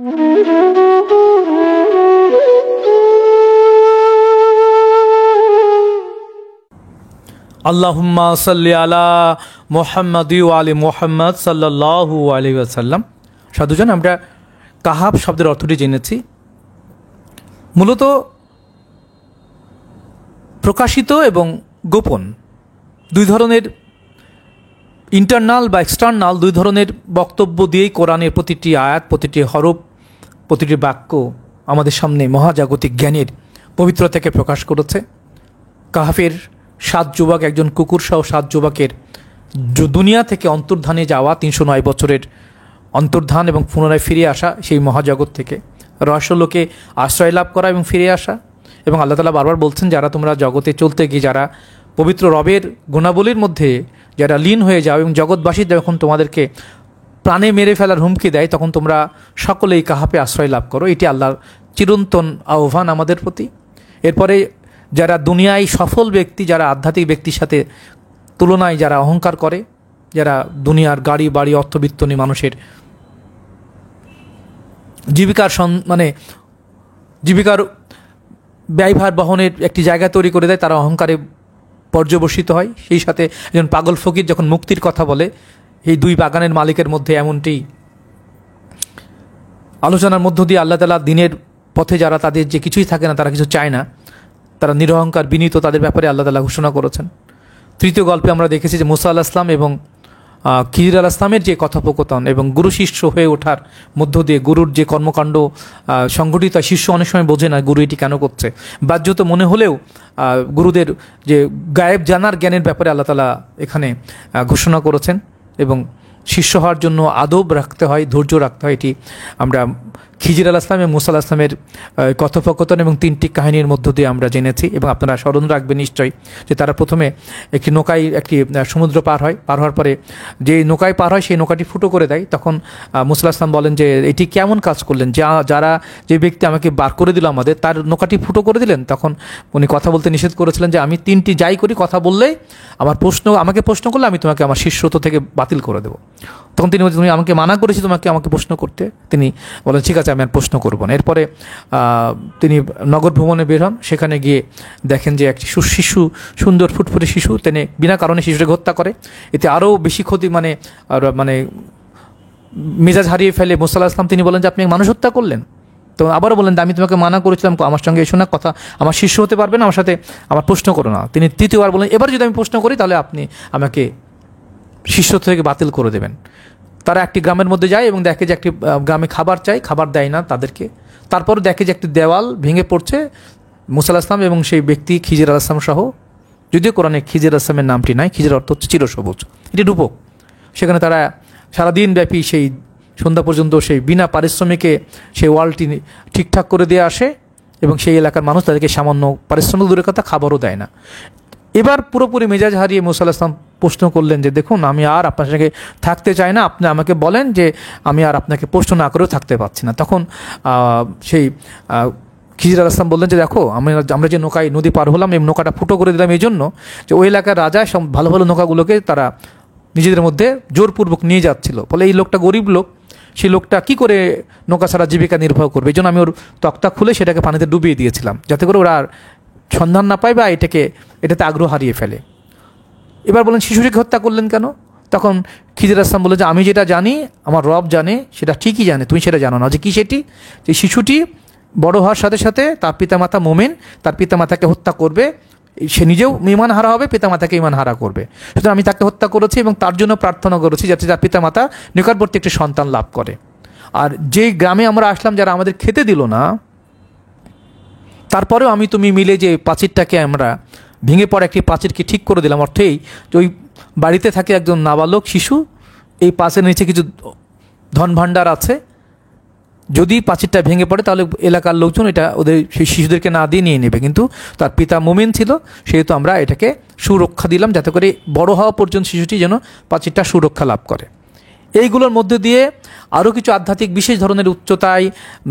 আল্লাহুম্মা সাল্লি আলা মুহাম্মাদ ওয়া আলি মুহাম্মাদ সাল্লাল্লাহু আলাইহি ওয়াসাল্লাম। সাধুজন, আমরা কাহাব শব্দের অর্থটি জেনেছি। মূলত প্রকাশিত এবং গোপন দুই ধরনের, ইন্টারনাল বা এক্সটার্নাল দুই ধরনের বক্তব্য দিয়েই কোরআনের প্রতিটি আয়াত, প্রতিটি হরফ, প্রতিটি বাক্য আমাদের সামনে মহাজাগতিক জ্ঞানের পবিত্রতাকে প্রকাশ করেছে। কাহাফের 7 যুবক, একজন কুকুর সহ 7 যুবকের দুনিয়া থেকে অন্তর্ধানে যাওয়া, 309 বছরের অন্তর্ধান এবং পুনরায় ফিরে আসা সেই মহাজগৎ থেকে রহস্যলোকে আশ্রয় লাভ করা এবং ফিরে আসা। এবং আল্লাহ তাআলা বারবার বলছেন, যারা তোমরা জগতে চলতে গিয়ে যারা পবিত্র রবের গুণাবলীর মধ্যে যারা লীন হয়ে যাও এবং জগৎবাসী যখন তোমাদেরকে প্রাণে মেরে ফেলার হুমকি দেয়, তখন তোমরা সকলেই কাহাফে আশ্রয় লাভ করো। এটি আল্লাহর চিরন্তন আহ্বান আমাদের প্রতি। এরপরে যারা দুনিয়ায় সফল ব্যক্তি, যারা আধ্যাত্মিক ব্যক্তির সাথে তুলনায় যারা অহংকার করে, যারা দুনিয়ার গাড়ি বাড়ি অর্থবিত্ত নিয়ে মানুষের জীবিকার ব্যয়ভার বহনের একটি জায়গা তৈরি করে দেয়, তারা অহংকারে পর্যবসিত হয়। সেই সাথে একজন পাগল ফকির যখন মুক্তির কথা বলে, এই দুই বাগানের মালিকের মধ্যে এমনটি আলোচনার মধ্য দিয়ে আল্লাহ তাআলা দিনের পথে যারা তাদের যে কিছুই থাকে না, তারা কিছু চায় না, তারা নিরহংকার বিনীত, তাদের ব্যাপারে আল্লাহ তাআলা ঘোষণা করেছেন। তৃতীয় গল্পে আমরা দেখেছি যে মুসা আলাইহিস সালাম এবং খিজির আলাইহিস সালামের যে কথোপকথন এবং গুরু শিষ্য হয়ে ওঠার মধ্য দিয়ে গুরুর যে কর্মকাণ্ড সংঘটিত হয়, শিষ্য অনেক সময় বোঝে না গুরু এটি কেন করছে। বাহ্যত মনে হলেও গুরুদের যে গায়েব জানার জ্ঞানের ব্যাপারে আল্লাহ তাআলা এখানে ঘোষণা করেছেন। এবং শিষ্য হওয়ার জন্য আদব রাখতে হয়, ধৈর্য রাখতে হয়। এটি আমরা খিজির আলাইহিস সালাম এবং মুসা আলাইহিস সালামের কথোপকথন এবং 3টি কাহিনীর মধ্য দিয়ে আমরা জেনেছি। এবং আপনারা স্মরণ রাখবেন নিশ্চয়ই যে তারা প্রথমে একটি নৌকায় একটি সমুদ্র পার হওয়ার পরে যে নৌকায় পার হয় সেই নৌকাটি ফুটো করে দেয়। তখন মুসা আলাইহিস সালাম বলেন যে এটি কেমন কাজ করলেন, যে ব্যক্তি আমাকে বার করে দিল আমাদের, তার নৌকাটি ফুটো করে দিলেন। তখন উনি কথা বলতে নিষেধ করেছিলেন যে আমি 3টি যাই করি, কথা বললেই আমাকে প্রশ্ন করলে আমি তোমাকে আমার শিষ্যত্ব থেকে বাতিল করে দেবো। তখন তিনি বলছেন, তুমি আমাকে মানা করেছি আমাকে প্রশ্ন করতে। তিনি বলেন, ঠিক আছে, আমি আর প্রশ্ন করব না। এরপরে তিনি নগর ভ্রমণে বের হন। সেখানে গিয়ে দেখেন যে একটি শিশু, সুন্দর ফুটফুটে শিশু, তিনি বিনা কারণে শিশুটাকে হত্যা করে। এতে আরও বেশি ক্ষতি, মানে মেজাজ হারিয়ে ফেলে মুসা আলাইহিস সালাম। তিনি বলেন যে আপনি মানুষ হত্যা করলেন। তো আবারও বলেন, আমি তোমাকে মানা করেছিলাম আমার সঙ্গে এসো না, কথা আমার শিষ্য হতে পারবে না, আমার সাথে আমার প্রশ্ন করো না। তিনি তৃতীয়বার বলেন, এবার যদি আমি প্রশ্ন করি তাহলে আপনি আমাকে শিষ্যত্ব থেকে বাতিল করে দেবেন। তারা একটি গ্রামের মধ্যে যায় এবং দেখে যে একটি গ্রামে খাবার চাই, খাবার দেয় না তাদেরকে। তারপর দেখে যে একটি দেওয়াল ভেঙে পড়ছে, মুসা আলাইহিস সালাম এবং সেই ব্যক্তি খিজির আলাইহিস সালাম সহ। যদিও কোরআনে খিজির আলাইহিস সালামের নামটি নাই, খিজির অর্থ হচ্ছে চিরসবুজ, এটি রূপক। সেখানে তারা সারাদিন ব্যাপী সেই সন্ধ্যা পর্যন্ত সেই বিনা পারিশ্রমিকে সেই ওয়ালটি ঠিকঠাক করে দিয়ে আসে এবং সেই এলাকার মানুষ তাদেরকে সামান্য পারিশ্রমিক দূরের কথা খাবারও দেয় না। এবার পুরোপুরি মেজাজ হারিয়ে মুসা আলাইহিস সালাম প্রশ্ন করলেন যে দেখুন, আমি আর আপনার সঙ্গে থাকতে চাই না, আপনি আমাকে বলেন যে আমি আর আপনাকে প্রশ্ন না করেও থাকতে পারছি না। তখন সেই খিজির আলাইহিস সালাম বললেন যে দেখো, আমরা যে নদী পার হলাম এবং নৌকাটা ফুটো করে দিলাম এই জন্য যে ওই এলাকার রাজা সব ভালো ভালো নৌকাগুলোকে তারা নিজেদের মধ্যে জোরপূর্বক নিয়ে যাচ্ছিল। ফলে এই লোকটা গরিব লোক, সেই লোকটা কি করে নৌকা ছাড়া জীবিকা নির্বাহ করবে, এই জন্য আমি ওর তক্তা খুলে সেটাকে পানিতে ডুবিয়ে দিয়েছিলাম, যাতে করে ওরা আর সন্ধান না পায় বা এটাতে আগ্রহ হারিয়ে ফেলে। এবার বলেন, শিশুটিকে হত্যা করলেন কেন? তখন খিজির আলাইহিস সালাম বলে যে আমি যেটা জানি আমার রব জানে, সেটা ঠিকই জানে, তুমি সেটা জানো না। যে কি সেটি? যে শিশুটি বড় হওয়ার সাথে সাথে তার পিতামাতা মুমিন, তার পিতামাতাকে হত্যা করবে, সে নিজেও ঈমান হারা হবে, পিতামাতাকে ঈমান হারা করবে। সুতরাং আমি তাকে হত্যা করেছি এবং তার জন্য প্রার্থনা করেছি যাতে তার পিতামাতা নিকটবর্তী একটি সন্তান লাভ করে। আর যেই গ্রামে আমরা আসলাম, যারা আমাদের খেতে দিল না, তারপরেও তুমি মিলে যে প্রাচীরটাকে আমরা ভেঙে পড়ে একটি প্রাচীরকে ঠিক করে দিলাম। অর্থ এই যে ওই বাড়িতে থাকে একজন নাবালক শিশু, এই প্রাচীরের নিচে কিছু ধন ভাণ্ডার আছে, যদি প্রাচীরটা ভেঙে পড়ে তাহলে এলাকার লোকজন এটা ওদের সেই শিশুদেরকে না দিয়ে নিয়ে নেবে। কিন্তু তার পিতা মুমিন ছিল, সেহেতু আমরা এটাকে সুরক্ষা দিলাম যাতে করে বড় হওয়া পর্যন্ত শিশুটি যেন প্রাচীরটা সুরক্ষা লাভ করে। এইগুলোর মধ্যে দিয়ে আরও কিছু আধ্যাত্মিক বিশেষ ধরনের উচ্চতায়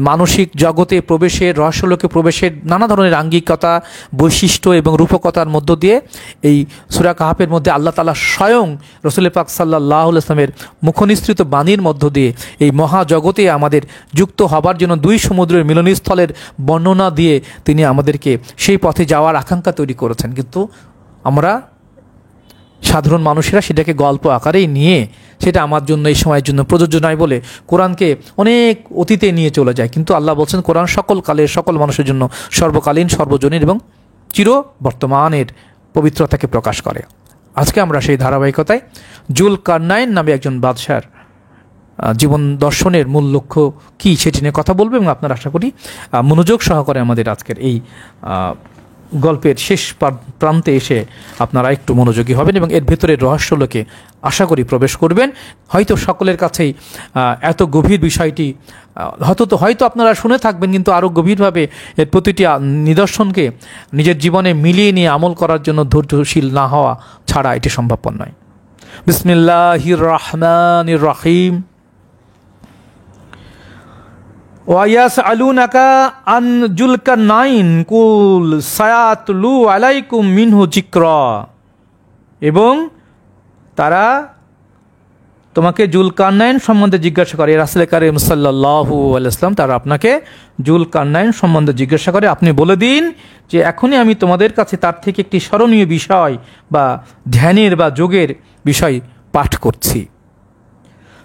মানসিক জগতে প্রবেশের, রহস্যলোকে প্রবেশের নানা ধরনের আঙ্গিকতা, বৈশিষ্ট্য এবং রূপকতার মধ্য দিয়ে এই সূরা কাহাফের মধ্যে আল্লাহ তাআলা স্বয়ং রাসূল পাক সাল্লাল্লাহু আলাইহি ওয়াসাল্লামের মুখনিসৃত বাণীর মধ্য দিয়ে এই মহাজগতে আমাদের যুক্ত হবার জন্য দুই সমুদ্রের মিলনস্থলের বর্ণনা দিয়ে তিনি আমাদেরকে সেই পথে যাওয়ার আকাঙ্ক্ষা তৈরি করেছেন। কিন্তু আমরা সাধারণ মানুষেরা সেটাকে গল্প আকারেই নিয়ে সেটা আমার জন্য এই সময়ের জন্য প্রযোজ্য নয় বলে কোরআনকে অনেক অতীতে নিয়ে চলে যায়। কিন্তু আল্লাহ বলছেন কোরআন সকল কালের সকল মানুষের জন্য সর্বকালীন, সর্বজনীন এবং চির বর্তমানের পবিত্রতাকে প্রকাশ করে। আজকে আমরা সেই ধারাবাহিকতায় জুলকারনাইন নামে একজন বাদশার জীবন দর্শনের মূল লক্ষ্য কী সেটি নিয়ে কথা বলবো এবং আপনারা আশা করি মনোযোগ সহকারে আমাদের আজকের এই গল্পের শেষ প্রান্তে এসে আপনারা একটু মনোযোগী হবেন এবং এর ভেতরের রহস্যলোকে আশা করি প্রবেশ করবেন। হয়তো সকলের কাছেই এত গভীর বিষয়টি হয়তো আপনারা শুনে থাকবেন, কিন্তু আরও গভীরভাবে এর প্রতিটি নিদর্শনকে নিজের জীবনে মিলিয়ে নিয়ে আমল করার জন্য ধৈর্যশীল না হওয়া ছাড়া এটি সম্ভবপর নয়। বিসমিল্লাহির রহমানির রহিম। ওয়ায়াসআলুনাকা আন জুলকারনাইন কুল সায়াতলু আলাইকুম মিনহু যিকরা। এবং তারা তোমাকে জুলকারনাইন সম্বন্ধে জিজ্ঞাসা করে, রাসূল কারীম সাল্লাল্লাহু আলাইহি ওয়াসাল্লাম তারা আপনাকে জুলকারনাইন সম্বন্ধে জিজ্ঞাসা করে, আপনি বলে দিন যে এখনই আমি তোমাদের কাছে তার থেকে একটি স্মরণীয় বিষয় বা ধ্যানের বা যোগের বিষয় পাঠ করছি।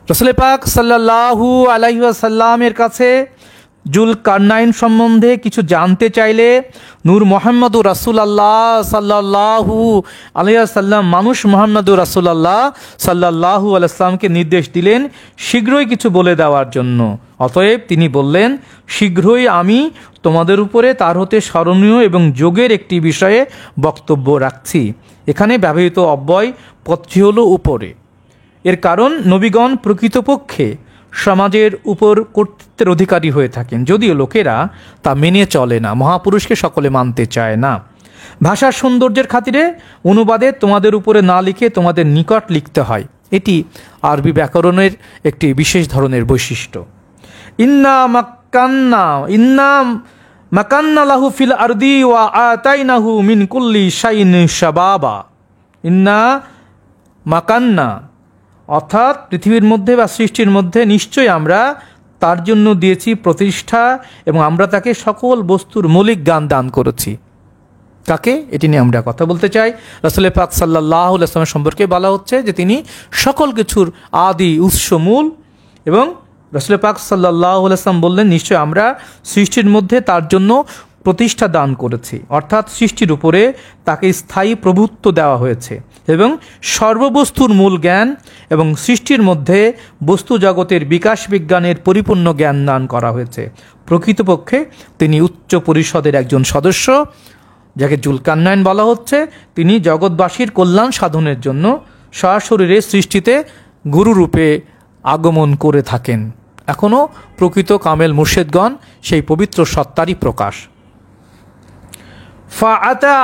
রাসূল পাক সাল্লাল্লাহু আলাইহি ওয়াসাল্লামের কাছে জুলকারনাইন সম্বন্ধে কিছু জানতে চাইলে নূর মুহাম্মদুর রাসূলুল্লাহ সাল্লাল্লাহু আলাইহি ওয়াসাল্লাম মানুষ মুহাম্মদুর রাসূলুল্লাহ সাল্লাল্লাহু আলাইহি ওয়াসাল্লামকে নির্দেশ দিলেন শীঘ্রই কিছু বলে দেওয়ার জন্য। অতএব তিনি বললেন, শীঘ্রই আমি তোমাদের উপরে তার হতে স্মরণীয় এবং যোগের একটি বিষয়ে বক্তব্য রাখছি। এখানে ব্যবহৃত অব্যয় পদটি হলো উপরে। এর কারণ নবীগণ প্রকৃতপক্ষে সমাজের উপর কর্তৃত্বের অধিকারী হয়ে থাকেন, যদিও লোকেরা তা মেনে চলে না। মহাপুরুষকে সকলে মানতে চায় না। ভাষার সৌন্দর্যের খাতিরে অনুবাদে তোমাদের উপরে না লিখে তোমাদের নিকট লিখতে হয়। এটি আরবি ব্যাকরণের একটি বিশেষ ধরনের বৈশিষ্ট্য। ইন্না মাকান্না লাহু ফিল আরদি ওয়া আতাইনাহু মিন কুল্লি শাইইন শাবাবা। ইন্না মাকান্না অর্থাৎ পৃথিবীর মধ্যে বা সৃষ্টির মধ্যে নিশ্চয়ই আমরা তার জন্য দিয়েছি প্রতিষ্ঠা এবং আমরা তাকে সকল বস্তুর মৌলিক জ্ঞান দান করেছি। কাকে? এটি নিয়ে আমরা কথা বলতে চাই। রাসূল পাক সাল্লাল্লাহু আলাইহি ওয়াসাল্লাম সম্পর্কে বলা হচ্ছে যে তিনি সকল কিছুর আদি উৎস মূল, এবং রাসূল পাক সাল্লাল্লাহু আলাইহি ওয়াসাল্লাম বললেন নিশ্চয় আমরা সৃষ্টির মধ্যে তার জন্য প্রতিষ্ঠা দান করেছি, অর্থাৎ সৃষ্টির উপরে তাকে স্থায়ী প্রভুত্ব দেওয়া হয়েছে এবং সর্ববস্তুর মূল জ্ঞান এবং সৃষ্টির মধ্যে বস্তু জগতের বিকাশ বিজ্ঞানের পরিপূর্ণ জ্ঞান দান করা হয়েছে। প্রকৃতপক্ষে তিনি উচ্চ পরিষদের একজন সদস্য, যাকে জুলকারনাইন বলা হচ্ছে। তিনি জগৎবাসীর কল্যাণ সাধনের জন্য সশরীরে সৃষ্টিতে গুরুরূপে আগমন করে থাকেন। এখনও প্রকৃত কামেল মুর্শেদগণ সেই পবিত্র সত্তারই প্রকাশ। ফাআতা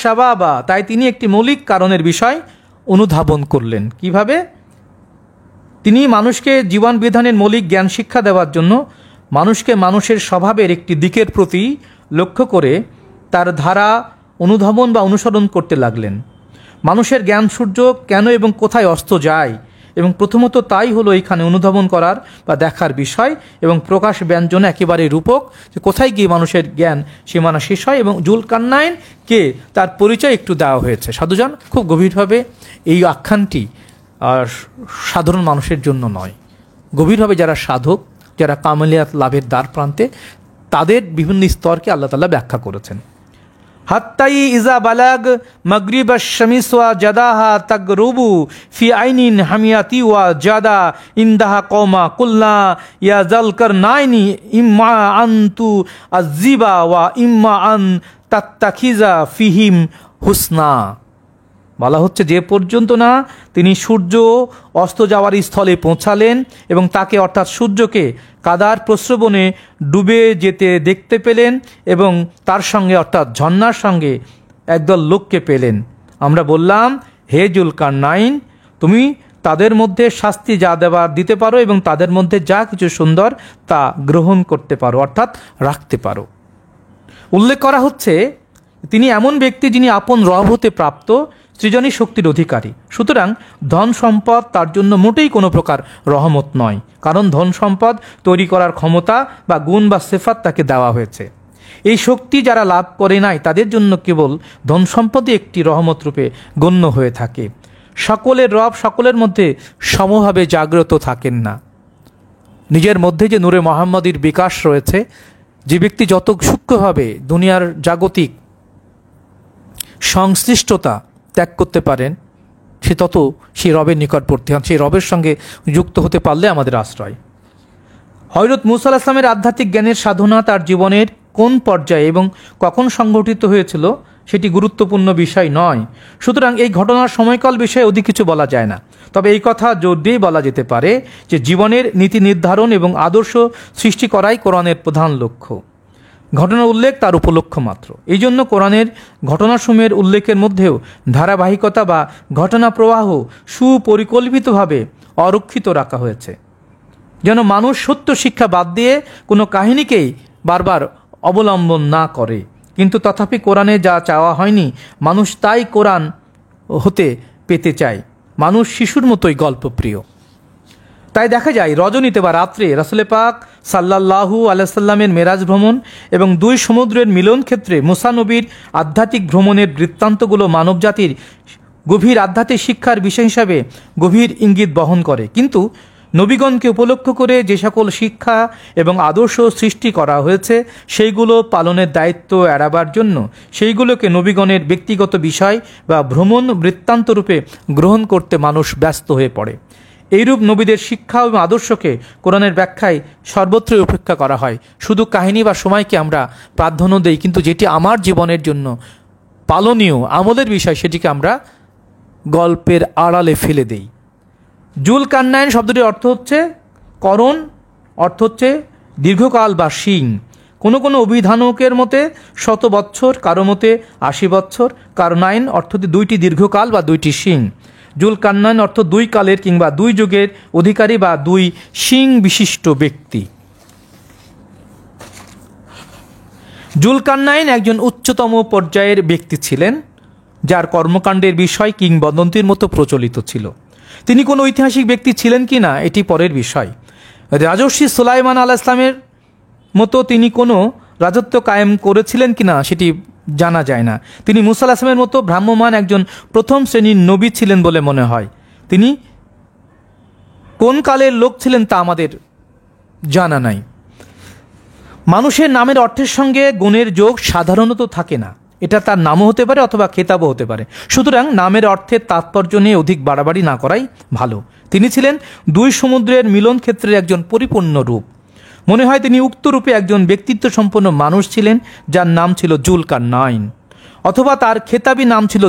শাবাবা, তাই তিনি একটি মৌলিক কারণের বিষয় অনুধাবন করলেন। কিভাবে? তিনি মানুষকে জীবন বিধানের মৌলিক জ্ঞান শিক্ষা দেওয়ার জন্য মানুষকে মানুষের স্বভাবের একটি দিকের প্রতি লক্ষ্য করে তার ধারা অনুধাবন বা অনুসরণ করতে লাগলেন। মানুষের জ্ঞান সূর্য কেন এবং কোথায় অস্ত যায়, এবং প্রথমত তাই হলো এখানে অনুধাবন করার বা দেখার বিষয়, এবং প্রকাশ ব্যঞ্জন একেবারে রূপক যে কোথায় গিয়ে মানুষের জ্ঞান সীমানা শেষ হয়। এবং জুলকারনাইন কে তার পরিচয় একটু দেওয়া হয়েছে। সাধুজান খুব গভীরভাবে এই আখ্যানটি সাধারণ মানুষের জন্য নয়, গভীরভাবে যারা সাধক, যারা কামালিয়াত লাভের দ্বার প্রান্তে, তাদের বিভিন্ন স্তরকে আল্লাহ তাআলা ব্যাখ্যা করেছেন। হাত্তাই ইজা বালাগ মাগরিব আশ-শামিস ওয়া জাদাহা তাগরুবু ফি আইনিন হামিয়াতি ওয়া জাদা ইনদাহা কওমা কুল্লা ইয়া জুলকারনাইনি ইম্মা আনতু আজিবা ওয়া ইম্মা আন তাত্তাখিজা ফিহিম হুসনা। বলা হচ্ছে যে পর্যন্ত না তিনি সূর্য অস্ত যাওয়ার স্থলে পৌঁছালেন এবং তাকে অর্থাৎ সূর্যকে কাদার প্রস্রবণে ডুবে যেতে দেখতে পেলেন এবং তার সঙ্গে অর্থাৎ ঝর্ণার সঙ্গে একদল লোককে পেলেন। আমরা বললাম, হে জুলকারনাইন, তুমি তাদের মধ্যে শাস্তি যা দেওয়ার দিতে পারো এবং তাদের মধ্যে যা কিছু সুন্দর তা গ্রহণ করতে পারো, অর্থাৎ রাখতে পারো। উল্লেখ করা হচ্ছে তিনি এমন ব্যক্তি যিনি আপন রব হতে প্রাপ্ত, সৃজনী শক্তির অধিকারী। সুতরাং ধন সম্পদ তার জন্য মোটেই কোনো প্রকার রহমত নয়, কারণ ধন সম্পদ তৈরি করার ক্ষমতা বা গুণ বা সিফাত তাকে দেওয়া হয়েছে। এই শক্তি যারা লাভ করে নাই তাদের জন্য কেবল ধন সম্পদই একটি রহমত রূপে গণ্য হয়ে থাকে। সকলের রব সকলের মধ্যে সমভাবে জাগ্রত থাকেন না। নিজের মধ্যে যে নূরে মোহাম্মদীর বিকাশ রয়েছে, যে ব্যক্তি যত সূক্ষ্মভাবে দুনিয়ার জাগতিক সংশ্লিষ্টতা ত্যাগ করতে পারেন, সে তত সেই রবের নিকটবর্তী হন, সেই রবের সঙ্গে যুক্ত হতে পারলে আমাদের আশ্রয়। হযরত মূসা আলাইহিস সালামের আধ্যাত্মিক জ্ঞানের সাধনা তার জীবনের কোন পর্যায়ে এবং কখন সংঘটিত হয়েছিল সেটি গুরুত্বপূর্ণ বিষয় নয়। সুতরাং এই ঘটনার সময়কাল বিষয়ে অধিক কিছু বলা যায় না। তবে এই কথা জোর দিয়েই বলা যেতে পারে যে জীবনের নীতি নির্ধারণ এবং আদর্শ সৃষ্টি করাই কোরআনের প্রধান লক্ষ্য। ঘটনার উল্লেখ তার উপলক্ষ মাত্র। এই জন্য কোরআনের ঘটনাসমূহের উল্লেখের মধ্যেও ধারাবাহিকতা বা ঘটনা প্রবাহ সুপরিকল্পিতভাবে অরক্ষিত রাখা হয়েছে, যেন মানুষ সত্য শিক্ষা বাদ দিয়ে কোনো কাহিনীকেই বারবার অবলম্বন না করে। কিন্তু তথাপি কোরআনে যা চাওয়া হয়নি, মানুষ তাই কোরআন হতে পেতে চায়। মানুষ শিশুর মতোই গল্পপ্রিয়। তাই দেখা যায় রজনীতে বা রাত্রে রাসূল পাক সাল্লাল্লাহু আলাইহি সাল্লামের মেরাজ ভ্রমণ এবং দুই সমুদ্রের মিলন ক্ষেত্রে মুসা নবীর আধ্যাত্মিক ভ্রমণের বৃত্তান্তগুলো মানবজাতির গভীর আধ্যাত্মিক শিক্ষার বিষয় হিসাবে গভীর ইঙ্গিত বহন করে। কিন্তু নবীগণকে উপলক্ষ করে যে সকল শিক্ষা এবং আদর্শ সৃষ্টি করা হয়েছে সেইগুলো পালনের দায়িত্ব এড়াবার জন্য সেইগুলোকে নবীগণের ব্যক্তিগত বিষয় বা ভ্রমণ বৃত্তান্তরূপে গ্রহণ করতে মানুষ ব্যস্ত হয়ে পড়ে। এইরূপ নবীদের শিক্ষা এবং আদর্শকে কোরআনের ব্যাখ্যায় সর্বত্রই উপেক্ষা করা হয়। শুধু কাহিনী বা সময়কে আমরা প্রাধান্য দেই, কিন্তু যেটি আমার জীবনের জন্য পালনীয় আমলের বিষয় সেটিকে আমরা গল্পের আড়ালে ফেলে দেই। জুলকারনাইন শব্দটির অর্থ হচ্ছে করণ, অর্থ হচ্ছে দীর্ঘকাল বা শিং। কোনো কোনো অভিধানকের মতে 100 বৎসর, কারো মতে 80 বৎসর। কারনাইন অর্থ দুইটি দীর্ঘকাল বা দুইটি শিং। জুলকারনাইন অর্থ দুই কালের কিংবা দুই যুগের অধিকারী বা দুই শিং বিশিষ্ট ব্যক্তি। জুলকারনাইন একজন উচ্চতম পর্যায়ের ব্যক্তি ছিলেন, যার কর্মকাণ্ডের বিষয় কিংবদন্তির মতো প্রচলিত ছিল। তিনি কোনো ঐতিহাসিক ব্যক্তি ছিলেন কি না এটি পরের বিষয়। রাজর্ষি সুলাইমান আলাইহিস সালামের মতো তিনি কোনো রাজত্ব কায়েম করেছিলেন কিনা সেটি জানা যায় না। তিনি মূসা আলাইহিস সালামের মতো ভ্রাম্যমান একজন প্রথম শ্রেণীর নবী ছিলেন বলে মনে হয়। তিনি কোন কালের লোক ছিলেন তা আমাদের জানা নাই। মানুষের নামের অর্থের সঙ্গে গুণের যোগ সাধারণত থাকে না। এটা তার নামও হতে পারে অথবা খেতাবও হতে পারে। সুতরাং নামের অর্থের তাৎপর্য নিয়ে অধিক বাড়াবাড়ি না করাই ভালো। তিনি ছিলেন দুই সমুদ্রের মিলন ক্ষেত্রের একজন পরিপূর্ণ রূপ। মনে হয় তিনি উক্ত রূপে একজন ব্যক্তিত্ব সম্পন্ন মানুষ ছিলেন, যার নাম ছিল জুলকারনাইন, অথবা তার খেতাবি নাম ছিল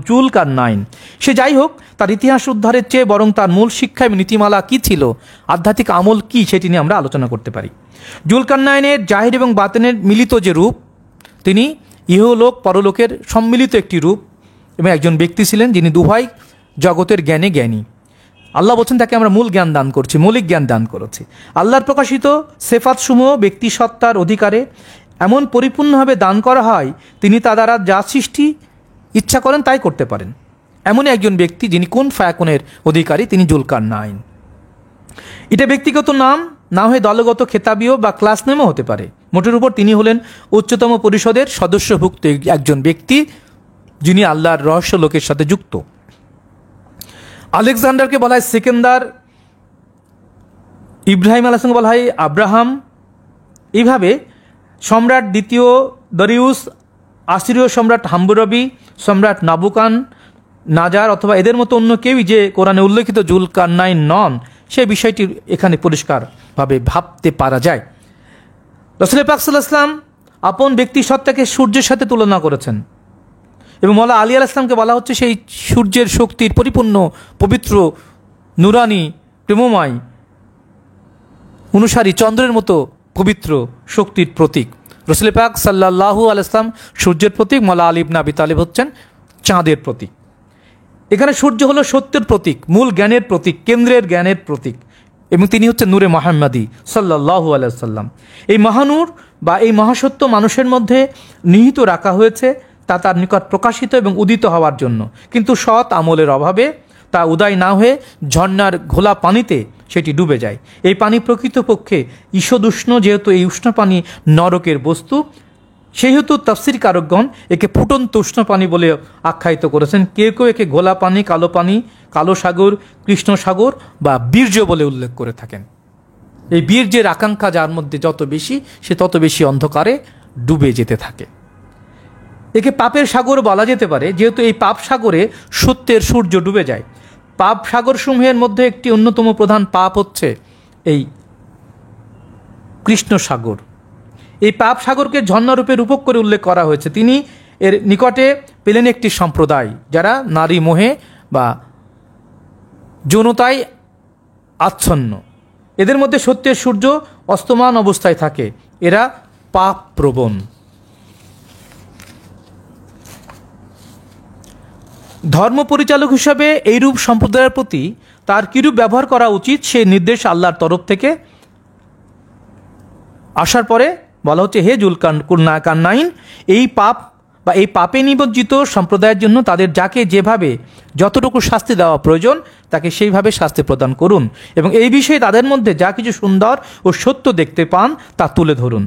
জুলকারনাইন। সে যাই হোক, তার ইতিহাস উদ্ধারের চেয়ে বরং তার মূল শিক্ষা এবং নীতিমালা কী ছিল, আধ্যাত্মিক আমল কী, সেটি নিয়ে আমরা আলোচনা করতে পারি। জুলকারনাইনের জাহির এবং বাতেনের মিলিত যে রূপ, তিনি ইহলোক পরলোকের সম্মিলিত একটি রূপ এবং একজন ব্যক্তি ছিলেন যিনি উভয় জগতের জ্ঞানে জ্ঞানী। আল্লাহ বলছেন তাকে আমরা মূল জ্ঞান দান করছি, মৌলিক জ্ঞান দান করেছি। আল্লাহর প্রকাশিত সেফাতসমূহ ব্যক্তি সত্তার অধিকারে এমন পরিপূর্ণভাবে দান করা হয়, তিনি তা দ্বারা যা সৃষ্টি ইচ্ছা করেন তাই করতে পারেন। এমনই একজন ব্যক্তি যিনি কোন ফায়াকুনের অধিকারী, তিনি জুলকারনাইন। এটা ব্যক্তিগত নাম না হয়ে দলগত খেতাবীয় বা ক্লাস নেমও হতে পারে। মোটের উপর তিনি হলেন উচ্চতম পরিষদের সদস্যভুক্ত একজন ব্যক্তি যিনি আল্লাহর রহস্য লোকের সাথে যুক্ত। আলেকজান্ডারকে বলা হয় সেকেন্দার, ইব্রাহিম আলাইহিস সালামকে বলা হয় আব্রাহাম। এইভাবে সম্রাট দ্বিতীয় দরিউস, আসিরীয় সম্রাট হাম্বুরবি, সম্রাট নাবুকান নাজার অথবা এদের মতো অন্য কেউই যে কোরআনে উল্লেখিত জুলকারনাইন নন, সেই বিষয়টি এখানে পরিষ্কারভাবে ভাবতে পারা যায়। রাসূল পাক সাল্লাল্লাহু আলাইহি ওয়াসাল্লাম আপন ব্যক্তি সত্তাকে সূর্যের সাথে তুলনা করেছেন এবং মওলা আলী আলাইহিস সালামকে বলা হচ্ছে সেই সূর্যের শক্তির পরিপূর্ণ, পবিত্র, নুরানি, প্রেমময় অনুসারী চন্দ্রের মতো পবিত্র শক্তির প্রতীক। রাসূল পাক সাল্লাল্লাহু আলাইহি ওয়াসাল্লাম সূর্যের প্রতীক, মওলা আলী ইবনে আবি তালিব হচ্ছেন চাঁদের প্রতীক। এখানে সূর্য হলো সত্যের প্রতীক, মূল জ্ঞানের প্রতীক, কেন্দ্রের জ্ঞানের প্রতীক, এবং তিনি হচ্ছে নূরে মুহাম্মাদি সাল্লাল্লাহু আলাইহি সাল্লাম। এই মহানূর বা এই মহাসত্য মানুষের মধ্যে নিহিত রাখা হয়েছে তা তার নিকট প্রকাশিত এবং উদিত হওয়ার জন্য, কিন্তু সৎ আমলের অভাবে তা উদয় না হয়ে ঝর্ণার ঘোলা পানিতে সেটি ডুবে যায়। এই পানি প্রকৃতপক্ষে ঈষদুষ্ণ, যেহেতু এই উষ্ণ পানি নরকের বস্তু, সেহেতু তাফসীর কারকগণ একে ফুটন্ত উষ্ণ পানি বলে আখ্যায়িত করেছেন। কেউ কেউ একে ঘোলা পানি, কালো সাগর, কৃষ্ণ সাগর বা বীর্য বলে উল্লেখ করে থাকেন। এই বীর্যের আকাঙ্ক্ষা যার মধ্যে যত বেশি, সে তত বেশি অন্ধকারে ডুবে যেতে থাকে। একে পাপের সাগর বলা যেতে পারে, যেহেতু এই পাপ সাগরে সত্যের সূর্য ডুবে যায়। পাপ সাগর সমূহের মধ্যে একটি অন্যতম প্রধান পাপ হচ্ছে এই কৃষ্ণ সাগর। এই পাপ সাগরকে ঝর্ণারূপে রূপক করে উল্লেখ করা হয়েছে। তিনি এর নিকটে পেলেন একটি সম্প্রদায় যারা নারী মোহে বা যৌনতায় আচ্ছন্ন। এদের মধ্যে সত্যের সূর্য অস্তমান অবস্থায় থাকে। এরা পাপ প্রবণ। ধর্ম পরিচালক হিসাবে এইরূপ সম্প্রদায়ের প্রতি তার কিরূপ ব্যবহার করা উচিত সেই নির্দেশ আল্লাহর তরফ থেকে আসার পরে বলা হচ্ছে, হে কান্নাইন, এই পাপ বা এই পাপে নিমজ্জিত সম্প্রদায়ের জন্য তাদের যাকে যেভাবে যতটুকু শাস্তি দেওয়া প্রয়োজন তাকে সেইভাবে শাস্তি প্রদান করুন, এবং এই বিষয়ে তাদের মধ্যে যা কিছু সুন্দর ও সত্য দেখতে পান তা তুলে ধরুন।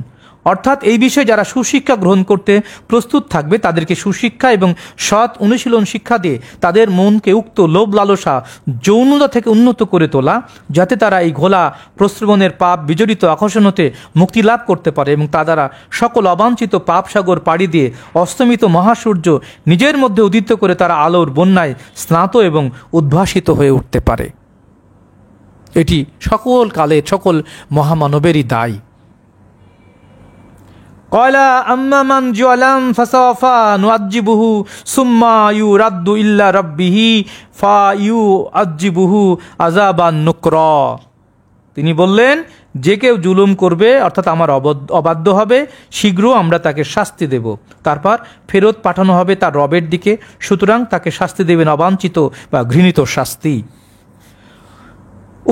অর্থাৎ এই বিষয়ে যারা সুশিক্ষা গ্রহণ করতে প্রস্তুত থাকবে তাদেরকে সুশিক্ষা এবং সৎ অনুশীলন শিক্ষা দিয়ে তাদের মনকে উক্ত লোভ লালসা যৌনতা থেকে উন্নত করে তোলা, যাতে তারা এই ঘোলা প্রশ্রবণের পাপ বিজড়িত আকর্ষণ হতে মুক্তি লাভ করতে পারে এবং তা দ্বারা সকল অবাঞ্ছিত পাপ সাগর পাড়ি দিয়ে অস্তমিত মহাসূর্য নিজের মধ্যে উদিত করে তারা আলোর বন্যায় স্নাত এবং উদ্ভাসিত হয়ে উঠতে পারে। এটি সকল কালে সকল মহামানবেরই দায়। কয়লা আম্মামান জুআলাম ফাসাফা নুআজ্জিবুহু সুম্মা ইউরাদ্দু ইল্লা রাব্বিহি ফায়ুআজ্জিবুহু আযাবান নুকরা। তিনি বললেন, যে কেউ জুলুম করবে অর্থাৎ আমার অবাধ্য হবে, শীঘ্র আমরা তাকে শাস্তি দেব, তারপর ফেরত পাঠানো হবে তার রবের দিকে, সুতরাং তাকে শাস্তি দেবেন অবাঞ্ছিত বা ঘৃণিত শাস্তি।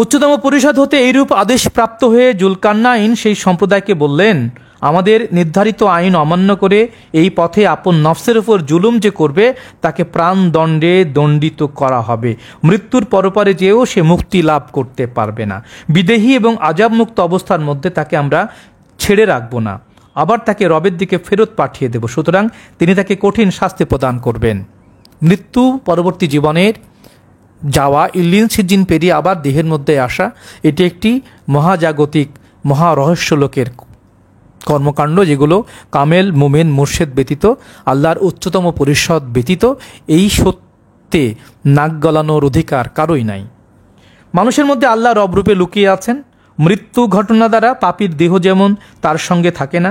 উচ্চতম পরিষদ হতে এইরূপ আদেশ প্রাপ্ত হয়ে জুলকারনাইন সেই সম্প্রদায়কে বললেন, আমাদের নির্ধারিত আইন অমান্য করে এই পথে আপন নফসের উপর জুলুম যে করবে তাকে প্রাণদণ্ডে দণ্ডিত করা হবে। মৃত্যুর পরপারে যেও সে মুক্তি লাভ করতে পারবে না। বিদেহী এবং আযাবমুক্ত অবস্থার মধ্যে তাকে আমরা ছেড়ে রাখবো না, আবার তাকে রবের দিকে ফেরত পাঠিয়ে দেব, সুতরাং তিনি তাকে কঠিন শাস্তি প্রদান করবেন। মৃত্যু পরবর্তী জীবনের যাওয়া, ইল্লিন সিজ্জিন পেরিয়ে আবার দেহের মধ্যে আসা, এটি একটি মহাজাগতিক মহারহস্যলোকের কর্মকাণ্ড, যেগুলো কামেল মুমিন মুর্শেদ ব্যতীত, আল্লাহর উচ্চতম পরিষদ ব্যতীত এই সত্যে নাক গলানোর অধিকার কারোই নাই। মানুষের মধ্যে আল্লাহ রবরূপে লুকিয়ে আছেন। মৃত্যু ঘটনা দ্বারা পাপীর দেহ যেমন তার সঙ্গে থাকে না,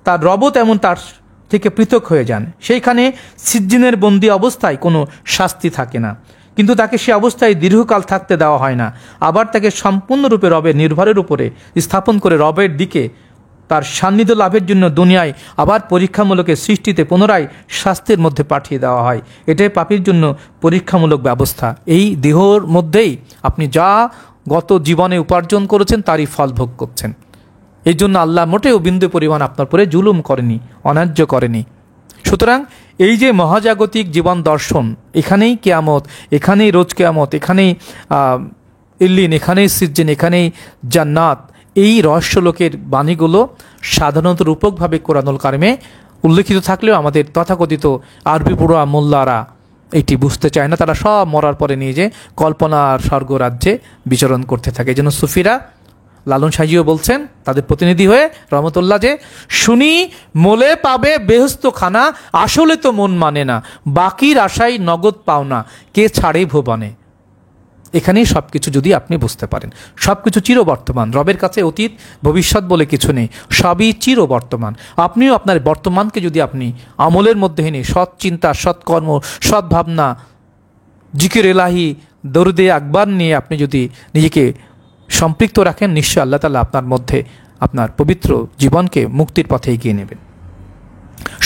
তার রবও তেমন তার থেকে পৃথক হয়ে যান। সেইখানে সিজ্জিনের বন্দী অবস্থায় কোনো শাস্তি থাকে না, কিন্তু তাকে সে অবস্থায় দীর্ঘকাল থাকতে দেওয়া হয় না। আবার তাকে সম্পূর্ণরূপে রবের নির্ভরের উপরে স্থাপন করে রবের দিকে তার সান্নিধ্য লাভের জন্য দুনিয়ায় আবার পরীক্ষামূলক সৃষ্টিতে পুনরায় শাস্তির মধ্যে পাঠিয়ে দেওয়া হয়। এটাই পাপীর জন্য পরীক্ষামূলক ব্যবস্থা। এই দেহর মধ্যেই আপনি যা গত জীবনে উপার্জন করেছেন তারই ফল ভোগ করছেন। এই জন্য আল্লাহ মোটেও বিন্দু পরিমাণ আপনার উপরে জুলুম করেনি, অন্যায্য করেনি। সুতরাং এই যে মহাজাগতিক জীবন দর্শন, এখানেই কিয়ামত, এখানেই রোজ কিয়ামত, এখানেই ইল্লিন, এখানেই সিজ্জিন, এখানেই জান্নাত, এই রহস্যলোকের বাণীগুলো সাধারণত রূপকভাবে কোরআনুল কারিমে উল্লেখিত থাকলেও আমাদের তথাকথিত আরবি পড়ুয়া মোল্লারা এটি বুঝতে চায় না। তারা সব মরার পরে নিয়ে যে কল্পনার স্বর্গরাজ্যে বিচরণ করতে থাকে। এই জন্য সুফিরা, লালন সাহিও বলছেন তাদের প্রতিনিধি হয়ে রহমতুল্লাহ, যে শুনি মোলে পাবে বেহেশত খানা, আসলে তো মন মানে না, বাকির আশায় নগদ পাওনা, কে ছাড়ে ভুবনে। এখানেই সব কিছু যদি আপনি বুঝতে পারেন, সব কিছু চিরবর্তমান, রবের কাছে অতীত ভবিষ্যৎ বলে কিছু নেই, সবই চিরবর্তমান। আপনিও আপনার বর্তমানকে যদি আপনি আমলের মধ্যে এনে সৎ চিন্তা, সৎকর্ম, সৎ ভাবনা, জিকির এলাহি, দরুদে আকবার নিয়ে আপনি যদি নিজেকে সম্পৃক্ত রাখেন, নিশ্চয় আল্লাহ তাআলা আপনার মধ্যে আপনার পবিত্র জীবনকে মুক্তির পথে এগিয়ে নেবেন।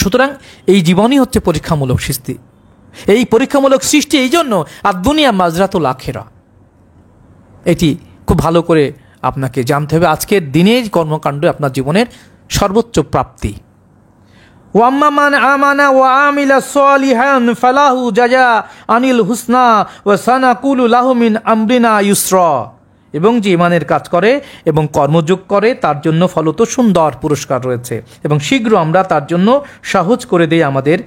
সুতরাং এই জীবনই হচ্ছে পরীক্ষামূলক সৃষ্টি। এই পরীক্ষামূলক সৃষ্টি এই জন্য, আর দুনিয়া মাজরাতুল আখিরা, এটি খুব ভালো করে আপনাকে জানতে হবে। আজকের দিনের কর্মকাণ্ড আপনার জীবনের সর্বোচ্চ প্রাপ্তি। ওয়াম্মা মান আমানা ওয়া আমিলা সালিহান ফালাহু জাযা আনিল হুসনা ওয়া সানাকুলু লাহু মিন আমরিনা ইউসরা। এবং যে ইমানের কাজ করে এবং কর্মযোগ করে তার জন্য ফলত সুন্দর পুরস্কার রয়েছে, এবং শীঘ্র আমরা তার জন্য সহজ করে দেই আমাদের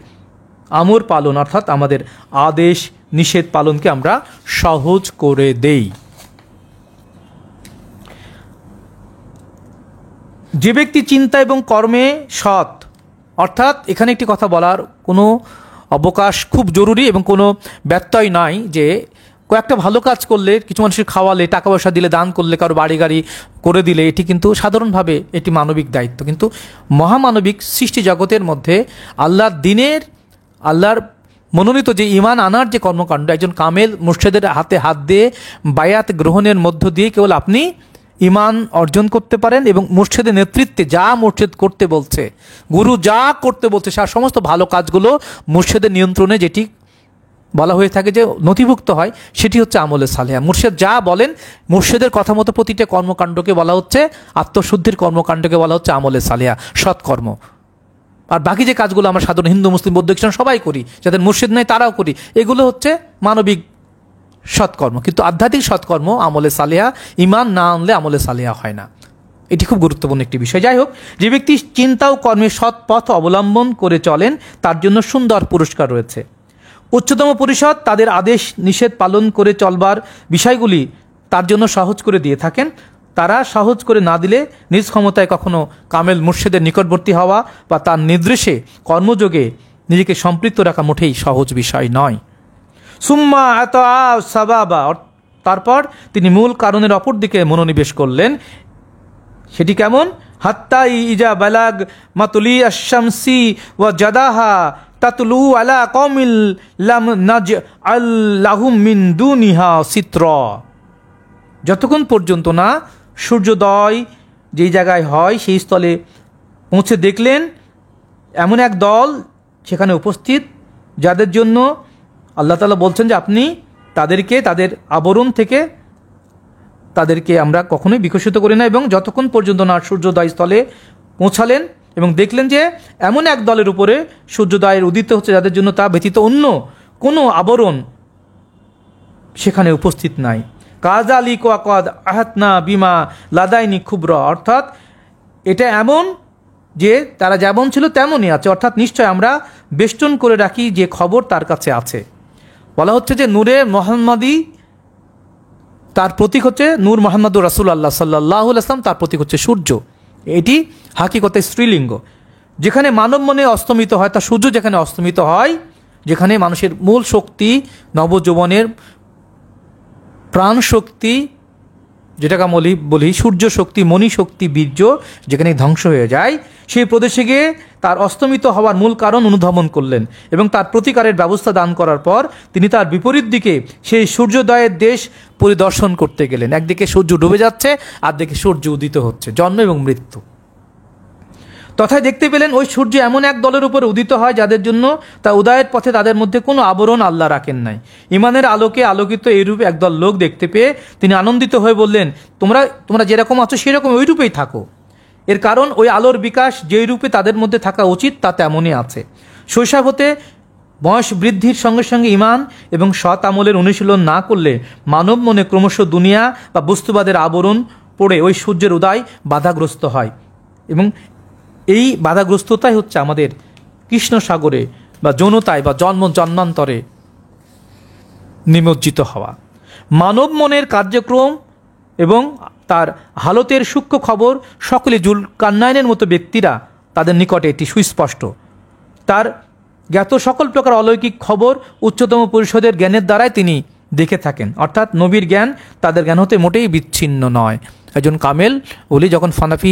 আমর পালন, অর্থাৎ আমাদের আদেশ নিষেধ পালনকে আমরা সহজ করে দেই। যে ব্যক্তি চিন্তা এবং কর্মে সৎ, অর্থাৎ এখানে একটি কথা বলার কোনো অবকাশ খুব জরুরি এবং কোনো ব্যত্যয় নাই যে কয়েকটা ভালো কাজ করলে, কিছু মানুষের খাওয়ালে, টাকা পয়সা দিলে, দান করলে, কারো বাড়ি গাড়ি করে দিলে, এটি কিন্তু সাধারণভাবে এটি মানবিক দায়িত্ব। কিন্তু মহামানবিক সৃষ্টি জগতের মধ্যে আল্লাহর মনোনীত যে ঈমান আনার যে কর্মকাণ্ড, একজন কামেল মুর্শেদের হাতে হাত দিয়ে বায়াত গ্রহণের মধ্য দিয়ে কেবল আপনি ঈমান অর্জন করতে পারেন, এবং মুর্শেদের নেতৃত্বে যা মুর্শেদ করতে বলছে, গুরু যা করতে বলছে, সে সমস্ত ভালো কাজগুলো মুর্শেদের নিয়ন্ত্রণে যেটি বলা হয়ে থাকে যে নথিভুক্ত হয়, সেটি হচ্ছে আমলে সালেহা। মুর্শেদ যা বলেন, মুর্শেদের কথা মতো প্রতিটা কর্মকাণ্ডকে বলা হচ্ছে, আত্মশুদ্ধির কর্মকাণ্ডকে বলা হচ্ছে আমলে সালেহা, সৎকর্ম। আর বাকি যে কাজগুলো আমরা সাধারণ হিন্দু, মুসলিম, বৌদ্ধ, খ্রিস্টান সবাই করি, যাদের মুর্শিদ নেই তারাও করি, এগুলো হচ্ছে মানবিক সৎকর্ম। কিন্তু আধ্যাত্মিক সৎকর্ম আমলে সালেহা, ঈমান না আনলে আমলে সালেহা হয় না। এটি খুব গুরুত্বপূর্ণ একটি বিষয়। যাই হোক, যে ব্যক্তি চিন্তা ও কর্মে সৎ পথ অবলম্বন করে চলেন তার জন্য সুন্দর পুরস্কার রয়েছে। উচ্চতম পরিষদ তাদের আদেশ নিষেধ পালন করে চলবার বিষয়গুলি তার জন্য সহজ করে দিয়ে থাকেন। তারা সহজ করে না দিলে নিজ ক্ষমতায় কখনো কামেল মুর্শেদের নিকটবর্তী হওয়া বা তার নির্দেশে কর্মযোগে নিজেকে সম্পৃক্ত রাখা মোটেই সহজ বিষয় নয়। সুম্মা আতা সাবাবা, তারপর তিনি মূল কারণের অপর দিকে মনোনিবেশ করলেন। সেটি কেমন? হাত্তা ইজা বালাগ মাতুলি আশ-শামসি ওয়া জাদাহা তাতলু আলা কওমিল লাম নাজআল লাহুম মিন দুনিহা সিত্রা। যতক্ষণ পর্যন্ত না সূর্যোদয় যেই জায়গায় হয় সেই স্থলে পৌঁছে দেখলেন এমন এক দল সেখানে উপস্থিত, যাদের জন্য আল্লাহ তাআলা বলছেন যে আপনি তাদেরকে তাদের আবরণ থেকে তাদেরকে আমরা কখনোই বিকশিত করি না। এবং যতক্ষণ পর্যন্ত না সূর্যোদয় স্থলে পৌঁছালেন এবং দেখলেন যে এমন এক দলের উপরে সূর্যোদয়ের উদিত হচ্ছে, যাদের জন্য তা ব্যতীত অন্য কোনো আবরণ সেখানে উপস্থিত নাই। কাযালিকা ওয়াকাদ আহাতনা বিমা লাদাইনি খুবরা, অর্থাৎ এটা এমন যে তারা যেমন ছিল তেমনই আছে, অর্থাৎ নিশ্চয় আমরা বেষ্টন করে রাখি যে খবর তার কাছে আছে। বলা হচ্ছে যে নূরে মোহাম্মদী তার প্রতীক হচ্ছে নূর মোহাম্মদুর রাসূলুল্লাহ সাল্লাল্লাহু আলাইহি ওয়াসাল্লাম, তার প্রতীক হচ্ছে সূর্য। এটি হাকিকতে স্ত্রীলিঙ্গ। যেখানে মানব মনে অস্তমিত হয়, তা সূর্য যেখানে অস্তমিত হয়, যেখানে মানুষের মূল শক্তি, নবযৌবনের প্রাণ শক্তি, যেটাকে বলি সূর্য শক্তি, মণি শক্তি, বীর্য যেখানে ধ্বংস হয়ে যায়, সেই প্রদেশে গিয়ে তার অস্তমিত হওয়ার মূল কারণ অনুধাবন করলেন এবং তার প্রতিকারের ব্যবস্থা দান করার পর তিনি তার বিপরীত দিকে সেই সূর্যোদয়ের দেশ পরিদর্শন করতে গেলেন। একদিকে সূর্য ডুবে যাচ্ছে, আর দিকে সূর্য উদিত হচ্ছে, জন্ম এবং মৃত্যু। তথায় দেখতে পেলেন ওই সূর্য এমন এক দলের উপর উদিত হয় যাদের জন্য তা উদয়ের পথে তাদের মধ্যে কোনো আবরণ আল্লাহ রাখেন নাই। ইমানের আলোকে আলোকিত এইরূপে একদল লোক দেখতে পেয়ে তিনি আনন্দিত হয়ে বললেন, তোমরা যেরকম আছো সেরকম ওই রূপেই থাকো। এর কারণ ওই আলোর বিকাশ যেই রূপে তাদের মধ্যে থাকা উচিত তা তেমনই আছে। শৈশব হতে বয়স বৃদ্ধির সঙ্গে সঙ্গে ঈমান এবং সৎ আমলের অনুশীলন না করলে মানব মনে ক্রমশ দুনিয়া বা বস্তুবাদের আবরণ পড়ে ওই সূর্যের উদয় বাধাগ্রস্ত হয়, এবং এই বাধাগ্রস্ততাই হচ্ছে আমাদের কৃষ্ণ সাগরে বা যৌনতায় বা জন্মান্তরে নিমজ্জিত হওয়া। মানব মনের কার্যক্রম এবং তার হালতের সূক্ষ্ম খবর সকলে জুলকারনাইনের মতো ব্যক্তিরা তাদের নিকটে এটি সুস্পষ্ট। তার জ্ঞাত সকল প্রকার অলৌকিক খবর উচ্চতম পরিষদের জ্ঞানের দ্বারাই তিনি দেখে থাকেন, অর্থাৎ নবীর জ্ঞান তাদের জ্ঞান হতে মোটেই বিচ্ছিন্ন নয়। একজন কামেল ওলি যখন ফানাফি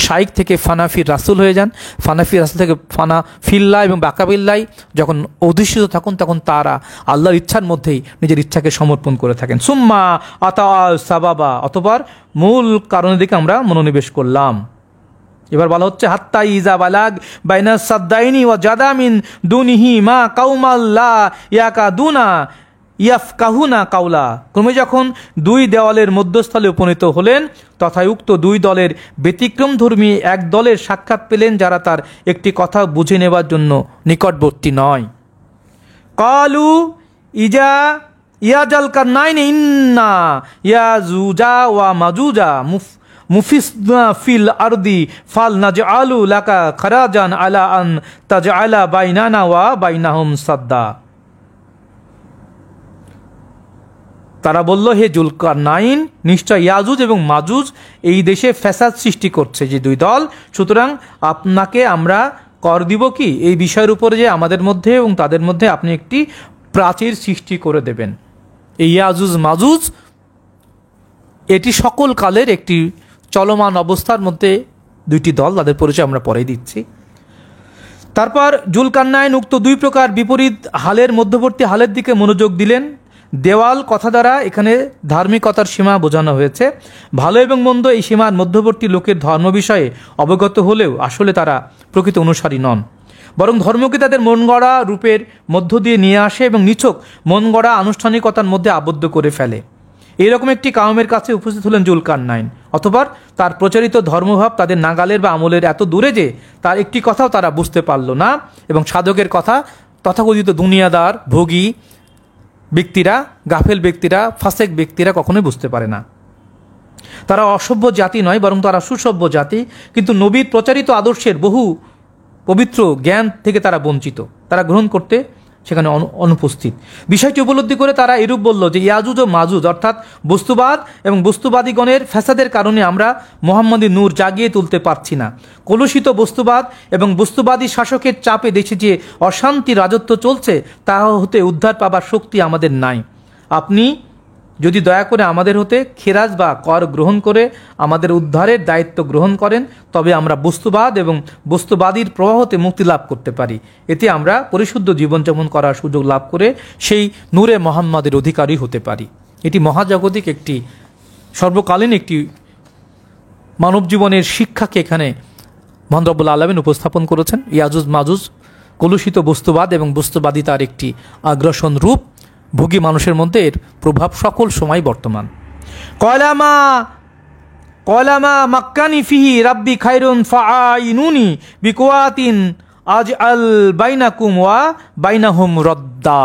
শাইখ থেকে ফানাফি রাসুল হয়ে যান, ফানাফি রাসুল থেকে ফানাফিল্লাহ এবং বাকাবিল্লাই যখন অধিষ্ঠিত থাকুন, তখন তারা আল্লাহর ইচ্ছার মধ্যেই নিজের ইচ্ছাকে সমর্পণ করে থাকেন। সুম্মা আতা সাবাবা, অতঃপর মূল কারণের দিকে আমরা মনোনিবেশ করলাম। এবার বলা হচ্ছে হাত্তা ইজা বালাগ বাইনা সাদ্দাইনি ওয়া জাদামিন দুনিহি মা কাউমাল্লা ইয়াকাদুনা ইয়াফকাহুনা কাউলা। ক্রমে যখন দুই দেওয়ালের মধ্যস্থলে উপনীত হলেন তথা উক্ত দুই দলের ব্যতিক্রমধর্মী এক দলের সাক্ষাৎ পেলেন যারা তার একটি কথা বুঝে নেবার জন্য নিকটবর্তী নয়। কালু ইজা ইয়াজাল কারনাইন ইন্না ইয়াজুজা ওয়া মাজুজা মুফিসনা ফিল আরদি ফাল নাজআলু লাকা খারাজান আলা আন তাজআলা বাইনানা ওয়া বাইনাহুম সাদ্দা। তারা বলল, হে জুলকারনাইন, নিশ্চয় ইয়াজুজ এবং মাজুজ এই দেশে ফ্যাসাদ সৃষ্টি করছে যে দুই দল, সুতরাং আপনাকে আমরা কর দিব কি এই বিষয়ের উপরে যে আমাদের মধ্যে এবং তাদের মধ্যে আপনি একটি প্রাচীর সৃষ্টি করে দেবেন। এই ইয়াজুজ মাজুজ এটি সকল কালের একটি চলমান অবস্থার মধ্যে দুইটি দল, তাদের পরিচয় আমরা পরেই দিচ্ছি। তারপর জুলকারনাইন উক্ত দুই প্রকার বিপরীত হালের মধ্যবর্তী হালের দিকে মনোযোগ দিলেন। দেওয়াল কথা দ্বারা এখানে ধার্মিকতার সীমা বোঝানো হয়েছে। ভালো এবং মন্দ এই সীমার মধ্যবর্তী লোকের ধর্ম বিষয়ে অবগত হলেও আসলে তারা প্রকৃত অনুসারী নন, বরং ধর্মকে তাদের মন গড়া রূপের মধ্য দিয়ে নিয়ে আসে এবং নিছক মন গড়া আনুষ্ঠানিকতার মধ্যে আবদ্ধ করে ফেলে। এইরকম একটি কাউমের কাছে উপস্থিত হলেন জুলকারনাইন। অথবা তার প্রচারিত ধর্মভাব তাদের নাগালের বা আমলের এত দূরে যে তার একটি কথাও তারা বুঝতে পারল না, এবং সাধকের কথা তথাকথিত দুনিয়াদার ভোগী ব্যক্তিরা, গাফেল ব্যক্তিরা, ফাসেক ব্যক্তিরা কখনোই বুঝতে পারে না। তারা অসভ্য জাতি নয়, বরং তারা সুসভ্য জাতি, কিন্তু নবীর প্রচারিত আদর্শের বহু পবিত্র জ্ঞান থেকে তারা বঞ্চিত, তারা গ্রহণ করতে সেখানে অনুপস্থিত। বিষয়টি উপলব্ধি করে তারা এরূপ বলল যে ইয়াজুজ ও মাজুজ অর্থাৎ বস্তুবাদ এবং বস্তুবাদীগণের ফ্যাসাদের কারণে আমরা মোহাম্মদী নূর জাগিয়ে তুলতে পারছি না। কলুষিত বস্তুবাদ এবং বস্তুবাদী শাসকের চাপে দেশে যে অশান্তি রাজত্ব চলছে তা হতে উদ্ধার পাবার শক্তি আমাদের নাই। আপনি যদি দয়া করে আমাদের হতে খেরাজ বা কর গ্রহণ করে আমাদের উদ্ধারের দায়িত্ব গ্রহণ করেন, তবে আমরা বস্তুবাদ এবং বস্তুবাদীর প্রবাহ হতে মুক্তি লাভ করতে পারি। এতে আমরা পরিশুদ্ধ জীবনযাপন করার সুযোগ লাভ করে সেই নূরে মোহাম্মদের অধিকারী হতে পারি। এটি মহাজাগতিক একটি সর্বকালীন একটি মানব জীবনের শিক্ষাকে এখানে মহান রব্বুল আলামিন উপস্থাপন করেছেন। ইয়াজুজ মাজুজ কলুষিত বস্তুবাদ এবং বস্তুবাদিতার একটি আগ্রাসন রূপ। ভোগী মানুষের মধ্যে এর প্রভাব সকল সময় বর্তমান। কয়লামা মাক্কানি ফিহি রাব্বি খায়রুন ফাআইনুনি বিকুয়াতিন আজআল বাইনাকুম ওয়া বাইনাহুম রদ্দা।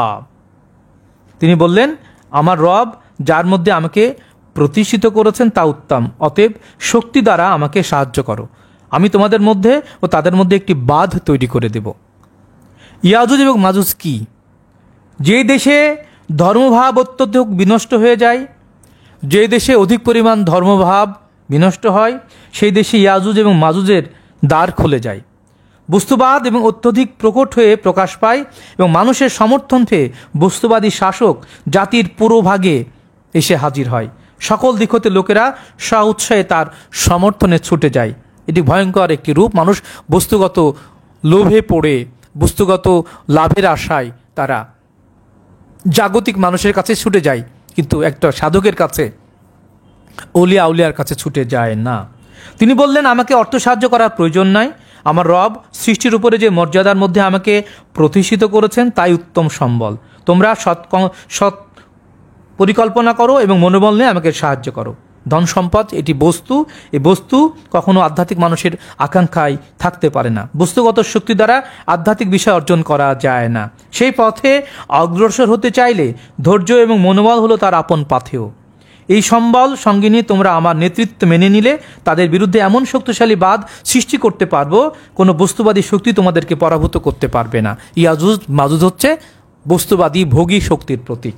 তিনি বললেন, আমার রব যার মধ্যে আমাকে প্রতিষ্ঠিত করেছেন তা উত্তম, অতএব শক্তি দ্বারা আমাকে সাহায্য করো, আমি তোমাদের মধ্যে ও তাদের মধ্যে একটি বাঁধ তৈরি করে দেব। ইয়াজুজ এবং মাজুজ কি? যে দেশে ধর্মভাব অত্যধিক বিনষ্ট হয়ে যায়, যে দেশে অধিক পরিমাণ ধর্মভাব বিনষ্ট হয়, সেই দেশে ইয়াজুজ এবং মাজুজের দ্বার খুলে যায়। বস্তুবাদ এবং অত্যধিক প্রকট হয়ে প্রকাশ পায় এবং মানুষের সমর্থন পেয়ে বস্তুবাদী শাসক জাতির পুরোভাগে এসে হাজির হয়। সকল দিক হতে লোকেরা স্ব উৎসাহে তার সমর্থনে ছুটে যায়। এটি ভয়ঙ্কর একটি রূপ। মানুষ বস্তুগত লোভে পড়ে, বস্তুগত লাভের আশায় তারা জাগতিক মানুষের কাছে ছুটে যায়, কিন্তু একটা সাধকের কাছে, অলিয়া আউলিয়ার কাছে ছুটে যায় না। তিনি বললেন, আমাকে অর্থ সাহায্য করার প্রয়োজন নাই। আমার রব সৃষ্টির উপরে যে মর্যাদার মধ্যে আমাকে প্রতিষ্ঠিত করেছেন তাই উত্তম সম্বল। তোমরা সৎ পরিকল্পনা করো এবং মনোবল নিয়ে আমাকে সাহায্য করো। ধন সম্পদ এটি বস্তু, এই বস্তু কখনো আধ্যাত্মিক মানুষের আকাঙ্ক্ষায় থাকতে পারে না। বস্তুগত শক্তি দ্বারা আধ্যাত্মিক বিষয় অর্জন করা যায় না। সেই পথে অগ্রসর হতে চাইলে ধৈর্য এবং মনোবল হলো তার আপন পাথেয়। এই সম্বল সঙ্গে নিয়ে তোমরা আমার নেতৃত্ব মেনে নিলে তাদের বিরুদ্ধে এমন শক্তিশালী বাদ সৃষ্টি করতে পারবো, কোনো বস্তুবাদী শক্তি তোমাদেরকে পরাভূত করতে পারবে না। ইয়াজুজ মাজুজ হচ্ছে বস্তুবাদী ভোগী শক্তির প্রতীক।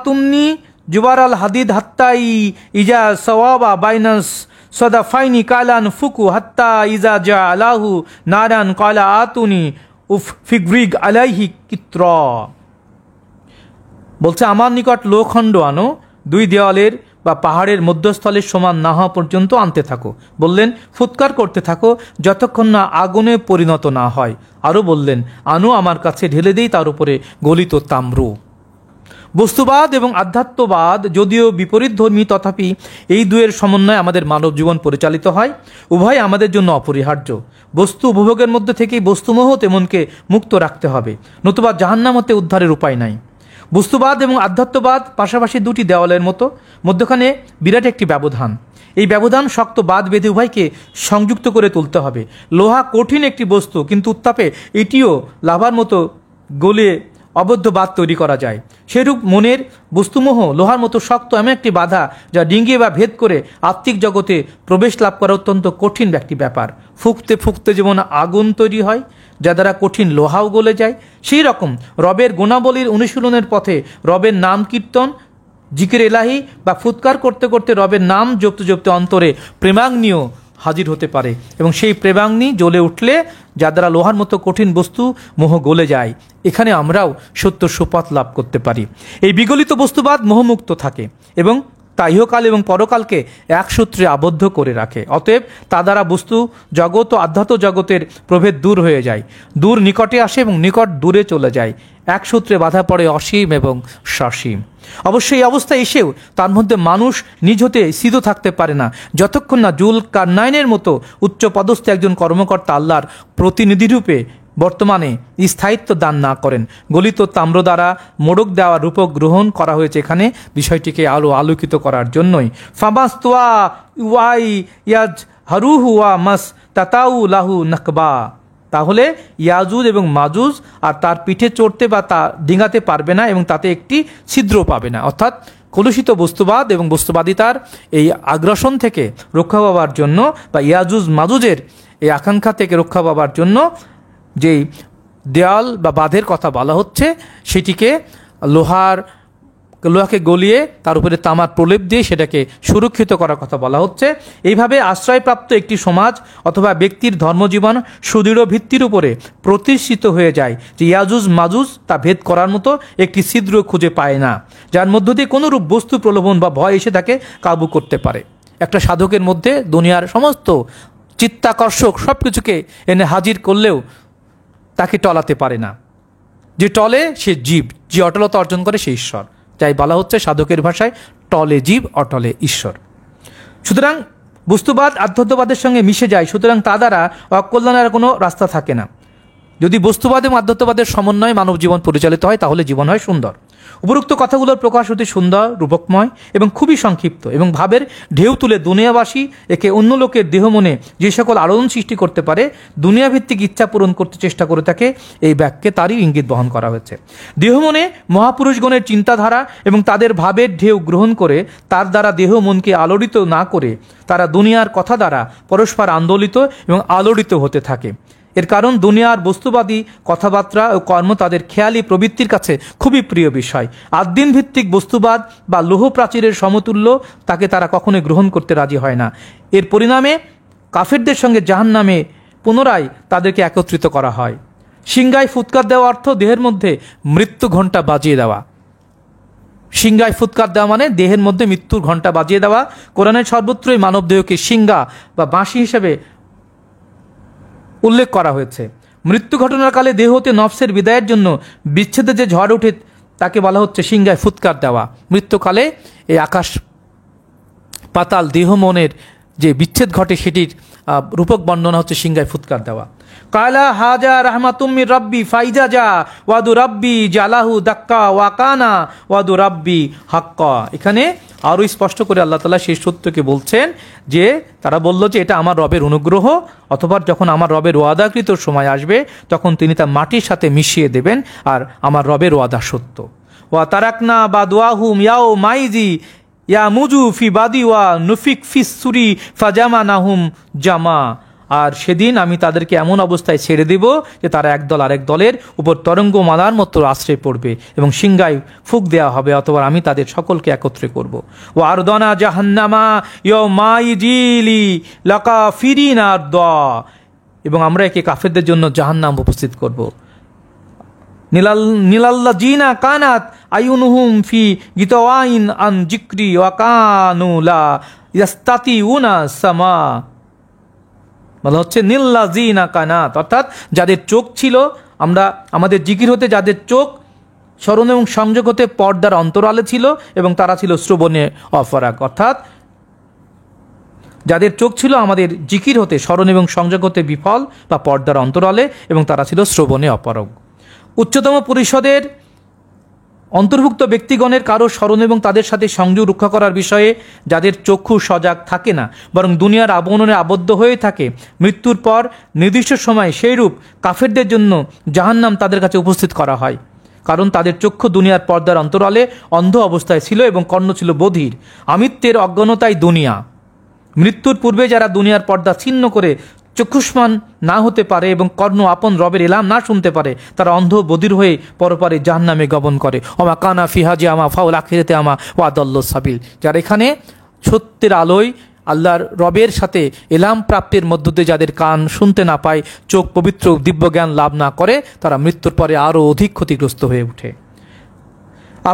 তুমনি জুবার আল হাদিদ হাত্তাই ইজা সওয়াবা বাইনাস সদাফাইনি কালান ফুকু হাত্তা ইজা জা আলাহু নারান কালা আতুনি উফ ফিগ্রিগ আলাইহি কিত্র। বলছে, আমার নিকট লোখণ্ড আনো, দুই দেওয়ালের বা পাহাড়ের মধ্যস্থলের সমান না হওয়া পর্যন্ত আনতে থাকো। বললেন, ফুৎকার করতে থাকো যতক্ষণ না আগুনে পরিণত না হয়। আরও বললেন, আনো আমার কাছে ঢেলে দেই তার উপরে গলিত তাম্র। বস্তুবাদ এবং আধ্যাত্মবাদ যদিও বিপরীতধর্মী, তথাপি এই দুয়ের সমন্বয়ে আমাদের মানব জীবন পরিচালিত হয়। উভয় আমাদের জন্য অপরিহার্য। বস্তু উপভোগের মধ্যে থেকেই বস্তুমোহ তেমনকে মুক্ত রাখতে হবে, নতুবা জাহান্নাম হতে উদ্ধারের উপায় নাই। বস্তুবাদ এবং আধ্যাত্মবাদ পাশাপাশি দুটি দেওয়ালের মতো, মধ্যখানে বিরাট একটি ব্যবধান। এই ব্যবধান শক্ত বাদ বেঁধে উভয়কে সংযুক্ত করে তুলতে হবে। লোহা কঠিন একটি বস্তু, কিন্তু উত্তাপে এটিও লাভার মতো গলে অবদ্ধ বাঁধ তৈরি করা যায়। সেরূপ মনের বস্তুমোহ লোহার মতো শক্ত এমন একটি বাধা, যা ডিঙ্গিয়ে বা ভেদ করে আত্মিক জগতে প্রবেশ লাভ করা অত্যন্ত কঠিন একটি ব্যাপার। ফুঁকতে ফুঁকতে যেমন আগুন তৈরি হয়, যা দ্বারা কঠিন লোহাও গলে যায়, সেই রকম রবের গুণাবলীর অনুশীলনের পথে রবের নাম কীর্তন, জিকির এলাহি বা ফুৎকার করতে করতে রবের নাম জপতে জপতে অন্তরে প্রেমাগ্নিও হাজির হতে পারে, এবং সেই প্রেমাগ্নি জ্বলে উঠলে যা দ্বারা লোহার মতো কঠিন বস্তু মোহ গলে যায়, এখানে আমরাও সত্য সুপথ লাভ করতে পারি। এই বিগলিত বস্তুবাদ মোহমুক্ত থাকে এবং তা ইহকাল এবং পরকালকে এক সূত্রে আবদ্ধ করে রাখে। অতএব তা দ্বারা বস্তু জগৎ ও আধ্যাত্ম জগতের প্রভেদ দূর হয়ে যায়, দূর নিকটে আসে এবং নিকট দূরে চলে যায়। এক সূত্রে বাধা পড়ে অসীম এবং সসীম। অবশ্যই এই অবস্থায় এসেও তার মধ্যে মানুষ নিজ হতে স্থিত থাকতে পারে না, যতক্ষণ না জুল কারনাইনের মতো উচ্চ পদস্থ একজন কর্মকর্তা আল্লাহর প্রতিনিধিরূপে বর্তমানে স্থায়িত্ব দান না করেন। গলিত তাম্র দ্বারা মোড়ক দেওয়ার রূপক গ্রহণ করা হয়েছে এখানে বিষয়টিকে আলোকিত করার জন্যই। ফামাস্তোয়া ওয়াই ইয়াজ হারুহু ওয়া মাস তাতাউ লাহু নাকবা। তাহলে ইয়াজুজ এবং মাজুজ আর তার পিঠে চড়তে বা তা ডিঙাতে পারবে না এবং তাতে একটি ছিদ্র পাবে না। অর্থাৎ কলুষিত বস্তুবাদ এবং বস্তুবাদিতার এই আগ্রাসন থেকে রক্ষা পাবার জন্য বা ইয়াজুজ মাজুজের এই আকাঙ্ক্ষা থেকে রক্ষা পাবার জন্য যেই দেয়াল বা বাঁধের কথা বলা হচ্ছে, সেটিকে লোহাকে গলিয়ে তার উপরে তামার প্রলেপ দিয়ে সেটাকে সুরক্ষিত করার কথা বলা হচ্ছে। এইভাবে আশ্রয়প্রাপ্ত একটি সমাজ অথবা ব্যক্তির ধর্মজীবন সুদৃঢ় ভিত্তির উপরে প্রতিষ্ঠিত হয়ে যায় যে ইয়াজুজ মাজুজ তা ভেদ করার মতো একটি ছিদ্র খুঁজে পায় না, যার মধ্য দিয়ে কোনোরূপ বস্তু প্রলোভন বা ভয় এসে তাকে কাবু করতে পারে। একটা সাধকের মধ্যে দুনিয়ার সমস্ত চিত্তাকর্ষক সব কিছুকে এনে হাজির করলেও তাকে টলাতে পারে না। যে টলে সে জীব, যে অটলতা অর্জন করে সে ঈশ্বর। তাই বলা হচ্ছে সাধকের ভাষায়, টলে জীব অটলে ঈশ্বর। সুতরাং বস্তুবাদ আধ্যাত্মবাদের সঙ্গে মিশে যায়, সুতরাং তা দ্বারা অকল্যাণের কোনো রাস্তা থাকে না। যদি বস্তুবাদ এবং আধ্যাত্মবাদের সমন্বয়ে মানব জীবন পরিচালিত হয়, তাহলে জীবন হয় সুন্দর। উপরোক্ত কথাগুলোর প্রকাশ অতি সুন্দর, রূপকময় এবং খুবই সংক্ষিপ্ত, এবং ভাবের ঢেউ তুলে দুনিয়াবাসী একে অন্য লোকের দেহ মনে যে সকল আলোড়ন সৃষ্টি করতে পারে, দুনিয়াভিত্তিক ইচ্ছা পূরণ করতে চেষ্টা করে থাকে, এই বাক্যে তারই ইঙ্গিত বহন করা হয়েছে। দেহ মনে মহাপুরুষগণের চিন্তাধারা এবং তাদের ভাবের ঢেউ গ্রহণ করে তার দ্বারা দেহ মনকে আলোড়িত না করে তারা দুনিয়ার কথা দ্বারা পরস্পর আন্দোলিত এবং আলোড়িত হতে থাকে। এর কারণ দুনিয়ার বস্তুবাদী কথাবার্তা ও কর্ম তাদের খেয়ালি প্রবৃত্তির কাছে খুবই প্রিয় বিষয়। আদ্দিন ভিত্তিক বস্তুবাদ বা লৌহ প্রাচীরের সমতুল্য তাকে তারা কখনোই গ্রহণ করতে রাজি হয় না। এর পরিণামে কাফেরদের সঙ্গে জাহান্নামে পুনরায় তাদেরকে একত্রিত করা হয়। সিংগায় ফুৎকার দেওয়া অর্থ দেহের মধ্যে মৃত্যু ঘণ্টা বাজিয়ে দেওয়া। সিংগায় ফুৎকার দেওয়া মানে দেহের মধ্যে মৃত্যুর ঘণ্টা বাজিয়ে দেওয়া। কোরআনের সর্বত্রই মানব দেহকে সিংগা বা বাঁশি হিসেবে উল্লেখ করা হয়েছে। মৃত্যু ঘটনার কালে দেহ হতে নফসের বিদায়ের জন্য বিচ্ছেদে যে ঝড় ওঠে তাকে বলা হচ্ছে সিংগায় ফুৎকার দেওয়া। মৃত্যুকালে এই আকাশ পাতাল দেহ মনের যে বিচ্ছেদ ঘটে সেটির রূপক বর্ণনা হচ্ছে সিংগায় ফুৎকার দেওয়া। কালা হাজা রাহমাতুম্মির রব্বি ফাইজা যা ওয়াদু রব্বি জালাহু দাক্কা ওয়াকানা ওয়াদু রব্বি হাক্কা। এখানে আরও স্পষ্ট করে আল্লাহ তাআলা সেই সত্যকে বলছেন যে তারা বলল যে এটা আমার রবের অনুগ্রহ, অথবা যখন আমার রবের ওয়াদাকৃত সময় আসবে তখন তিনি তা মাটির সাথে মিশিয়ে দেবেন, আর আমার রবের ওয়াদা সত্য। ওয়া তারাকনা বাদওয়াহুম ইয়াও মাইজি ইয়া মুজু ফি বাদি ওয়া নুফিক ফিস সুরি ফাজামানাহুম জামা। আর সেদিন আমি তাদেরকে এমন অবস্থায় ছেড়ে দেব যে তারা একদল আরেক দলের উপর তরঙ্গমালার মতো আশ্রয় পড়বে এবং সিংগায় ফুঁক দেওয়া হবে, অথবা আমি তাদের সকলকে একত্রে করব। ও আরদনা জাহান্নামা ইয়মাইজিলি লাকা ফিরিনা দ, এবং আমরা একে কাফেরদের জন্য জাহান্নাম উপস্থিত করব। নীলাল্লা জিনা কানাত আয়ুনুহুম ফি গিতওয়াইন আন জিক্রি ওয়া কানু লা ইয়াস্তাতিউনা সামা। বলা হচ্ছে নীল্লাজিনা কানাত, অর্থাৎ যাদের চোখ ছিল, আমরা আমাদের জিকির হতে যাদের চোখ স্মরণ এবং সংযোগ হতে পর্দার অন্তরালে ছিল এবং তারা ছিল শ্রবণে অপারগ, অর্থাৎ যাদের চোখ ছিল আমাদের জিকির হতে, স্মরণ এবং সংযোগ হতে বিফল বা পর্দার অন্তরালে, এবং তারা ছিল শ্রবণে অপারগ। উচ্চতম পরিষদের অন্তর্ভুক্ত ব্যক্তিগণের কারো স্মরণ এবং তাদের সাথে সংযোগ রক্ষা করার বিষয়ে যাদের চক্ষু সজাগ থাকে না, বরং দুনিয়ার আবরণে আবদ্ধ হয়ে থাকে, মৃত্যুর পর নির্দিষ্ট সময় সেইরূপ কাফেরদের জন্য জাহান্নাম তাদের কাছে উপস্থিত করা হয়, কারণ তাদের চক্ষু দুনিয়ার পর্দার অন্তরালে অন্ধ অবস্থায় ছিল এবং কর্ণ ছিল বধির। আমিত্বের অজ্ঞানতাই দুনিয়া। মৃত্যুর পূর্বে যারা দুনিয়ার পর্দা ছিন্ন করে চক্ষুষ্মান না হতে পারে এবং কর্ণ আপন রবের এলাম না শুনতে পারে, তারা অন্ধ বধির হয়ে পরপারে জাহান্নামে গমন করে। অমা কানা ফিহাজি আমা ফাউল আখিরাতে আমা ওয়াদাল্ল সাবিল। যারা এখানে সত্যের আলোয় আল্লাহর রবের সাথে এলাম প্রাপ্তির মধ্য দিয়ে যাদের কান শুনতে না পায়, চোখ পবিত্র দিব্যজ্ঞান লাভ না করে, তারা মৃত্যুর পরে আরও অধিক ক্ষতিগ্রস্ত হয়ে ওঠে।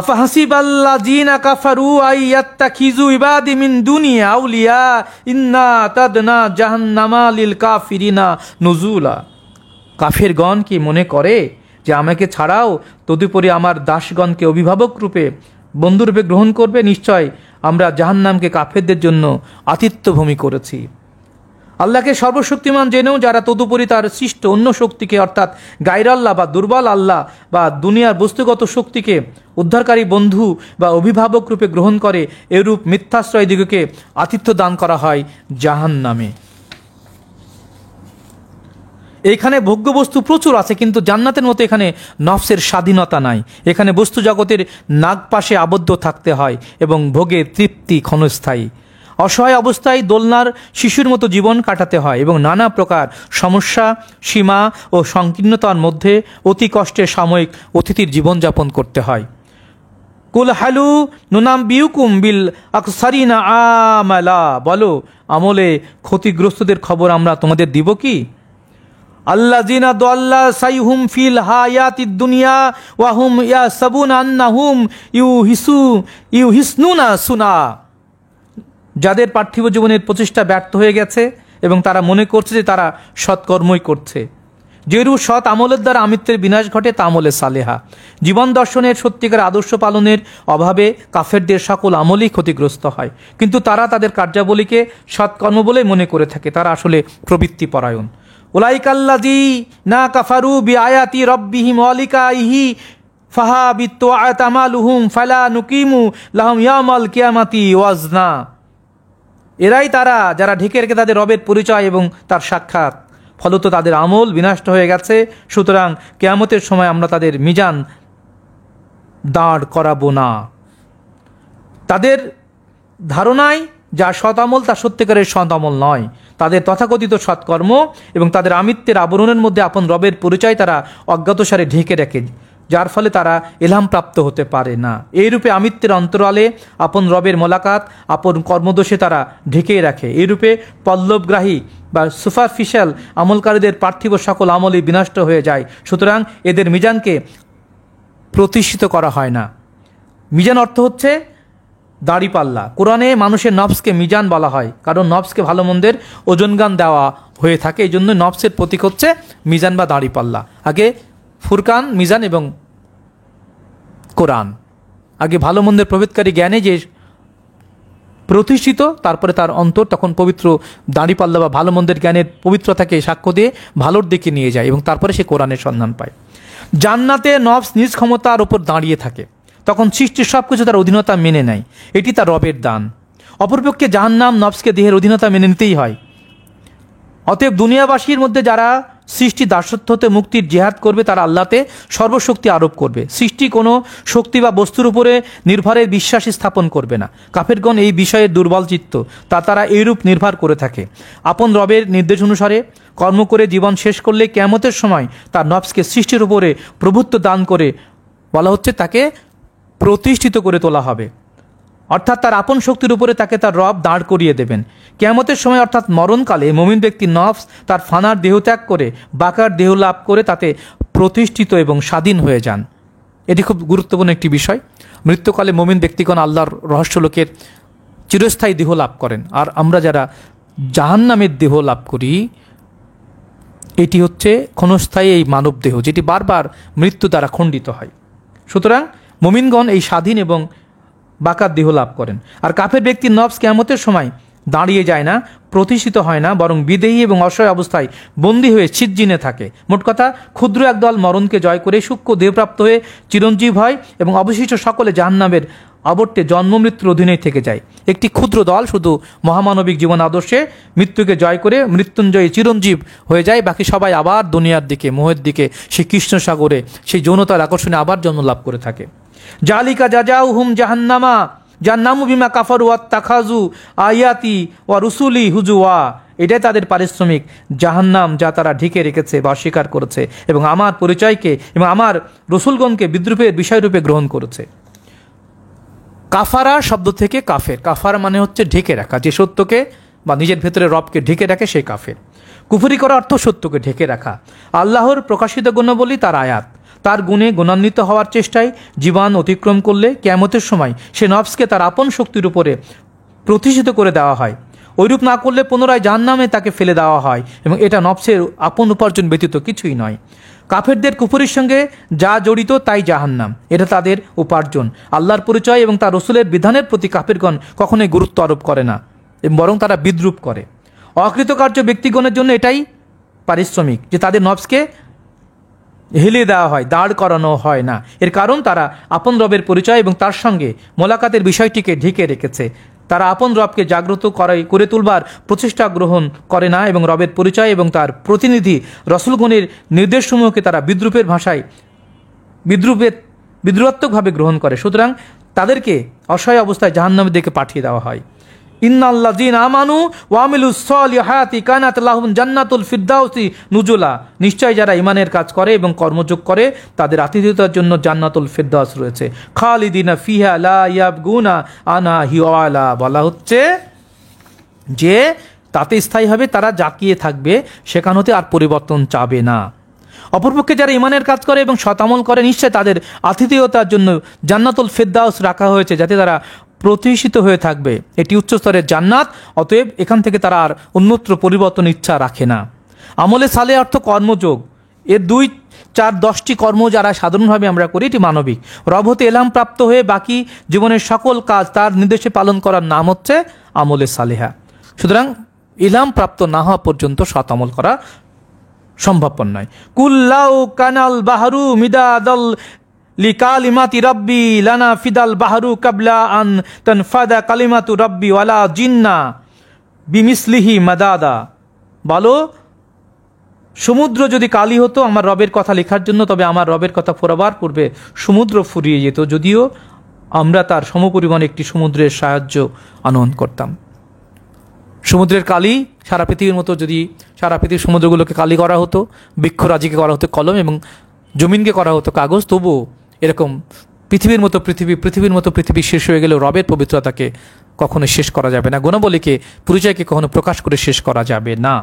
আফাহাসিবাল্লাযীনা কাফারু আইয়াত্তাখিযু ইবাদি মিন দুনিয়া আউলিয়া ইন্না তাদনা জাহান্নামা লিল কাফিরিনা নুজুলা। কাফেরগণ কি মনে করে যে আমাকে ছাড়াও তদুপরি আমার দাসগণকে অভিভাবক রূপে, বন্ধুরূপে গ্রহণ করবে? নিশ্চয় আমরা জাহান্নামকে কাফেরদের জন্য আতিথ্যভূমি করেছি। আল্লাহকে সর্বশক্তিমান জেনেও যারা তদুপরি তার সৃষ্ট অন্য শক্তিকে, অর্থাৎ গায়রাল্লাহ বা দুর্বল আল্লাহ বা দুনিয়ার বস্তুগত শক্তিকে উদ্ধারকারী বন্ধু বা অভিভাবক রূপে গ্রহণ করে, এরূপ মিথ্যাশ্রয় দিগকে আতিথ্য দান করা হয় জাহান্নামে। এইখানে ভোগ্য বস্তু প্রচুর আছে, কিন্তু জান্নাতের মতো এখানে নফসের স্বাধীনতা নাই। এখানে বস্তু জগতের নাগপাশে আবদ্ধ থাকতে হয় এবং ভোগে তৃপ্তি ক্ষণস্থায়ী। অসহায় অবস্থায় দোলনার শিশুর মতো জীবন কাটাতে হয় এবং নানা প্রকার সমস্যা, সীমা ও সংকীর্ণতার মধ্যে অতি কষ্টে সাময়িক অতিথির জীবনযাপন করতে হয়। কুল হালু নুনাম বিউকুম বিল আকসারিনা আমালা। বলো, আমলে ক্ষতিগ্রস্তদের খবর আমরা তোমাদের দিব কি? আল্লাযিনা দাল্লা সাইহুম ফিল হায়াতিদ দুনিয়া ওয়া হুম ইয়াসাবুনা আন্নাহুম ইউহিসনুনা সুনা। যাদের পার্থিব জীবনের প্রচেষ্টা ব্যর্থ হয়ে গেছে এবং তারা মনে করছে যে তারা সৎকর্মই করছে। যেরূপ সৎ আমলের দ্বারা আমিত্বের বিনাশ ঘটে তা আমলে সালেহা। জীবন দর্শনের সত্যিকার আদর্শ পালনের অভাবে কাফেরদের সকল আমলই ক্ষতিগ্রস্ত হয়, কিন্তু তারা তাদের কার্যাবলীকে সৎকর্ম বলে মনে করে থাকে। তারা আসলে প্রবৃত্তি পরায়ণ। উলাইকাল্লাযীনা কাফারু বিআয়াতি রাব্বিহিম ওয়া লিকাইহি ফাহাবিতু আমালুহুম ফালা নুকিমু লাহুম ইয়াউমাল কিয়ামাতি ওয়াজনা। এরাই তারা যারা ঢেকে রেখে তাদের রবের পরিচয় এবং তার সাক্ষাৎ, ফলত তাদের আমল বিনষ্ট হয়ে গেছে। সুতরাং কিয়ামতের সময় আমরা তাদের মিজান দাঁড় করাবো না। তাদের ধারণায় যা সৎ আমল তা সত্যিকারের সৎ আমল নয়। তাদের তথাকথিত সৎকর্ম এবং তাদের আমিত্বের আবরণের মধ্যে আপন রবের পরিচয় তারা অজ্ঞাতসারে ঢেকে রাখে, যার ফলে তারা এলহাম প্রাপ্ত হতে পারে না। এইরূপে আমিত্বের অন্তরালে আপন রবের মোলাকাত আপন কর্মদোষে তারা ঢেকেই রাখে। এইরূপে পল্লবগ্রাহী বা সুপারফিশিয়াল আমলকারীদের পার্থিব সকল আমলই বিনষ্ট হয়ে যায়। সুতরাং এদের মিজানকে প্রতিষ্ঠিত করা হয় না। মিজান অর্থ হচ্ছে দাড়িপাল্লা। কোরআনে মানুষের নফসকে মিজান বলা হয়, কারণ নফসকে ভালো মন্দের ওজনগান দেওয়া হয়ে থাকে। এই জন্য নফসের প্রতীক হচ্ছে মিজান বা দাড়িপাল্লা। আগে ফুরকান, মিজান এবং কোরআন, আগে ভালো মন্দের প্রভেদকারী জ্ঞানে যে প্রতিষ্ঠিত, তারপরে তার অন্তর তখন পবিত্র দাড়িপাল্লা বা ভালো মন্দের জ্ঞানের পবিত্রতাকে সাক্ষ্য দিয়ে ভালোর দিকে নিয়ে যায় এবং তারপরে সে কোরআনের সন্ধান পায়। জান্নাতে নফস নিজ ক্ষমতার উপর দাঁড়িয়ে থাকে, তখন সৃষ্টির সব কিছু তার অধীনতা মেনে নেয়। এটি তার রবের দান। অপরপক্ষে জাহান্নাম নফসকে দেহের অধীনতা মেনে নিতেই হয়। অতএব দুনিয়াবাসীর মধ্যে যারা সৃষ্টি দাসত্ব হতে মুক্তির জেহাদ করবে, তারা আল্লাহতে সর্বশক্তি আরোপ করবে। সৃষ্টি কোনো শক্তি বা বস্তুর উপরে নির্ভরের বিশ্বাসী স্থাপন করবে না। কাফেরগণ এই বিষয়ে দুর্বল চিত্ত, তারা এইরূপ নির্ভর করে থাকে। আপন রবের নির্দেশ অনুসারে কর্ম করে জীবন শেষ করলে কিয়ামতের সময় তার নফসকে সৃষ্টির উপরে প্রভুত্ব দান করে বলা হচ্ছে তাকে প্রতিষ্ঠিত করে তোলা হবে, অর্থাৎ তার আপন শক্তির উপরে তাকে তার রব দাঁড় করিয়ে দেবেন। কিয়ামতের সময় অর্থাৎ মরণকালে মুমিন ব্যক্তির নফস তার ফানার দেহত্যাগ করে বাকার দেহ লাভ করে তাতে প্রতিষ্ঠিত এবং স্বাধীন হয়ে যান। এটি খুব গুরুত্বপূর্ণ একটি বিষয়। মৃত্যুকালে মুমিন ব্যক্তিগণ আল্লাহর রহস্যলোকের চিরস্থায়ী দেহ লাভ করেন, আর আমরা যারা জাহান্নামের দেহ লাভ করি, এটি হচ্ছে ক্ষণস্থায়ী এই মানব দেহ, যেটি বারবার মৃত্যু দ্বারা খণ্ডিত হয়। সুতরাং মুমিনগণ এই স্বাধীন এবং বাকাত দেহ লাভ করেন। আর কাফের ব্যক্তির নফস কিয়ামতের সময় দাঁড়িয়ে যায় না, প্রতিষ্ঠিত হয় না, বরং বিদেহী এবং অসহায় অবস্থায় বন্দী হয়ে ছিজ্জিনে থাকে। মোট কথা, ক্ষুদ্র একদল মরণকে জয় করে সূক্ষ্ম দেহপ্রাপ্ত হয়ে চিরঞ্জীব হয় এবং অবশিষ্ট সকলে জাহান্নামের আবর্তে জন্ম মৃত্যুর অধীনেই থেকে যায়। একটি ক্ষুদ্র দল শুধু মহামানবিক জীবন আদর্শে মৃত্যুকে জয় করে মৃত্যুঞ্জয়ী চিরঞ্জীব হয়ে যায়, বাকি সবাই আবার দুনিয়ার দিকে, মোহের দিকে, সেই কৃষ্ণ সাগরে, সেই যৌনতার আকর্ষণে আবার জন্ম লাভ করে থাকে। জালিকা জাজাউহুম জাহান্নামা জান্নামু বিমা কাফারু ওয়াত্তাখাযু আয়াতি ওয়া রুসুলি হুজুয়া। এটাই তাদের পারিশ্রমিক, জাহান্নাম, যা তারা ঢেকে রেখেছে বা অস্বীকার করেছে এবং আমার পরিচয়কে এবং আমার রসুলগণকে বিদ্রুপের বিষয়রূপে গ্রহণ করেছে। কাফারা শব্দ থেকে কাফের, কাফারা মানে হচ্ছে ঢেকে রাখা, যে সত্যকে বা নিজের ভেতরে রবকে ঢেকে রাখে সেই কাফের। কুফরি করা অর্থ সত্যকে ঢেকে রাখা। আল্লাহর প্রকাশিত গুণাবলী তার আয়াত, তার গুণে গুণান্বিত হওয়ার চেষ্টায় জীবন অতিক্রম করলে কিয়ামতের সময় সে নফসকে তার আপন শক্তির উপরে প্রতিষ্ঠিত করে দেওয়া হয়। ওইরূপ না করলে পুনরায় জাহান্নামে তাকে ফেলে দেওয়া হয় এবং এটা নফসের আপন উপার্জন ব্যতীত কিছুই নয়। কাফেরদের কুফরির সঙ্গে যা জড়িত তাই জাহান্নাম, এটা তাদের উপার্জন। আল্লাহর পরিচয় এবং তার রসুলের বিধানের প্রতি কাফেরগণ কখনোই গুরুত্ব আরোপ করে না, বরং তারা বিদ্রুপ করে। অকৃতকার্য ব্যক্তিগণের জন্য এটাই পারিশ্রমিক যে তাদের নফসকে হেলিয়ে দেওয়া হয়, দাঁড় করানো হয় না। এর কারণ তারা আপন রবের পরিচয় এবং তার সঙ্গে মোলাকাতের বিষয়টিকে ঢেকে রেখেছে। তারা আপন রবকে জাগ্রত করে তুলবার প্রচেষ্টা গ্রহণ করে না এবং রবের পরিচয় এবং তার প্রতিনিধি রসুলগণের নির্দেশসমূহকে তারা বিদ্রুপের ভাষায় বিদ্রুপাত্মকভাবে গ্রহণ করে। সুতরাং তাদেরকে অসহায় অবস্থায় জাহান্নামের দিকে পাঠিয়ে দেওয়া হয়। ইন্নাল্লাযীনা আমানু ওয়া আমিলুস সলিহাতি কানাত লাহুম জান্নাতুল ফিরদাউসি নুজুলা। নিশ্চয় যারা ঈমানের কাজ করে এবং কর্মযোগ করে তাদের আতিথেয়তার জন্য জান্নাতুল ফিরদাউস রয়েছে। খালিদিনা ফিহা লা ইয়াবগুনা আনহা হিওয়ালা। বলা হচ্ছে যে তাতে স্থায়ী হবে, তারা জাকিয়ে থাকবে, সেখান হতে আর পরিবর্তন চাবে না। অপরপক্ষে যারা ঈমানের কাজ করে এবং সৎ আমল করে, নিশ্চয় তাদের আতিথেয়তার জন্য জান্নাতুল ফিরদাউস রাখা হয়েছে, যাতে তারা প্রতিষ্ঠিত হয়ে থাকবে। এটি উচ্চস্তরের জান্নাত, অতএব এখান থেকে তারা আর অন্যত্র পরিবর্তন ইচ্ছা রাখে না। আমলে সালে অর্থ কর্মযোগ। এর 2, 4, 10টি কর্ম যারা সাধারণভাবে আমরা করি, এটি মানবিক। রব হতে এলহাম প্রাপ্ত হয়ে বাকি জীবনের সকল কাজ তার নির্দেশে পালন করার নাম হচ্ছে আমলে সালেহা। সুতরাং ইলহাম প্রাপ্ত না হওয়া পর্যন্ত সৎ আমল করা সম্ভবপর নয়। কুল্লাউ কানাল বাহরু মিদাদাল লিকালিমাতি রাব্বি লানা ফিদাল বাহরু কাবলা আন তানফাদা কালিমাতু রাব্বি ওয়ালা জিন্না বিমিসলিহি মাদাদা। বলো, সমুদ্র যদি কালি হতো আমার রবের কথা লেখার জন্য, তবে আমার রবের কথা ফোরাবার পূর্বে সমুদ্র ফুরিয়ে যেত, যদিও আমরা তার সমপরিমাণ একটি সমুদ্রের সাহায্য আনয়ন করতাম। সমুদ্রের কালি সারা পৃথিবীর মতো, যদি সারা পৃথিবীর সমুদ্রগুলোকে কালি করা হতো, বৃক্ষরাজিকে করা হতো কলম এবং জমিনকে করা হতো কাগজ, তবুও এরকম পৃথিবীর মতো পৃথিবী শেষ হয়ে গেলেও রবের পবিত্রতাকে কখনো শেষ করা যাবে না, গুণাবলীকে, পরিচয়কে কখনো প্রকাশ করে শেষ করা যাবে না।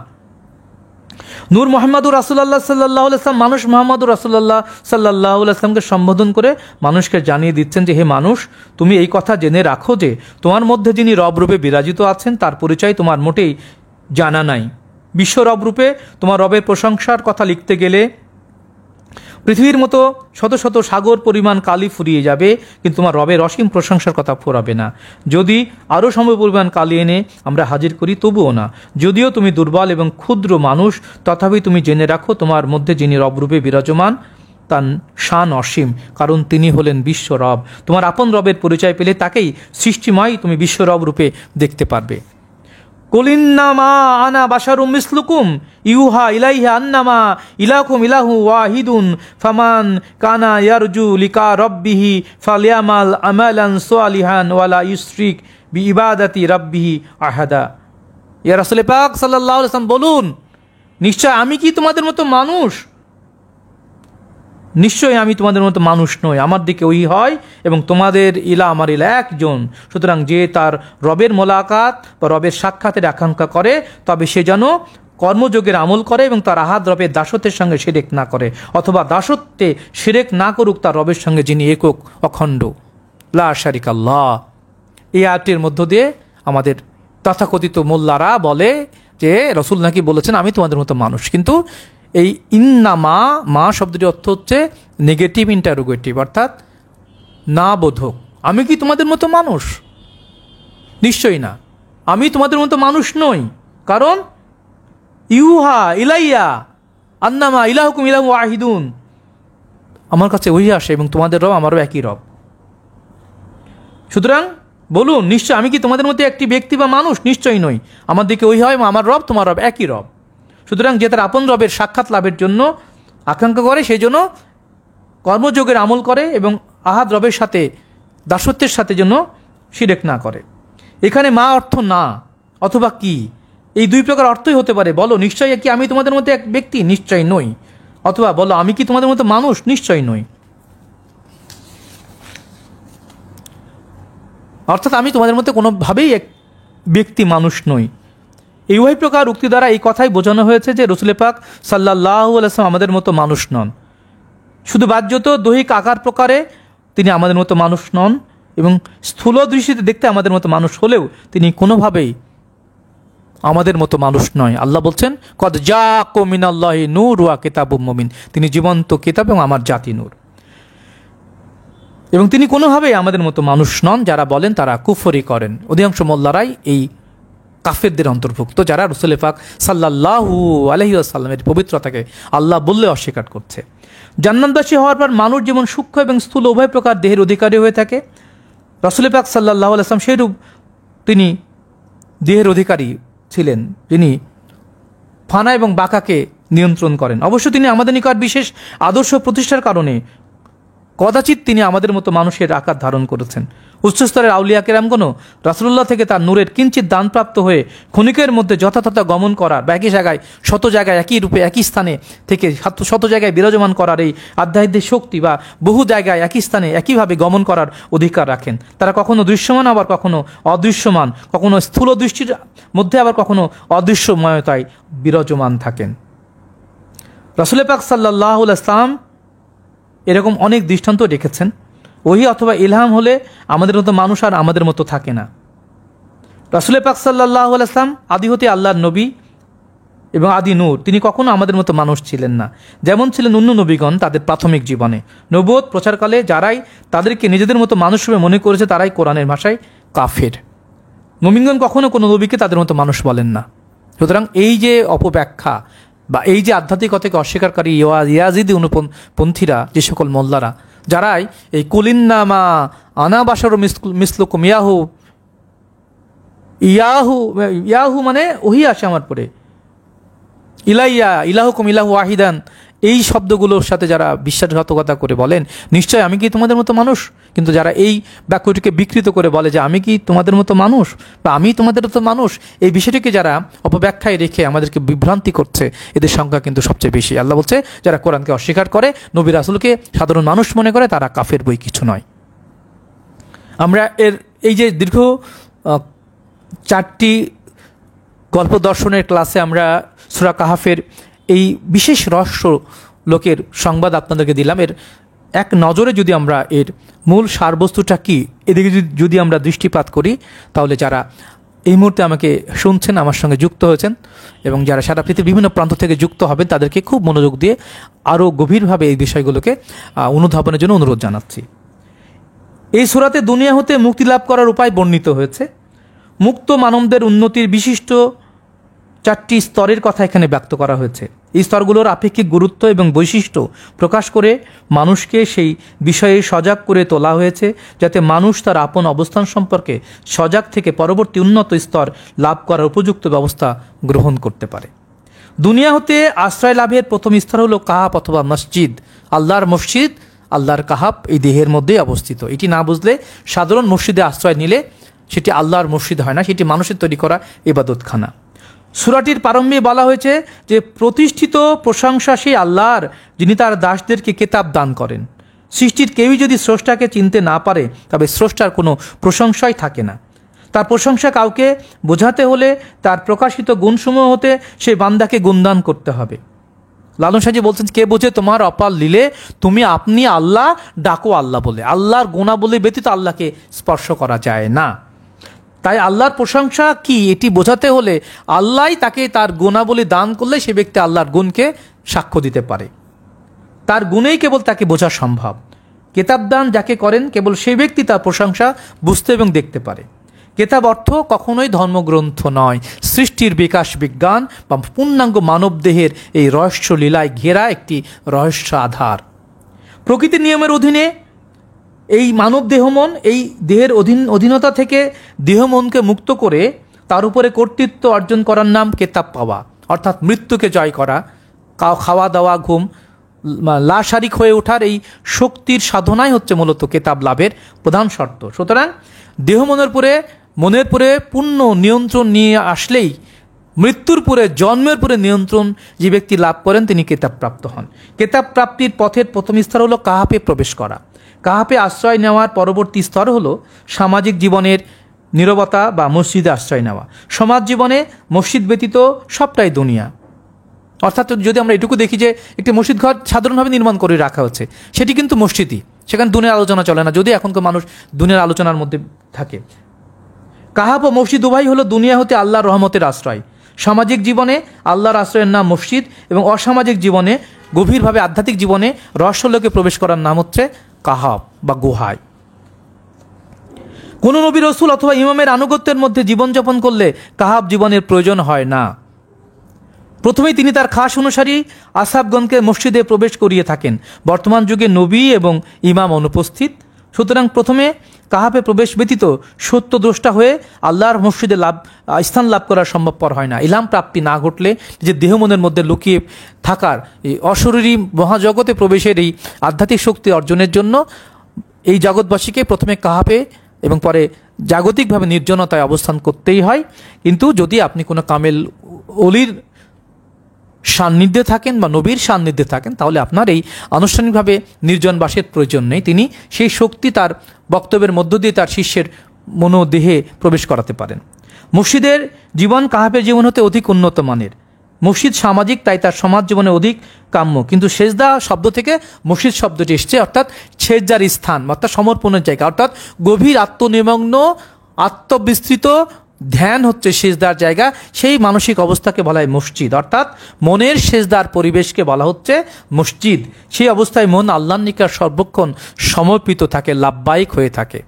নূর মোহাম্মদুর রাসূলুল্লাহ সাল্লাল্লাহু আলাইহি ওয়াসাল্লাম মানুষ মোহাম্মদুর রাসূলুল্লাহ সাল্লাল্লাহু আলাইহি ওয়াসাল্লামকে সম্বোধন করে মানুষকে জানিয়ে দিচ্ছেন যে, হে মানুষ, তুমি এই কথা জেনে রাখো যে তোমার মধ্যে যিনি রব রূপে বিরাজিত আছেন তার পরিচয় তোমার মোটেই জানা নাই। বিশ্ব রব রূপে তোমার রবের প্রশংসার কথা লিখতে গেলে পৃথিবীর মতো শত শত সাগর পরিমাণ কালি ফুরিয়ে যাবে, কিন্তু তোমার রবের অসীম প্রশংসার কথা ফুরাবে না। যদি আরও সম পরিমাণ কালি এনে আমরা হাজির করি তবুও না। যদিও তুমি দুর্বল এবং ক্ষুদ্র মানুষ, তথাপি তুমি জেনে রাখো তোমার মধ্যে যিনি রবরূপে বিরাজমান তার শান অসীম, কারণ তিনি হলেন বিশ্ব রব। তোমার আপন রবের পরিচয় পেলে তাকেই সৃষ্টিময় তুমি বিশ্ব রব রূপে দেখতে পারবে। কুলিন্নামা আনা বাশারুম মিসলুকুম ইউহা ইলাইহা আন্নামা ইলাকুম ইলাহু ওয়াহিদুন ফামান কানা ইয়ারজু লিকা রাব্বিহি ফালিয়ামাল আমালান সালিহান ওয়ালা ইউশরিক বিইবাদাতি রাব্বিহি আহাদা। ইয়া রাসূল পাক সাল্লাল্লাহু আলাইহি ওয়াসাল্লাম বলুন, নিশ্চয় আমি কি তোমাদের মতো মানুষ? নিশ্চয়ই আমি তোমাদের মতো মানুষ নই, আমার দিকে ওই হয় এবং তোমাদের ইলা আমার ইলা একজন। সুতরাং যে তার রবের মোলাকাত বা রবের সাক্ষাতের আকাঙ্ক্ষা করে, তবে সে যেন কর্মযোগের আমল করে এবং তার আহাদ রবের দাসত্বের সঙ্গে শিরক না করে, অথবা দাসত্বে শিরক না করুক তার রবের সঙ্গে যিনি একক অখণ্ড, লা শারিকা আল্লাহ। এই আয়াতের মধ্য দিয়ে আমাদের তথাকথিত মোল্লারা বলে যে রসুল নাকি বলেছেন আমি তোমাদের মতো মানুষ, কিন্তু এই ইন্নামা মা শব্দটির অর্থ হচ্ছে নেগেটিভ ইন্টারোগেটিভ, অর্থাৎ না বোধক। আমি কি তোমাদের মতো মানুষ? নিশ্চয়ই না, আমি তোমাদের মতো মানুষ নই। কারণ ইউহা ইলাইয়া আন্নামা ইলাহুকুম ইলাহু ওয়াহিদুন, আমার কাছে ওহি আসে এবং তোমাদের রব আমারও একই রব। সুতরাং বলুন, নিশ্চয় আমি কি তোমাদের মধ্যে একটি ব্যক্তি বা মানুষ? নিশ্চয়ই নই। আমার দিকে ওই হয়, আমার রব তোমার রব একই রব। সুতরাং যে তার আপন রবের সাক্ষাৎ লাভের জন্য আকাঙ্ক্ষা করে, সেই জন্য কর্মযোগের আমল করে এবং আহাদ রবের সাথে দাসত্বের সাথে জন্য শিরক না করে। এখানে মা অর্থ না অথবা কি, এই দুই প্রকার অর্থই হতে পারে। বলো নিশ্চয়ই কি আমি তোমাদের মধ্যে এক ব্যক্তি? নিশ্চয়ই নই। অথবা বলো আমি কি তোমাদের মতো মানুষ? নিশ্চয়ই নই। অর্থাৎ আমি তোমাদের মধ্যে কোনোভাবেই এক ব্যক্তি মানুষ নই। এই উভয় প্রকার উক্তি দ্বারা এই কথাই বোঝানো হয়েছে যে রসুল পাক সাল্লাল্লাহু আলাইহি ওয়াসাল্লাম আমাদের মতো মানুষ নন। শুধু বাহ্যত দৈহিক আকার প্রকারে তিনি আমাদের মতো মানুষ নন এবং স্থূল দৃষ্টিতে দেখতে আমাদের মতো মানুষ হলেও তিনি কোনোভাবেই আমাদের মতো মানুষ নয়। আল্লাহ বলছেন কদ জাআকুম মিনাল্লাহি নূর ওয়া কিতাবুম মুবিন, তিনি জীবন্ত কিতাব এবং আমার জাতি নূর। এবং তিনি কোনোভাবেই আমাদের মতো মানুষ নন। যারা বলেন তারা কুফরি করেন। অধিকাংশ মোল্লারাই এই কাফেরদের অন্তর্ভুক্ত, যারা রসুল পাক সাল্লাল্লাহু আলাইহি ওয়াসাল্লামের পবিত্রতাকে আল্লাহ বললে অস্বীকার করছে। জান্নাতবাসী হওয়ার পর মানুষ যেমন সূক্ষ্ম এবং স্থূল উভয় প্রকার দেহের অধিকারী হয়ে থাকে, রসুল পাক সাল্লাল্লাহু আলাইহি ওয়াসাল্লাম সেইরূপ তিনি দেহের অধিকারী ছিলেন, যিনি ফানা এবং বাঁকাকে নিয়ন্ত্রণ করেন। অবশ্য তিনি আমাদের নিকট বিশেষ আদর্শ প্রতিষ্ঠার কারণে কদাচিৎ তিনি আমাদের মতো মানুষের আকার ধারণ করেছেন। উচ্চস্তরের আউলিয়া কেরামগণও রাসূলুল্লাহ থেকে তার নূরের কিঞ্চিত দানপ্রাপ্ত হয়ে ক্ষণিকের মধ্যে যথাযথ গমন করার বা একই জায়গায় শত জায়গায় একই রূপে একই স্থানে থেকে শত জায়গায় বিরাজমান করার এই আধ্যাত্মিক শক্তি বা বহু জায়গায় একই স্থানে একইভাবে গমন করার অধিকার রাখেন। তারা কখনো দৃশ্যমান আবার কখনো অদৃশ্যমান, কখনো স্থূল দৃষ্টির মধ্যে আবার কখনো অদৃশ্যময়তায় বিরাজমান থাকেন। রাসূল পাক সাল্লাল্লাহু আলাইহি ওয়াসাল্লাম এরকম অনেক দৃষ্টান্ত রেখেছেন। ওহী অথবা ইলহাম হলে আমাদের মতো মানুষ আর আমাদের মতো থাকে না। রাসূল পাক সাল্লাল্লাহু আলাইহি ওয়াসাল্লাম আদি হতে আল্লাহর নবী এবং আদি নূর, তিনি কখনো আমাদের মতো মানুষ ছিলেন না। যেমন ছিলেন অন্য নবীগণ তাদের প্রাথমিক জীবনে। নবুয়ত প্রচারকালে যারাই তাদেরকে নিজেদের মতো মানুষ রূপে মনে করেছে তারাই কোরআনের ভাষায় কাফের। মুমিনগণ কখনো কোনো নবীকে তাদের মতো মানুষ বলেন না। সুতরাং এই যে অপব্যাখ্যা বা এই যে আধ্যাত্মিকতাকে অস্বীকারী ইয়াজিদি অনুপন্থীরা, যে সকল মোল্লারা যারাই এই কুলিন্নামা আনা বাশারু মিসলুকুম ইয়াহু মানে ওহি আসে আমার পরে, ইলাইয়া ইলাহুকুম ইলাহু ওয়াহিদান, এই শব্দগুলোর সাথে যারা বিশ্বাসঘাতকতা করে বলেন নিশ্চয় আমি কি তোমাদের মতো মানুষ, কিন্তু যারা এই বাক্যটিকে বিকৃত করে বলে যে আমি কি তোমাদের মতো মানুষ বা আমি তোমাদের মতো মানুষ, এই বিষয়টিকে যারা অপব্যাখ্যায় রেখে আমাদেরকে বিভ্রান্তি করছে, এদের সংখ্যা কিন্তু সবচেয়ে বেশি। আল্লাহ বলছে যারা কোরআনকে অস্বীকার করে, নবী রাসূলকে সাধারণ মানুষ মনে করে, তারা কাফের বই কিছু নয়। আমরা এই যে দীর্ঘ 4টি গল্প দর্শনের ক্লাসে আমরা সূরা কাহাফের এই বিশেষ রহস্য লোকের সংবাদ আপনাদেরকে দিলাম। এর এক নজরে যদি আমরা এর মূল সারবস্তুটা কি এদিকে যদি আমরা দৃষ্টিপাত করি, তাহলে যারা এই মুহূর্তে আমাকে শুনছেন, আমার সঙ্গে যুক্ত হয়েছেন এবং যারা সারা পৃথিবীর বিভিন্ন প্রান্ত থেকে যুক্ত হবেন, তাদেরকে খুব মনোযোগ দিয়ে আরও গভীরভাবে এই বিষয়গুলোকে অনুধাবনের জন্য অনুরোধ জানাচ্ছি। এই সূরাতে দুনিয়া হতে মুক্তি লাভ করার উপায় বর্ণিত হয়েছে। মুক্ত মানবদের উন্নতির বিশিষ্ট 4টি স্তরের কথা এখানে ব্যক্ত করা হয়েছে। এই স্তরগুলোর আপেক্ষিক গুরুত্ব এবং বৈশিষ্ট্য প্রকাশ করে মানুষকে সেই বিষয়ে সজাগ করে তোলা হয়েছে, যাতে মানুষ তার আপন অবস্থান সম্পর্কে সজাগ থেকে পরবর্তী উন্নত স্তর লাভ করার উপযুক্ত ব্যবস্থা গ্রহণ করতে পারে। দুনিয়া হতে আশ্রয় লাভের প্রথম স্তর হলো কাহাব অথবা মসজিদ। আল্লাহর মসজিদ, আল্লাহর কাহাব এই দেহের মধ্যেই অবস্থিত। এটি না বুঝলে সাধারণ মসজিদে আশ্রয় নিলে সেটি আল্লাহর মসজিদ হয় না, সেটি মানুষের তৈরি করা ইবাদতখানা। সূরাটির প্রারম্ভে বলা হয়েছে যে প্রতিষ্ঠিত প্রশংসা সেই আল্লাহর, যিনি তার দাসদেরকে কিতাব দান করেন। সৃষ্টির কেউই যদি স্রষ্টাকে চিনতে না পারে, তবে স্রষ্টার কোনো প্রশংসাই থাকে না। তার প্রশংসা কাউকে বোঝাতে হলে তার প্রকাশিত গুণসমূহ হতে সেই বান্দাকে গুণদান করতে হবে। লালন সাজি বলছেন, কে বোঝে তোমার অপার লীলে, তুমি আপনি আল্লাহ ডাকো আল্লাহ বলে। আল্লাহর গুণাবলী ব্যতীত আল্লাহকে স্পর্শ করা যায় না। তাই আল্লাহর প্রশংসা কি এটি বোঝাতে হলে আল্লাহই তাকে তার গুণাবলী দান করলে সে ব্যক্তি আল্লাহর গুণকে সাক্ষ্য দিতে পারে। তার গুণেই কেবল তাকে বোঝা সম্ভব। কেতাব দান যাকে করেন কেবল সেই ব্যক্তি তার প্রশংসা বুঝতে এবং দেখতে পারে। কেতাব অর্থ কখনোই ধর্মগ্রন্থ নয়, সৃষ্টির বিকাশ বিজ্ঞান বা পূর্ণাঙ্গ মানবদেহের এই রহস্য লীলায় ঘেরা একটি রহস্য আধার। প্রকৃতির নিয়মের অধীনে এই মানব দেহমন, এই দেহের অধীনতা থেকে দেহমনকে মুক্ত করে তার উপরে কর্তৃত্ব অর্জন করার নাম কেতাব পাওয়া, অর্থাৎ মৃত্যুকে জয় করা, খাওয়া দাওয়া ঘুম লাশারিক হয়ে ওঠার এই শক্তির সাধনাই হচ্ছে মূলত কেতাব লাভের প্রধান শর্ত। সুতরাং মনের পরে পূর্ণ নিয়ন্ত্রণ নিয়ে আসলেই মৃত্যুর পরে জন্মের পরে নিয়ন্ত্রণ যে ব্যক্তি লাভ করেন তিনি কেতাব প্রাপ্ত হন। কেতাব প্রাপ্তির পথের প্রথম স্তর হলো কাহাফে প্রবেশ করা। কাহাফে আশ্রয় নেওয়ার পরবর্তী স্তর হলো সামাজিক জীবনের নীরবতা বা মসজিদে আশ্রয় নেওয়া। সমাজ জীবনে মসজিদ ব্যতীত সবটাই দুনিয়া। অর্থাৎ যদি আমরা এটুকু দেখি যে একটি মসজিদ ঘর সাধারণভাবে নির্মাণ করে রাখা হচ্ছে, সেটি কিন্তু মসজিদই, সেখানে দুনিয়ার আলোচনা চলে না, যদি এখনকার মানুষ দুনিয়ার আলোচনার মধ্যে থাকে। কাহাফ ও মসজিদ উভয় হলো দুনিয়া হতে আল্লাহর রহমতের আশ্রয়। সামাজিক জীবনে আল্লাহর আশ্রয়ের নাম মসজিদ এবং অসামাজিক জীবনে গভীরভাবে আধ্যাত্মিক জীবনে রহস্যলোকে প্রবেশ করার নাম হচ্ছে কাহাফ বা গুহায়। কোনো নবী রসুল অথবা ইমামের আনুগত্যের মধ্যে জীবনযাপন করলে কাহাফ জীবনের প্রয়োজন হয় না। প্রথমেই তিনি তার খাস অনুসারী আসহাবগণকে মসজিদে প্রবেশ করিয়ে থাকেন। বর্তমান যুগে নবী এবং ইমাম অনুপস্থিত, সুতরাং প্রথমে কাহাফে প্রবেশ ব্যতীত সত্যদ্রষ্টা হয়ে আল্লাহর মসজিদে স্থান লাভ করা সম্ভবপর হয় না। ইলহাম প্রাপ্তি না ঘটলে যে দেহমনের মধ্যে লুকিয়ে থাকার এই অশরীরী মহাজগতে প্রবেশের এই আধ্যাত্মিক শক্তি অর্জনের জন্য এই জগৎবাসীকে প্রথমে কাহাফে এবং পরে জাগতিকভাবে নির্জনতায় অবস্থান করতেই হয়। কিন্তু যদি আপনি কোনো কামেল অলির সান্নিধ্যে থাকেন বা নবীর সান্নিধ্যে থাকেন, তাহলে আপনার এই আনুষ্ঠানিকভাবে নির্জনবাসের প্রয়োজন নেই। তিনি সেই শক্তি তার বক্তব্যের মধ্য দিয়ে তার শিষ্যের মনোদেহে প্রবেশ করাতে পারেন। মসজিদের জীবন কাহাফের জীবন হতে অধিক উন্নত মানের। মসজিদ সামাজিক, তাই তার সমাজ জীবনে অধিক কাম্য। কিন্তু সেজদা শব্দ থেকে মসজিদ শব্দটি এসছে, অর্থাৎ সেজদার স্থান, অর্থাৎ সমর্পণের জায়গা, অর্থাৎ গভীর আত্মনিমগ্ন আত্মবিস্তৃত ধ্যান হচ্ছে সেজদার জায়গা। সেই মানসিক অবস্থাকে বলা হয় মসজিদ, অর্থাৎ মনের সেজদার পরিবেশকে বলা হচ্ছে মসজিদ। সেই অবস্থায় মন আল্লাহর নিকট সর্বক্ষণ সমর্পিত থাকে, লাভবাহিক হয়ে থাকে।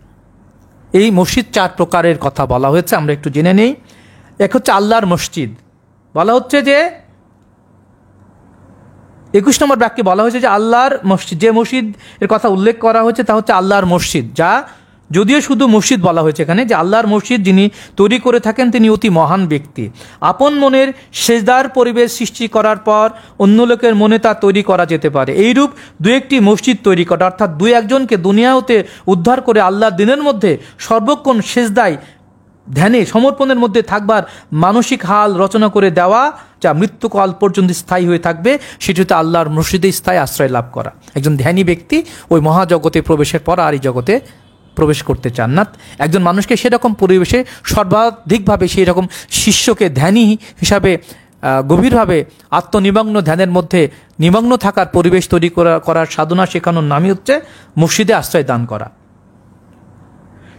এই মসজিদ 4 প্রকারের কথা বলা হয়েছে, আমরা একটু জেনে নেই। এক হচ্ছে আল্লাহর মসজিদ। বলা হচ্ছে যে 21 নম্বর বাক্যে বলা হয়েছে যে আল্লাহর মসজিদ, যে মসজিদ এর কথা উল্লেখ করা হয়েছে তা হচ্ছে আল্লাহর মসজিদ, যা যদিও শুধু মসজিদ বলা হয়েছে এখানে, যে আল্লাহর মসজিদ যিনি তৈরি করে থাকেন তিনি অতি মহান ব্যক্তি। আপন মনের সেজদার পরিবেশ সৃষ্টি করার পর অন্য লোকের মনে তা তৈরি করা যেতে পারে। এইরূপ 2-1টি মসজিদ তৈরি করা, অর্থাৎ 2-1জনকে দুনিয়া হতে উদ্ধার করে আল্লাহর দিনের মধ্যে সর্বক্ষণ সেজদায় ধ্যানে সমর্পণের মধ্যে থাকবার মানসিক হাল রচনা করে দেওয়া, যা মৃত্যুকাল পর্যন্ত স্থায়ী হয়ে থাকবে, সেটি হচ্ছে আল্লাহর মসজিদে স্থায়ী আশ্রয় লাভ করা। একজন ধ্যানী ব্যক্তি ওই মহাজগতে প্রবেশের পর আর এই জগতে প্রবেশ করতে চান না। একজন মানুষকে সেরকম পরিবেশে সর্বাধিকভাবে সেই রকম শিষ্যকে ধ্যানী হিসাবে গভীরভাবে আত্মনিমগ্ন ধ্যানের মধ্যে নিমগ্ন থাকার পরিবেশ তৈরি করার সাধনা শেখানোর নামই হচ্ছে মসজিদে আশ্রয় দান করা।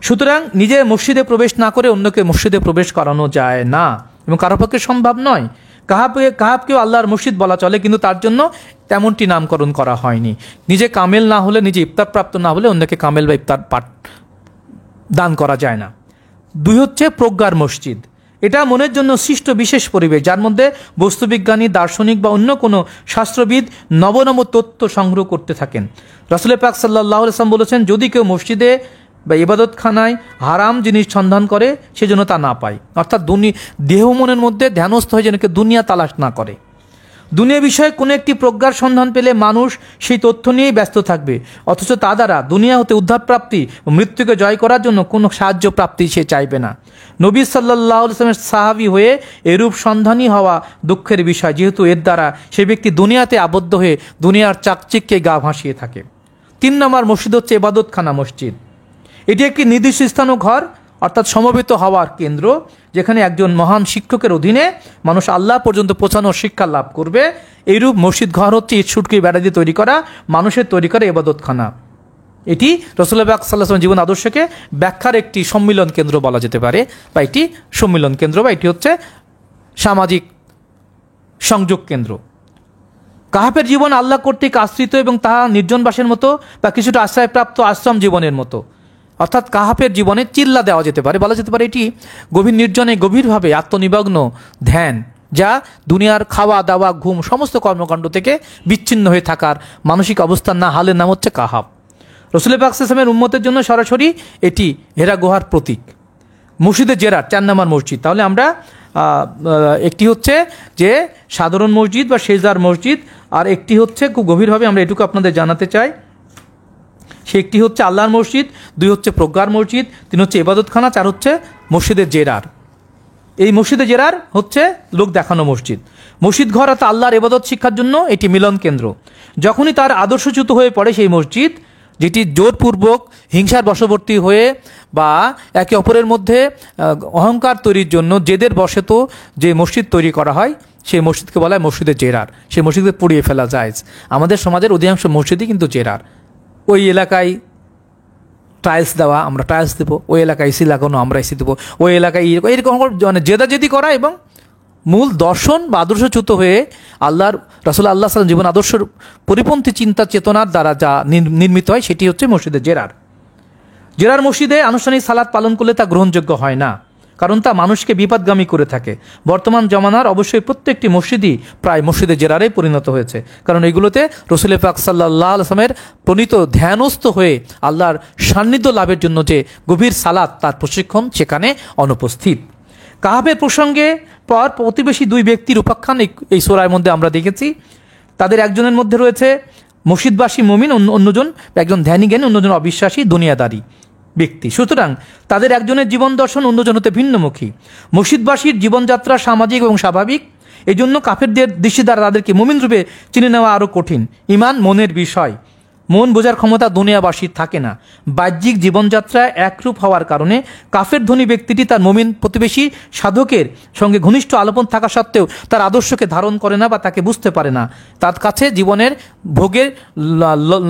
সুতরাং নিজে মসজিদে প্রবেশ না করে অন্যকে মসজিদে প্রবেশ করানো যায় না এবং কারো পক্ষে সম্ভব নয়। কাহাবকেও আল্লাহর মসজিদ বলা চলে, কিন্তু তার জন্য তেমনটি নামকরণ করা হয়নি। নিজে কামেল না হলে, নিজে ইফতার প্রাপ্ত না হলে অন্যকে কামেল বা ইফতার দান করা যায় না। 2 হচ্ছে প্রজ্ঞার মসজিদ। এটা মনের জন্য সৃষ্ট বিশেষ পরিবেশ, যার মধ্যে বস্তুবিজ্ঞানী, দার্শনিক বা অন্য কোনো শাস্ত্রবিদ নব নব তথ্য সংগ্রহ করতে থাকেন। রাসূল পাক সাল্লাল্লাহু আলাইহি ওয়াসাল্লাম বলেছেন, যদি কেউ মসজিদে বা ইবাদতখানায় হারাম জিনিস সন্ধান করে সেজন্য তা না পায়, অর্থাৎ দেহ মনের মধ্যে ধ্যানস্থ হয়ে যেন কেউ দুনিয়া তালাশ না করে। দুনিয়া বিষয়ে কোনো একটি প্রজ্ঞার সন্ধান পেলে মানুষ সেই তথ্য নিয়েই ব্যস্ত থাকবে, অথচ তা দ্বারা দুনিয়া হতে উদ্ধার প্রাপ্তি ও মৃত্যুকে জয় করার জন্য কোনো সাহায্য প্রাপ্তি সে চাইবে না। নবী সাল্লাল্লাহু আলাইহি ওয়াসাল্লামের সাহাবী হয়ে এরূপ সন্ধানী হওয়া দুঃখের বিষয়, যেহেতু এর দ্বারা সে ব্যক্তি দুনিয়াতে আবদ্ধ হয়ে দুনিয়ার চাকচিক্যে গা ভাসিয়ে থাকে। 3 নম্বর মসজিদ হচ্ছে ইবাদতখানা মসজিদ। এটি একটি নির্দিষ্ট স্থান ও ঘর, অর্থাৎ সমবেত হওয়ার কেন্দ্র, যেখানে একজন মহান শিক্ষকের অধীনে মানুষ আল্লাহ পর্যন্ত পৌঁছানোর শিক্ষা লাভ করবে। এইরূপ মসজিদ ঘর হচ্ছে ইট সুটকি বেড়া দিয়ে তৈরি করা মানুষের তৈরি করা ইবাদতখানা। এটি রাসূলুল্লাহ সাল্লাল্লাহু আলাইহি ওয়াসাল্লাম জীবন আদর্শকে ব্যাখ্যার একটি সম্মিলন কেন্দ্র বলা যেতে পারে, বা এটি সম্মিলন কেন্দ্র, বা এটি হচ্ছে সামাজিক সংযোগ কেন্দ্র। কাহাফের জীবন আল্লাহ কর্তৃক আশ্রিত এবং তাহা নির্জনবাসের মতো বা কিছুটা আশ্রয়প্রাপ্ত আশ্রম জীবনের মতো। অর্থাৎ কাহাফের জীবনে চিল্লা দেওয়া যেতে পারে, বলা যেতে পারে এটি গভীর নির্জনে গভীরভাবে আত্মনিমগ্ন ধ্যান, যা দুনিয়ার খাওয়া দাওয়া ঘুম সমস্ত কর্মকাণ্ড থেকে বিচ্ছিন্ন হয়ে থাকার মানসিক অবস্থান না, হালের নাম হচ্ছে কাহাফ। রসুল পাক সাল্লাল্লাহু আলাইহি ওয়াসাল্লামের উম্মতের জন্য সরাসরি এটি হেরা গুহার প্রতীক। মসজিদে জেরার 4 নম্বর মসজিদ, তাহলে আমরা একটি হচ্ছে যে সাধারণ মসজিদ বা সেজদার মসজিদ, আর একটি হচ্ছে খুব গভীরভাবে আমরা এটুকু আপনাদের জানাতে চাই, সে একটি হচ্ছে আল্লাহর মসজিদ, 2 হচ্ছে প্রজ্ঞার মসজিদ, 3 হচ্ছে ইবাদতখানা, 4 হচ্ছে মসজিদে জেরার। এই মসজিদে জেরার হচ্ছে লোক দেখানো মসজিদ। মসজিদ ঘর অর্থাৎ আল্লাহর ইবাদত শিক্ষার জন্য এটি মিলন কেন্দ্র। যখনই তার আদর্শচ্যুত হয়ে পড়ে সেই মসজিদ, যেটি জোরপূর্বক হিংসার বশবর্তী হয়ে বা একে অপরের মধ্যে অহংকার তৈরির জন্য জেদের বশত যে মসজিদ তৈরি করা হয়, সেই মসজিদকে বলা হয় মসজিদে জেরার। সেই মসজিদকে পুড়িয়ে ফেলা যায়। আমাদের সমাজের অধিকাংশ মসজিদই কিন্তু জেরার। ওই এলাকায় টাইলস দেওয়া, আমরা টাইলস দেবো, ওই এলাকায় এসি লাগানো, আমরা এসি দেবো, ওই এলাকায় এরকম মানে জেদাজেদি করা এবং মূল দর্শন বা আদর্শচ্যুত হয়ে আল্লাহর রাসূল আল্লাহ সাল্লাল্লাহু জীবন আদর্শের পরিপন্থী চিন্তা চেতনার দ্বারা যা নির্মিত হয় সেটি হচ্ছে মসজিদে জেরার। জেরার মসজিদে আনুষ্ঠানিক সালাত পালন করলে তা গ্রহণযোগ্য হয় না, কারণ তা মানুষকে বিপদগামী করে থাকে। বর্তমান জমানার অবশ্যই প্রত্যেকটি মসজিদই প্রায় মসজিদে জেরারে পরিণত হয়েছে, কারণ এগুলোতে রসুল পাক সাল্লাল্লাহু আলাইহি ওয়াসাল্লামের প্রণীত ধ্যানস্থ হয়ে আল্লাহর সান্নিধ্য লাভের জন্য যে গভীর সালাত, তার প্রশিক্ষণ সেখানে অনুপস্থিত। কাহাফের প্রসঙ্গে পর প্রতিবেশী 2 ব্যক্তির উপাখ্যান এই সূরার মধ্যে আমরা দেখেছি। তাদের একজনের মধ্যে রয়েছে মসজিদবাসী মুমিন, অন্যজন একজন ধ্যানী জ্ঞানী, অন্যজন অবিশ্বাসী দুনিয়াদারী ব্যক্তি। সুতরাং তাদের একজনের জীবন দর্শন অন্যজন হতে ভিন্নমুখী। মসজিদবাসীর জীবনযাত্রা সামাজিক এবং স্বাভাবিক, এই জন্য কাফেরদের দৃষ্টি দ্বারা তাদেরকে মুমিন রূপে চিনে নেওয়া আরও কঠিন। ঈমান মনের বিষয়, মন বোঝার ক্ষমতা দুনিয়াবাসীর থাকে না। বাহ্যিক জীবনযাত্রায় একরূপ হওয়ার কারণে কাফের ধনী ব্যক্তিটি তার মুমিন প্রতিবেশী সাধকের সঙ্গে ঘনিষ্ঠ আলোপন থাকা সত্ত্বেও তার আদর্শকে ধারণ করে না বা তাকে বুঝতে পারে না। তার কাছে জীবনের ভোগের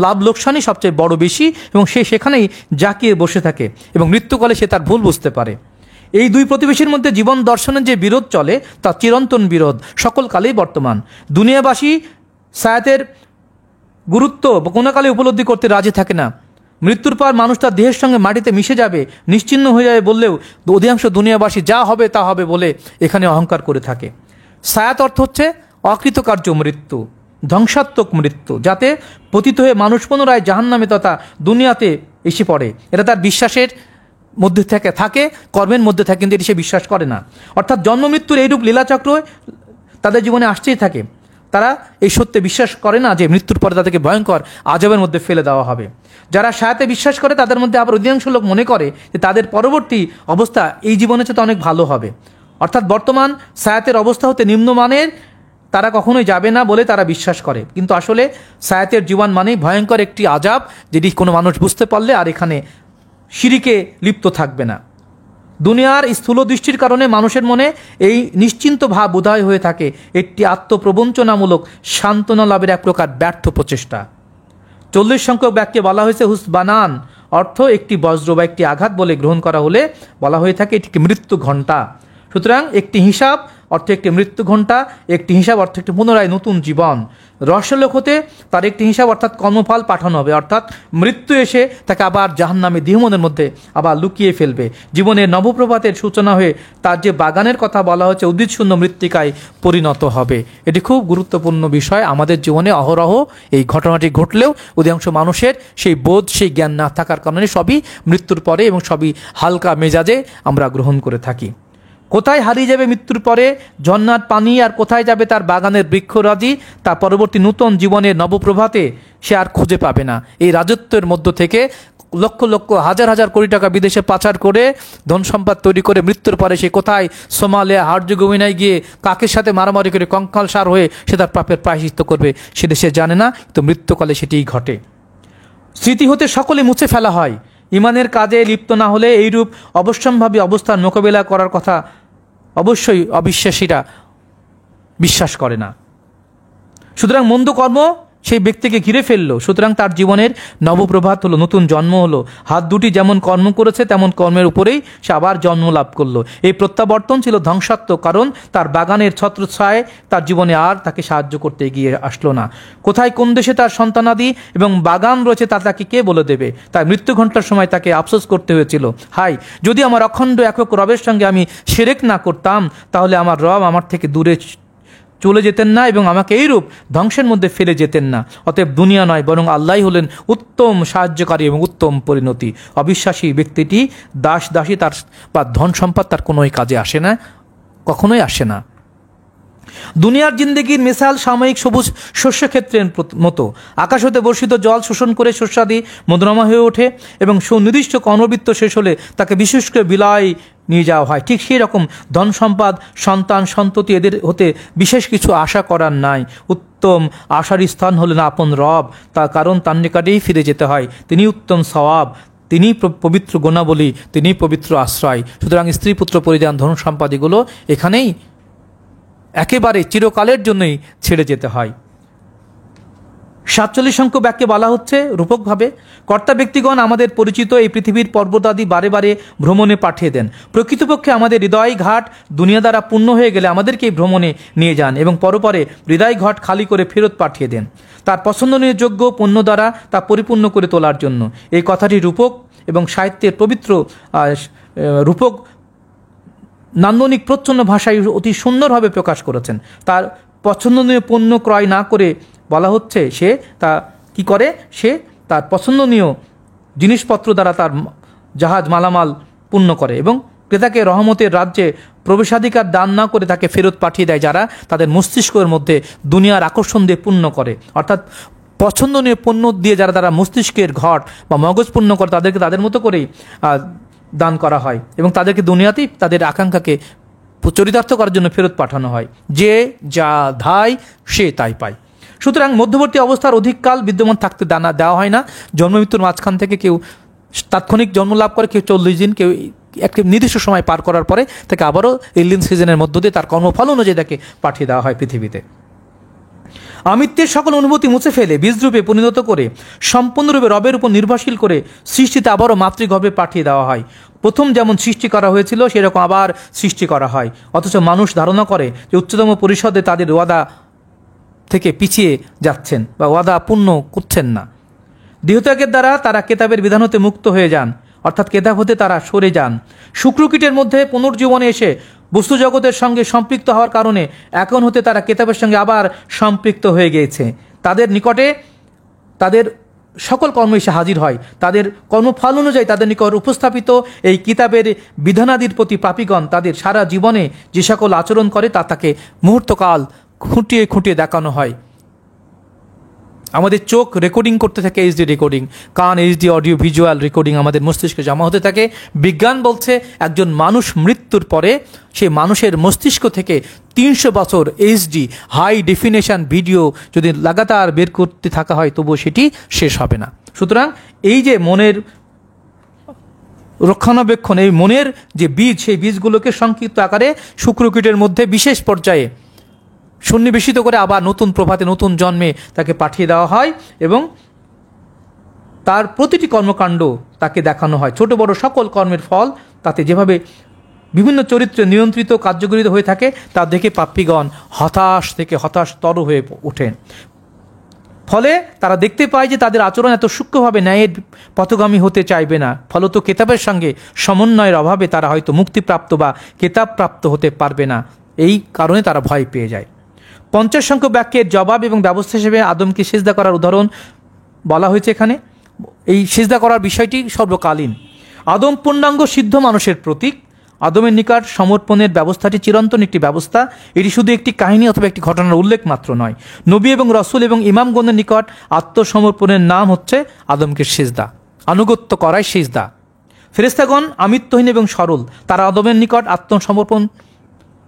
লাভ লোকসানই সবচেয়ে বড় বেশি এবং সে সেখানেই জাকিয়ে বসে থাকে এবং মৃত্যুকালে সে তার ভুল বুঝতে পারে। এই 2 প্রতিবেশীর মধ্যে জীবন দর্শনের যে বিরোধ চলে তা চিরন্তন বিরোধ, সকল কালেই বর্তমান। দুনিয়াবাসী সায়াতের গুরুত্ব কোনো কালে উপলব্ধি করতে রাজি থাকে না। মৃত্যুর পর মানুষ তার দেহের সঙ্গে মাটিতে মিশে যাবে, নিশ্চিহ্ন হয়ে যাবে বললেও অধিকাংশ দুনিয়াবাসী যা হবে তা হবে বলে এখানে অহংকার করে থাকে। সায়াত অর্থ হচ্ছে অকৃতকার্য মৃত্যু, ধ্বংসাত্মক মৃত্যু, যাতে পতিত হয়ে মানুষ পুনরায় জাহান্নামে তথা দুনিয়াতে এসে পড়ে। এটা তার বিশ্বাসের মধ্যে থাকে, কর্মের মধ্যে থাকে, কিন্তু এটি সে বিশ্বাস করে না। অর্থাৎ জন্ম মৃত্যুর এইরূপ লীলাচক্র তাদের জীবনে আসতেই থাকে। তারা এই সত্যে বিশ্বাস করে না যে মৃত্যুর পরে তাদেরকে ভয়ঙ্কর আযাবের মধ্যে ফেলে দেওয়া হবে। যারা সায়াতে বিশ্বাস করে তাদের মধ্যে আবার অধিকাংশ লোক মনে করে যে তাদের পরবর্তী অবস্থা এই জীবনের চেয়ে অনেক ভালো হবে। অর্থাৎ বর্তমান সায়াতের অবস্থা হতে নিম্নমানের তারা কখনোই যাবে না বলে তারা বিশ্বাস করে, কিন্তু আসলে সায়াতের জীবন মানেই ভয়ঙ্কর একটি আযাব, যেটি কোনো মানুষ বুঝতে পারলে আর এখানে শিরিকে লিপ্ত থাকবে না। দুনিয়ার স্থূল দৃষ্টির কারণে মানুষের মনে এই নিশ্চিন্ত ভাব উদয় হয়ে থাকে। একটি আত্মপ্রবঞ্চনামূলক সান্ত্বনা লাভের এক প্রকার ব্যর্থ প্রচেষ্টা। 40 সংখ্যক বাক্যে বলা হয়েছে হুসবানান, অর্থ একটি বজ্র বা একটি আঘাত বলে গ্রহণ করা হলে বলা হয়ে থাকে এটিকে মৃত্যু ঘণ্টা। সুতরাং একটি হিসাব অর্থ একটি মৃত্যু ঘণ্টা, একটি হিসাব অর্থ একটি পুনরায় নতুন জীবন। রহস্যলোক হতে তার একটি হিসাব অর্থাৎ কর্মফল পাঠানো হবে, অর্থাৎ মৃত্যু এসে তাকে আবার জাহান্নামে দিহমনের মধ্যে আবার লুকিয়ে ফেলবে। জীবনের নবপ্রভাতের সূচনা হয়ে তার যে বাগানের কথা বলা হচ্ছে উদ্ভিদশূন্য মৃত্তিকায় পরিণত হবে। এটি খুব গুরুত্বপূর্ণ বিষয়। আমাদের জীবনে অহরহ এই ঘটনাটি ঘটলেও অধিকাংশ মানুষের সেই বোধ, সেই জ্ঞান না থাকার কারণে সবই মৃত্যুর পরে এবং সবই হালকা মেজাজে আমরা গ্রহণ করে থাকি। কোথায় হারিয়ে যাবে মৃত্যুর পরে ঝর্ণার পানি, আর কোথায় যাবে তার বাগানের বৃক্ষরাজি, তা পরবর্তী নূতন জীবনের নবপ্রভাতে সে আর খুঁজে পাবে না। এই রাজত্বের মধ্য থেকে লক্ষ লক্ষ হাজার হাজার কোটি টাকা বিদেশে পাচার করে ধন সম্পদ তৈরি করে মৃত্যুর পরে সে কোথায় সোমালিয়া হার্জেগোভিনায় গিয়ে কাকের সাথে মারামারি করে কঙ্কাল সার হয়ে সে তার পাপের প্রায়শ্চিত্ত করবে সে দেশে জানে না, তো মৃত্যুকালে সেটিই ঘটে। স্মৃতি হতে সকলে মুছে ফেলা হয়। ইমানের কাজে লিপ্ত না হলে এইরূপ অবশ্যম্ভাবী অবস্থার মোকাবেলা করার কথা অবশ্যই অবিশ্বাসীরা বিশ্বাস করে না। সুতরাং মন্দ কর্ম সেই ব্যক্তিকে ঘিরে ফেললো। সুতরাং তার জীবনের নবপ্রভাত হলো, নতুন জন্ম হলো। হাত দুটি যেমন কর্ম করেছে তেমন কর্মের উপরেই সে আবার জন্ম লাভ করলো। এই প্রত্যাবর্তন ছিল ধ্বংসাত্মক, কারণ তার বাগানের ছত্রছায়ায় তার জীবনে আর তাকে সাহায্য করতে এগিয়ে আসলো না। কোথায় কোন দেশে তার সন্তানাদি এবং বাগান রয়েছে তা তাকে কে বলে দেবে? তাই মৃত্যু ঘণ্টার সময় তাকে আফসোস করতে হয়েছিল, হাই যদি আমার অখণ্ড একক রবের সঙ্গে আমি শিরক না করতাম, তাহলে আমার রব আমার থেকে দূরে চলে যেতেন না এবং আমাকে এইরূপ ধ্বংসের মধ্যে ফেলে যেতেন না। অতএব দুনিয়া নয়, বরং আল্লাহ হলেন উত্তম সাহায্যকারী এবং উত্তম পরিণতি। অবিশ্বাসী ব্যক্তিটি দাসী তার বা ধন সম্পদ তার কোনোই কাজে আসে না, কখনোই আসে না। দুনিয়ার জিন্দেগির মিসাল সাময়িক সবুজ শস্যক্ষেত্রের মতো। আকাশ হতে বর্ষিত জল শোষণ করে শস্যাদি মধুরমা হয়ে ওঠে এবং সুনির্দিষ্ট কর্মবৃত্ত শেষ হলে তাকে বিশেষ করে বিলায় নিয়ে যাওয়া হয়। ঠিক সেই রকম ধন সম্পদ, সন্তান, সন্ততি এদের হতে বিশেষ কিছু আশা করার নাই। উত্তম আশার স্থান হলেন আপন রব, তার কারণ তার নিকটেই ফিরে যেতে হয়। তিনি উত্তম সওয়াব, তিনি পবিত্র গুণাবলী, তিনি পবিত্র আশ্রয়। সুতরাং স্ত্রী পুত্র পরিধান ধন সম্পদ এখানেই একেবারে চিরকালের জন্যই ছেড়ে যেতে হয়। 47 সংখ্যক বাক্যে বলা হচ্ছে রূপকভাবে, কর্তা ব্যক্তিগণ আমাদের পরিচিত এই পৃথিবীর পর্বতাদি বারে বারে ভ্রমণে পাঠিয়ে দেন। প্রকৃতপক্ষে আমাদের হৃদয় ঘাট দুনিয়া দ্বারা পূর্ণ হয়ে গেলে আমাদেরকে এই ভ্রমণে নিয়ে যান এবং পরপরে হৃদয় ঘাট খালি করে ফেরত পাঠিয়ে দেন, তার পছন্দনীয় যোগ্য পণ্য দ্বারা তা পরিপূর্ণ করে তোলার জন্য। এই কথাটি রূপক এবং সাহিত্যের পবিত্র রূপক নান্দনিক প্রচ্ছন্ন ভাষায় অতি সুন্দরভাবে প্রকাশ করেছেন। তার পছন্দনীয় পণ্য ক্রয় না করে বলা হচ্ছে সে তা কি করে, সে তার পছন্দনীয় জিনিসপত্র দ্বারা তার জাহাজ মালামাল পূর্ণ করে এবং ক্রেতাকে রহমতের রাজ্যে প্রবেশাধিকার দান না করে তাকে ফেরত পাঠিয়ে দেয়, যারা তাদের মস্তিষ্কের মধ্যে দুনিয়ার আকর্ষণ দিয়ে পূর্ণ করে। অর্থাৎ পছন্দনীয় পণ্য দিয়ে যারা তারা মস্তিষ্কের ঘট বা মগজ পূর্ণ করে তাদেরকে তাদের মতো করেই দান করা হয় এবং তাদেরকে দুনিয়াতেই তাদের আকাঙ্ক্ষাকে চরিতার্থ করার জন্য ফেরত পাঠানো হয়। যে যা ধায় সে তাই পায়। সুতরাং মধ্যবর্তী অবস্থার অধিককাল বিদ্যমান থাকতে দেওয়া হয় না। জন্মমৃত্যুর মাঝখান থেকে কেউ তাৎক্ষণিক জন্ম লাভ করে, কেউ 40 দিন, কেউ একটি নির্দিষ্ট সময় পার করার পরে তাকে আবারও এলিয়েন সিজনের মধ্য দিয়ে তার কর্মফল অনুযায়ী তাকে পাঠিয়ে দেওয়া হয় পৃথিবীতে। আমিত্বের সকল অনুভূতি মুছে ফেলে বীজরূপে পরিণত করে সম্পূর্ণরূপে রবের উপর নির্ভরশীল করে সৃষ্টিতে আবারও মাতৃগর্ভে পাঠিয়ে দেওয়া হয়। প্রথম যেমন সৃষ্টি করা হয়েছিল সেরকম আবার সৃষ্টি করা হয়। অথচ মানুষ ধারণা করে যে উচ্চতম পরিষদে তাদের ওয়াদা থেকে পিছিয়ে যাচ্ছেন বা ওয়াদা পূর্ণ করছেন না। দেহত্যাগের দ্বারা তারা কেতাবের বিধান হতে মুক্ত হয়ে যান, অর্থাৎ কেতাব হতে তারা সরে যান। শুক্রকীটের মধ্যে পুনর্জীবনে এসে বস্তু জগতের সঙ্গে সম্পৃক্ত হওয়ার কারণে এখন হতে তারা কেতাবের সঙ্গে আবার সম্পৃক্ত হয়ে গিয়েছে। তাদের নিকটে তাদের সকল কর্ম এসে হাজির হয়। তাদের কর্মফল অনুযায়ী তাদের নিকট উপস্থাপিত এই কিতাবের বিধানাদির প্রতি পাপীগণ তাদের সারা জীবনে যে সকল আচরণ করে তা তাকে মুহূর্তকাল খুঁটিয়ে খুঁটিয়ে দেখানো হয়। আমাদের চোখ রেকর্ডিং করতে থাকে, এইচডি রেকর্ডিং, কান এইচডি অডিও ভিজুয়াল রেকর্ডিং আমাদের মস্তিষ্কে জমা হতে থাকে। বিজ্ঞান বলছে একজন মানুষ মৃত্যুর পরে সেই মানুষের মস্তিষ্ক থেকে 300 বছর এইচডি হাই ডেফিনেশন ভিডিও যদি লাগাতার বের করতে থাকা হয় তবুও সেটি শেষ হবে না। সুতরাং এই যে মনের রক্ষণাবেক্ষণ, এই মনের যে বীজ, সেই বীজগুলোকে সংক্ষিপ্ত আকারে শুক্রকীটের মধ্যে বিশেষ পর্যায়ে সন্নিবেশিত করে আবার নতুন প্রভাতে নতুন জন্মে তাকে পাঠিয়ে দেওয়া হয় এবং তার প্রতিটি কর্মকাণ্ড তাকে দেখানো হয়। ছোট বড় সকল কর্মের ফল তাতে যেভাবে বিভিন্ন চরিত্রে নিয়ন্ত্রিত কার্যকরিত হয়ে থাকে তা দেখে পাপ্পীগণ হতাশ থেকে হতাশতর হয়ে ওঠেন। ফলে তারা দেখতে পায় যে তাদের আচরণ এত সূক্ষ্মভাবে ন্যায়ের পথগামী হতে চাইবে না। ফলত কেতাবের সঙ্গে সমন্বয়ের অভাবে তারা হয়তো মুক্তিপ্রাপ্ত বা কেতাব প্রাপ্ত হতে পারবে না। এই কারণে তারা ভয় পেয়ে যায়। 50 সংখ্যক বাক্যের জবাব এবং ব্যবস্থা হিসেবে আদমকে সিজদা করার উদাহরণ বলা হয়েছে এখানে। এই সিজদা করার বিষয়টি সর্বকালীন। আদম পূর্ণাঙ্গ সিদ্ধ মানুষের প্রতীক। আদমের নিকট সমর্পণের ব্যবস্থাটি চিরন্তন একটি ব্যবস্থা। এটি শুধু একটি কাহিনী অথবা একটি ঘটনার উল্লেখ মাত্র নয়। নবী এবং রসুল এবং ইমামগণের নিকট আত্মসমর্পণের নাম হচ্ছে আদমকে সিজদা, আনুগত্য করাই সিজদা। ফেরেশতাগণ আমিত্বহীন এবং সরল, তারা আদমের নিকট আত্মসমর্পণ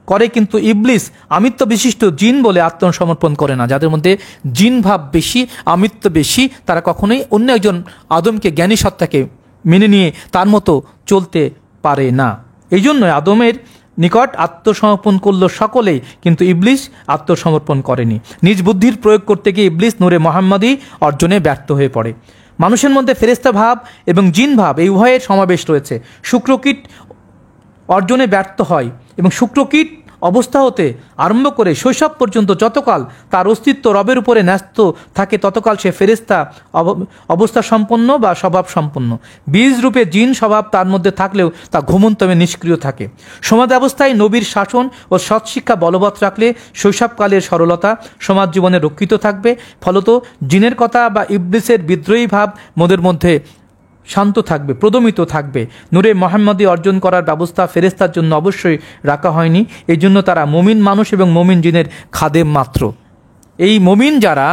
করে, কিন্তু ইবলিস আমিত্ব বিশিষ্ট জিন বলে আত্মসমর্পণ করে না। যাদের মধ্যে জিন ভাব বেশি, আমিত্ব বেশি, তারা কখনোই অন্য একজন আদমকে জ্ঞানী সত্তাকে মেনে নিয়ে তার মতো চলতে পারে না। এই জন্য আদমের নিকট আত্মসমর্পণ করল সকলেই, কিন্তু ইবলিস আত্মসমর্পণ করেনি। নিজ বুদ্ধির প্রয়োগ করতে গিয়ে ইবলিস নূরে মোহাম্মদী অর্জনে ব্যর্থ হয়ে পড়ে। মানুষের মধ্যে ফেরেশতা ভাব এবং জিন ভাব এই উভয়ের সমাবেশ রয়েছে। শুক্রকীট অর্জনে ব্যর্থ হয় এবং শুক্রকীট অবস্থা হতে আরম্ভ করে শৈশব পর্যন্ত যতকাল তার অস্তিত্ব রবের উপরে ন্যস্ত থাকে ততকাল সে ফেরেশতা অবস্থা সম্পন্ন বা স্বভাব সম্পন্ন। বীজ রূপে জিন স্বভাব তার মধ্যে থাকলেও তা ঘুমন্তমে নিষ্ক্রিয় থাকে। সমাজ ব্যবস্থায় নবীর শাসন ও সৎশিক্ষা বলবৎ রাখলে শৈশবকালের সরলতা সমাজ জীবনে রক্ষিত থাকবে। ফলত জিনের কথা বা ইবলিসের বিদ্রোহী ভাব মোদের মধ্যে শান্ত থাকবে, প্রদমিত থাকবে। নূরে মোহাম্মদী অর্জন করার ব্যবস্থা ফেরেশতার জন্য অবশ্যই রাখা হয়নি। এই জন্য তারা মুমিন মানুষ এবং মুমিন জিনের খাদেম মাত্র। এই মুমিন যারা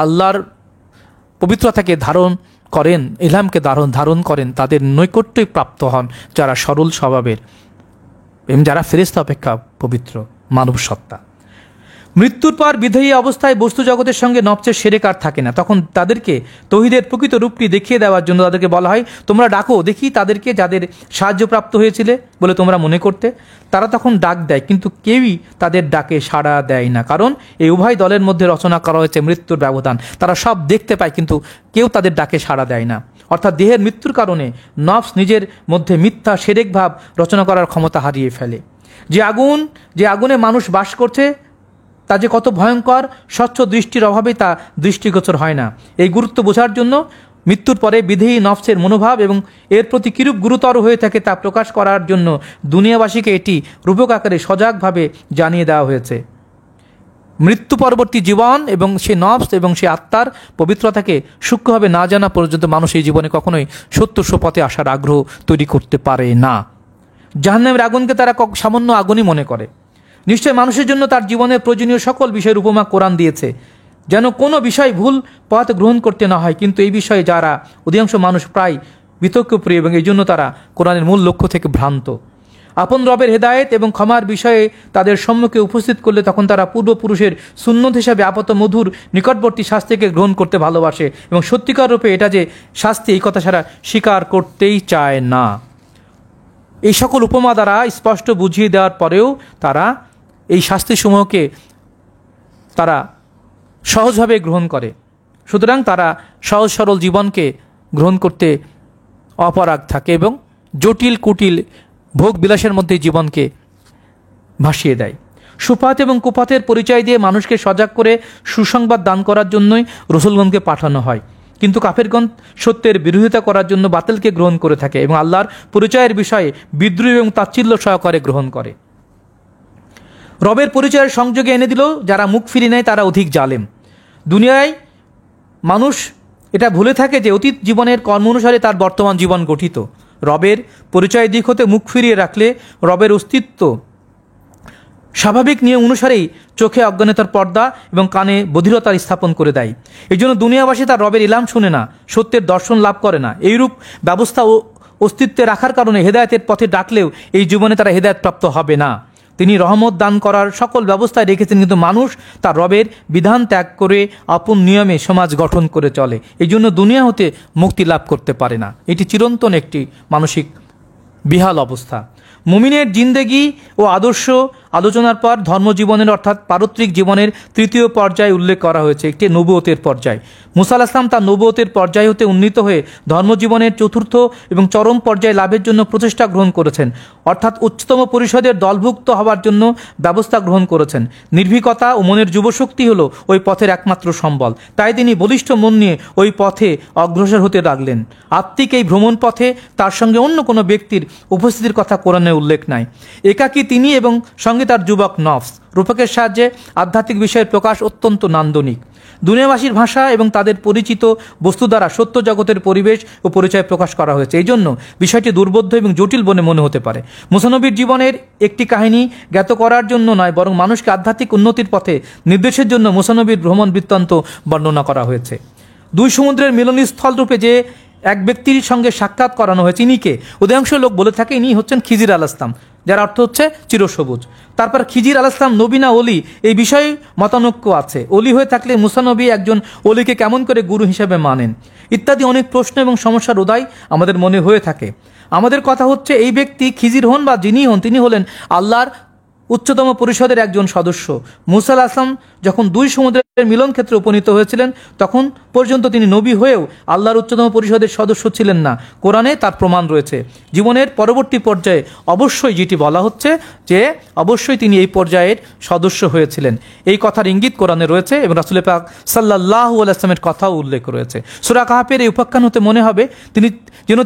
আল্লাহর পবিত্রতাকে ধারণ করেন, ইলহামকে ধারণ করেন, তাদের নৈকট্যই প্রাপ্ত হন যারা সরল স্বভাবের এবং যারা ফেরেশতা অপেক্ষা পবিত্র মানব সত্তা। মৃত্যুর পর বিধেয়ী অবস্থায় বস্তু জগতের সঙ্গে নফসের সেরেক আর থাকে না। তখন তাদেরকে তৌহিদের প্রকৃত রূপটি দেখিয়ে দেওয়ার জন্য তাদেরকে বলা হয়, তোমরা ডাকো দেখি তাদেরকে যাদের সাহায্যপ্রাপ্ত হয়েছিলে বলে তোমরা মনে করতে। তারা তখন ডাক দেয়, কিন্তু কেউই তাদের ডাকে সাড়া দেয় না, কারণ এই উভয় দলের মধ্যে রচনা করা হয়েছে মৃত্যুর ব্যবধান। তারা সব দেখতে পায়, কিন্তু কেউ তাদের ডাকে সাড়া দেয় না। অর্থাৎ দেহের মৃত্যুর কারণে নফস নিজের মধ্যে মিথ্যা সেরেক ভাব রচনা করার ক্ষমতা হারিয়ে ফেলে। যে আগুনে মানুষ বাস করছে তা যে কত ভয়ঙ্কর, স্বচ্ছ দৃষ্টির অভাবে তা দৃষ্টিগোচর হয় না। এই গুরুত্ব বোঝার জন্য মৃত্যুর পরে বিধেয়ী নফসের মনোভাব এবং এর প্রতি কিরূপ গুরুতর হয়ে থাকে তা প্রকাশ করার জন্য দুনিয়াবাসীকে এটি রূপক আকারে সজাগভাবে জানিয়ে দেওয়া হয়েছে। মৃত্যু পরবর্তী জীবন এবং সে নফস এবং সে আত্মার পবিত্রতাকে সূক্ষ্মভাবে না জানা পর্যন্ত মানুষ এই জীবনে কখনোই সত্য পথে আসার আগ্রহ তৈরি করতে পারে না। জাহান্নামের আগুনকে তারা সামান্য আগুনই মনে করে। নিশ্চয় মানুষের জন্য তার জীবনের প্রয়োজনীয় সকল বিষয়ের উপমা কোরআন দিয়েছে, যেন কোনো বিষয় ভুল পথ গ্রহণ করতে না হয়। কিন্তু এই বিষয়ে যারা অধিকাংশ মানুষ প্রায় বিতর্কপ্রিয় এবং এই জন্য তারা কোরআনের মূল লক্ষ্য থেকে ভ্রান্ত। আপন রবের হেদায়েত এবং ক্ষমার বিষয়ে তাদের সম্মুখে উপস্থিত করলে তখন তারা পূর্বপুরুষের সুন্নত হিসাবে আপাত মধুর নিকটবর্তী শাস্তিকে গ্রহণ করতে ভালোবাসে এবং সত্যিকার রূপে এটা যে শাস্তি এই কথা ছাড়া স্বীকার করতেই চায় না। এই সকল উপমা দ্বারা স্পষ্ট বুঝিয়ে দেওয়ার পরেও তারা এই শাস্তিসমূহকে তারা সহজভাবে গ্রহণ করে। সুতরাং তারা সহজ সরল জীবনকে গ্রহণ করতে অপরাগ থাকে এবং জটিল কুটিল ভোগ বিলাসের মধ্যে জীবনকে ভাসিয়ে দেয়। সুপাত এবং কুপাতের পরিচয় দিয়ে মানুষকে সজাগ করে সুসংবাদ দান করার জন্যই রসুলগণকে পাঠানো হয়। কিন্তু কাফেরগণ সত্যের বিরোধিতা করার জন্য বাতিলকে গ্রহণ করে থাকে এবং আল্লাহর পরিচয়ের বিষয়ে বিদ্রোহ এবং তাচ্ছিল্য সহকারে গ্রহণ করে। রবের পরিচয়ের সংযোগে এনে দিল যারা মুখ ফিরিয়ে নেয় তারা অধিক জালেম। দুনিয়ায় মানুষ এটা ভুলে থাকে যে অতীত জীবনের কর্ম অনুসারে তার বর্তমান জীবন গঠিত। রবের পরিচয় দিক হতে মুখ ফিরিয়ে রাখলে রবের অস্তিত্ব স্বাভাবিক নিয়ম অনুসারেই চোখে অজ্ঞানতার পর্দা এবং কানে বধিরতার স্থাপন করে দেয়। এই জন্য দুনিয়াবাসী তার রবের ইলাম শুনে না, সত্যের দর্শন লাভ করে না। এইরূপ ব্যবস্থা ও অস্তিত্বে রাখার কারণে হেদায়েতের পথে ডাকলেও এই জীবনে তারা হেদায়েত প্রাপ্ত হবে না। তিনি রহমত দান করার সকল ব্যবস্থায় রেখেছেন, কিন্তু মানুষ তার রবের বিধান ত্যাগ করে আপন নিয়মে সমাজ গঠন করে চলে। এই জন্য দুনিয়া হতে মুক্তি লাভ করতে পারে না। এটি চিরন্তন একটি মানসিক বিহাল অবস্থা। মুমিনের জিন্দেগি ও আদর্শ আলোচনার পর ধর্মজীবনের অর্থাৎ পারত্রিক জীবনের তৃতীয় পর্যায়ে উল্লেখ করা হয়েছে একটি নবুয়তের পর্যায়। মুসা আলাইহিস সালাম তার নবুয়তের পর্যায় হতে উন্নীত হয়ে ধর্মজীবনের চতুর্থ এবং চরম পর্যায়ে লাভের জন্য প্রচেষ্টা গ্রহণ করেছেন, অর্থাৎ উচ্চতম পরিষদের দলভুক্ত হওয়ার জন্য ব্যবস্থা গ্রহণ করেছেন। নির্ভীকতা ও মনের যুবশক্তি হলো ওই পথের একমাত্র সম্বল। তাই তিনি বলিষ্ঠ মন নিয়ে ওই পথে অগ্রসর হতে লাগলেন। আত্মিক এই ভ্রমণ পথে তার সঙ্গে অন্য কোনো ব্যক্তির উপস্থিতির কথা কোরআনে উল্লেখ নাই। একাকী তিনি এবং সঙ্গে তার যুবক নফস। রূপকের সাহায্যে আধ্যাত্মিক বিষয়ের প্রকাশ অত্যন্ত নান্দনিক। দুনিয়াবাসীর ভাষা এবং তাদের পরিচিত বস্তু দ্বারা সত্য জগতের পরিবেশ ও পরিচয় প্রকাশ করা হয়েছে। এই জন্য বিষয়টি দুর্বোধ্য এবং জটিল বলে মনে হতে পারে। মুসা নবীর জীবনের একটি কাহিনী জ্ঞাত করার জন্য নয়, বরং মানুষকে আধ্যাত্মিক উন্নতির পথে নির্দেশের জন্য মুসা নবীর ভ্রমণ বৃত্তান্ত বর্ণনা করা হয়েছে। দুই সমুদ্রের মিলনস্থল রূপে যে এক ব্যক্তির সঙ্গে সাক্ষাৎ করানো হয়েছে। ইনিকে অধিকাংশ লোক বলে থাকে ইনি হচ্ছেন খিজির আলাইহিস সালাম, যার অর্থ হচ্ছে চিরসবুজ। তারপর খিজির আলাইহিস সালাম নবী না অলি, এই বিষয়ে মতানৈক্য আছে। অলি হয়ে থাকলে মুসা নবী একজন অলিকে কেমন করে গুরু হিসেবে মানেন, ইত্যাদি অনেক প্রশ্ন এবং সমস্যার উদয় আমাদের মনে হয়ে থাকে। আমাদের কথা হচ্ছে এই ব্যক্তি খিজির হন বা যিনি হন, তিনি হলেন আল্লাহর উচ্চতম পরিষদের একজন সদস্য। মুসা আলাইহিস সালাম যখন দুই সমুদ্রের মিলন ক্ষেত্রে উপনীত হয়েছিলেন, তখন পর্যন্ত তিনি নবী হয়েও আল্লাহর উচ্চতম পরিষদের সদস্য ছিলেন না। কোরআনে তার প্রমাণ রয়েছে। জীবনের পরবর্তী পর্যায়ে অবশ্যই যেটি বলা হচ্ছে যে অবশ্যই তিনি এই পর্যায়ের সদস্য হয়েছিলেন, এই কথার ইঙ্গিত কোরআনে রয়েছে এবং রাসূল পাক সাল্লাল্লাহু আলাইহি ওয়াসাল্লামের কথাও উল্লেখ রয়েছে। সূরা কাহফের এই উপাখ্যান হতে মনে হবে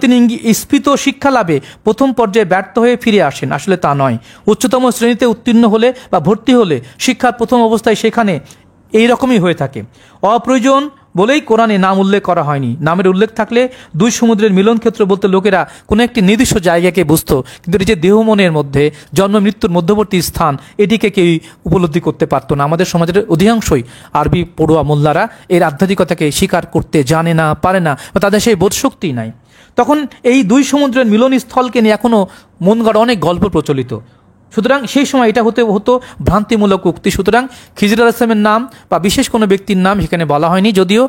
তিনি স্ফীত শিক্ষা লাভে প্রথম পর্যায়ে ব্যর্থ হয়ে ফিরে আসেন। আসলে তা নয়। উচ্চতম শ্রেণীতে উত্তীর্ণ হলে বা ভর্তি হলে শিক্ষার প্রথম অবস্থায় সেখানে এই রকমই হয়ে থাকে। অপ্রয়োজন বলেই কোরআনে নাম উল্লেখ করা হয়নি। নামের উল্লেখ থাকলে দুই সমুদ্রের মিলন ক্ষেত্র বলতে লোকেরা কোনো একটি নির্দিষ্ট জায়গাকে বুঝত, কিন্তু এই যে দেহ মনের মধ্যে জন্ম মৃত্যুর মধ্যবর্তী স্থান, এটিকে কেউই উপলব্ধি করতে পারতো না। আমাদের সমাজের অধিকাংশই আরবি পড়ুয়া মোল্লারা এর আধ্যাত্মিকতাকে স্বীকার করতে জানে না, পারে না, বা তাদের সেই বোধশক্তি নাই। তখন এই দুই সমুদ্রের মিলনস্থলকে নিয়ে এখনও মন গড়া অনেক গল্প প্রচলিত। সুতরাং সেই সময় এটা হতো ভ্রান্তিমূলক উক্তি। সুতরাং খিজির আলাইহিস সালামের নাম বা বিশেষ কোনো ব্যক্তির নাম সেখানে বলা হয়নি, যদিও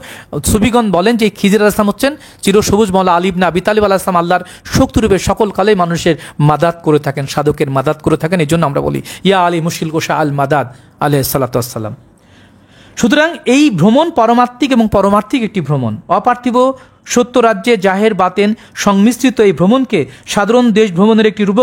সুফিগণ বলেন যে খিজির আলাইহিস সালাম হচ্ছেন চিরসবুজ মওলা আলী ইবনে আবি তালিব আলাইহিস সালাম আল্লাহর শক্তিরূপে সকল কালে মানুষের মাদাত করে থাকেন, সাধকের মাদাত করে থাকেন। এই জন্য আমরা বলি ইয়া আলী মুশকিল গোসা আল মাদাদ আলাইহিস সালাতু ওয়াস সালাম। সুতরাং এই ভ্রমণ পারমার্থিক এবং পরমার্থিক একটি ভ্রমণ। অপার্থিব সত্য রাজ্যে জাহের বাতেন সংমিশ্রিত এই ভ্রমণকে সাধারণ দেশ ভ্রমণের একটি রূপ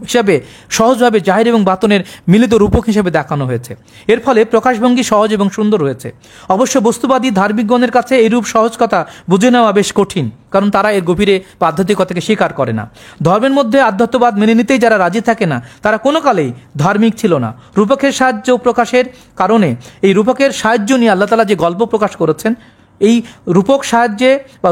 হিসাবে সহজভাবে জাহের এবং বাতনের মিলিত রূপক হিসেবে দেখানো হয়েছে। এর ফলে প্রকাশভঙ্গি সহজ এবং সুন্দর হয়েছে। অবশ্য বস্তুবাদী ধার্মিকগণের কাছে এইরূপ সহজ কথা বুঝে নেওয়া বেশ কঠিন, কারণ তারা এর গভীরে আধ্যাত্মিকতাকে স্বীকার করে না। ধর্মের মধ্যে আধ্যাত্মবাদ মেনে নিতেই যারা রাজি থাকে না, তারা কোনো কালেই ধার্মিক ছিল না। রূপকের সাহায্য প্রকাশের কারণে, এই রূপকের সাহায্য নিয়ে আল্লাহ তাআলা যে গল্প প্রকাশ করেছেন, এই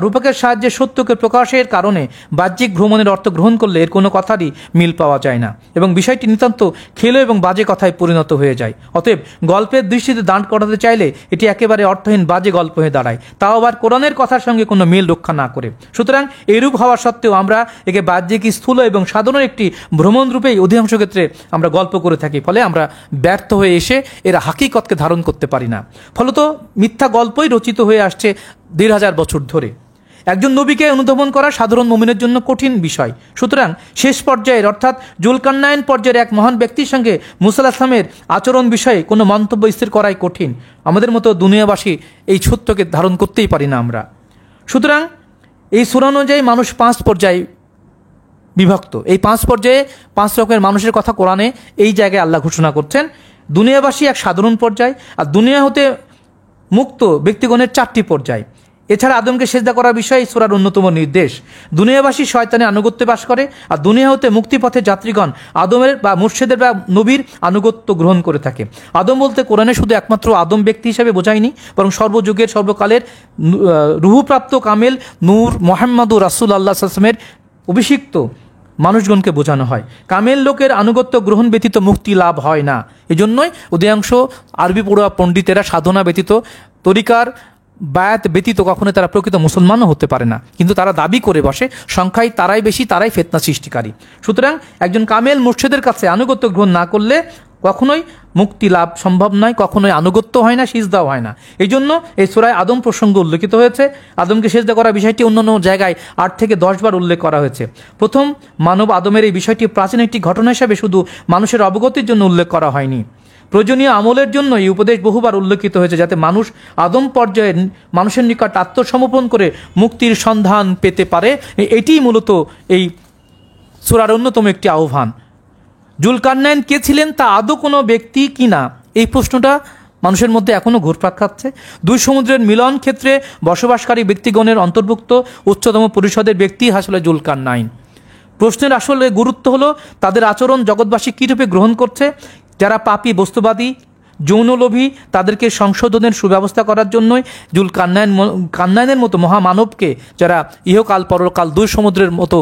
রূপকের সাহায্যে সত্যকে প্রকাশের কারণে বাহ্যিক ভ্রমণের অর্থ গ্রহণ করলে এর কোনো কথারই মিল পাওয়া যায় না এবং বিষয়টি নিতান্ত খেলো এবং বাজে কথায় পরিণত হয়ে যায়। অতএব গল্পের দৃষ্টিতে দাঁড় করাতে চাইলে এটি একেবারে অর্থহীন বাজে গল্প হয়ে দাঁড়ায়, তাও আবার কোরআনের কথার সঙ্গে কোনো মিল রক্ষা না করে। সুতরাং এরূপ হওয়া সত্ত্বেও আমরা একে বাহ্যিক স্থূল এবং সাধারণ একটি ভ্রমণ রূপেই অধিকাংশ ক্ষেত্রে আমরা গল্প করে থাকি। ফলে আমরা ব্যর্থ হয়ে এসে এর হাকিকতকে ধারণ করতে পারি না। ফলত মিথ্যা গল্পই রচিত হয়ে আসছে ১,৫০০ বছর ধরে। একজন নবীকে অনুধাবন করা সাধারণ মুমিনের জন্য কঠিন বিষয়। সুতরাং শেষ পর্যায়ের অর্থাৎ জুলকারনাইন পর্যায়ের এক মহান ব্যক্তির সঙ্গে মুসা আলাইহিস সালামের আচরণ বিষয়ে কোনো মন্তব্য স্থির করাই কঠিন। আমাদের মতো দুনিয়াবাসী এই সত্যকে ধারণ করতেই পারি না আমরা। সুতরাং এই সূরা অনুযায়ী মানুষ 5 পর্যায়ে বিভক্ত। এই 5 পর্যায়ে 5 রকমের মানুষের কথা কোরআনে এই জায়গায় আল্লাহ ঘোষণা করছেন। দুনিয়াবাসী এক সাধারণ পর্যায়, আর দুনিয়া হতে মুক্ত ব্যক্তিগণের 4টি পর্যায়। এছাড়া আদমকে সেজদা করার বিষয়ে এই সূরার অন্যতম নির্দেশ। দুনিয়াবাসী শয়তানের আনুগত্যে বাস করে, আর দুনিয়া হতে মুক্তিপথে যাত্রীগণ আদমের বা মুর্শিদের বা নবীর আনুগত্য গ্রহণ করে থাকে। আদম বলতে কোরআনে শুধু একমাত্র আদম ব্যক্তি হিসেবে বোঝায়নি, বরং সর্বযুগের সর্বকালের রুহুপ্রাপ্ত কামেল নূর মোহাম্মদুর রাসূলুল্লাহ সাল্লাল্লাহু আলাইহি ওয়াসাল্লামের অভিষিক্ত মানুষগণকে বোঝানো হয়। কামেল লোকের আনুগত্য গ্রহণ ব্যতীত মুক্তি লাভ হয় না। এজন্যই অধিকাংশ আরবি পড়ুয়া পণ্ডিতেরা সাধনা ব্যতীত, তরিকার বায়াত ব্যতীত কখনো তারা প্রকৃত মুসলমানও হতে পারে না, কিন্তু তারা দাবি করে বসে সংখ্যায় তারাই বেশি, তারাই ফিতনা সৃষ্টিকারী। সুতরাং একজন কামেল মুর্শিদের কাছে আনুগত্য গ্রহণ না করলে কখনোই মুক্তি লাভ সম্ভব নয়, কখনোই আনুগত্য হয় না, সিজদাও হয় না। এই জন্য এই সূরায় আদম প্রসঙ্গ উল্লেখিত হয়েছে। আদমকে সিজদা করার বিষয়টি অন্যান্য জায়গায় 8 থেকে 10 বার উল্লেখ করা হয়েছে। প্রথম মানব আদমের এই বিষয়টি প্রাচীন একটি ঘটনা হিসাবে শুধু মানুষের অবগতির জন্য উল্লেখ করা হয়নি, প্রয়োজনীয় আমলের জন্য এই উপদেশ বহুবার উল্লেখিত হয়েছে, যাতে মানুষ আদম পর্যায়ে মানুষের নিকট আত্মসমর্পণ করে মুক্তির সন্ধান পেতে পারে। এটিই মূলত এই সূরার অন্যতম একটি আহ্বান। জুলকারনাইন কে ছিলেন তা আদৌ কোনো ব্যক্তি কি না, এই প্রশ্নটা মানুষের মধ্যে এখনও ঘুরপাক খাচ্ছে। দুই সমুদ্রের মিলন ক্ষেত্রে বসবাসকারী ব্যক্তিগণের অন্তর্ভুক্ত উচ্চতম পরিষদের ব্যক্তি আসলে জুলকারনাইন। প্রশ্নের আসলে গুরুত্ব হলো তাদের আচরণ জগৎবাসী কীরূপে গ্রহণ করছে। যারা পাপী, বস্তুবাদী, যৌনলোভী, তাদেরকে সংশোধনের সুব্যবস্থা করার জন্যই কান্নাইনের মতো মহামানবকে, যারা ইহকাল পরকাল দুই সমুদ্রের মতো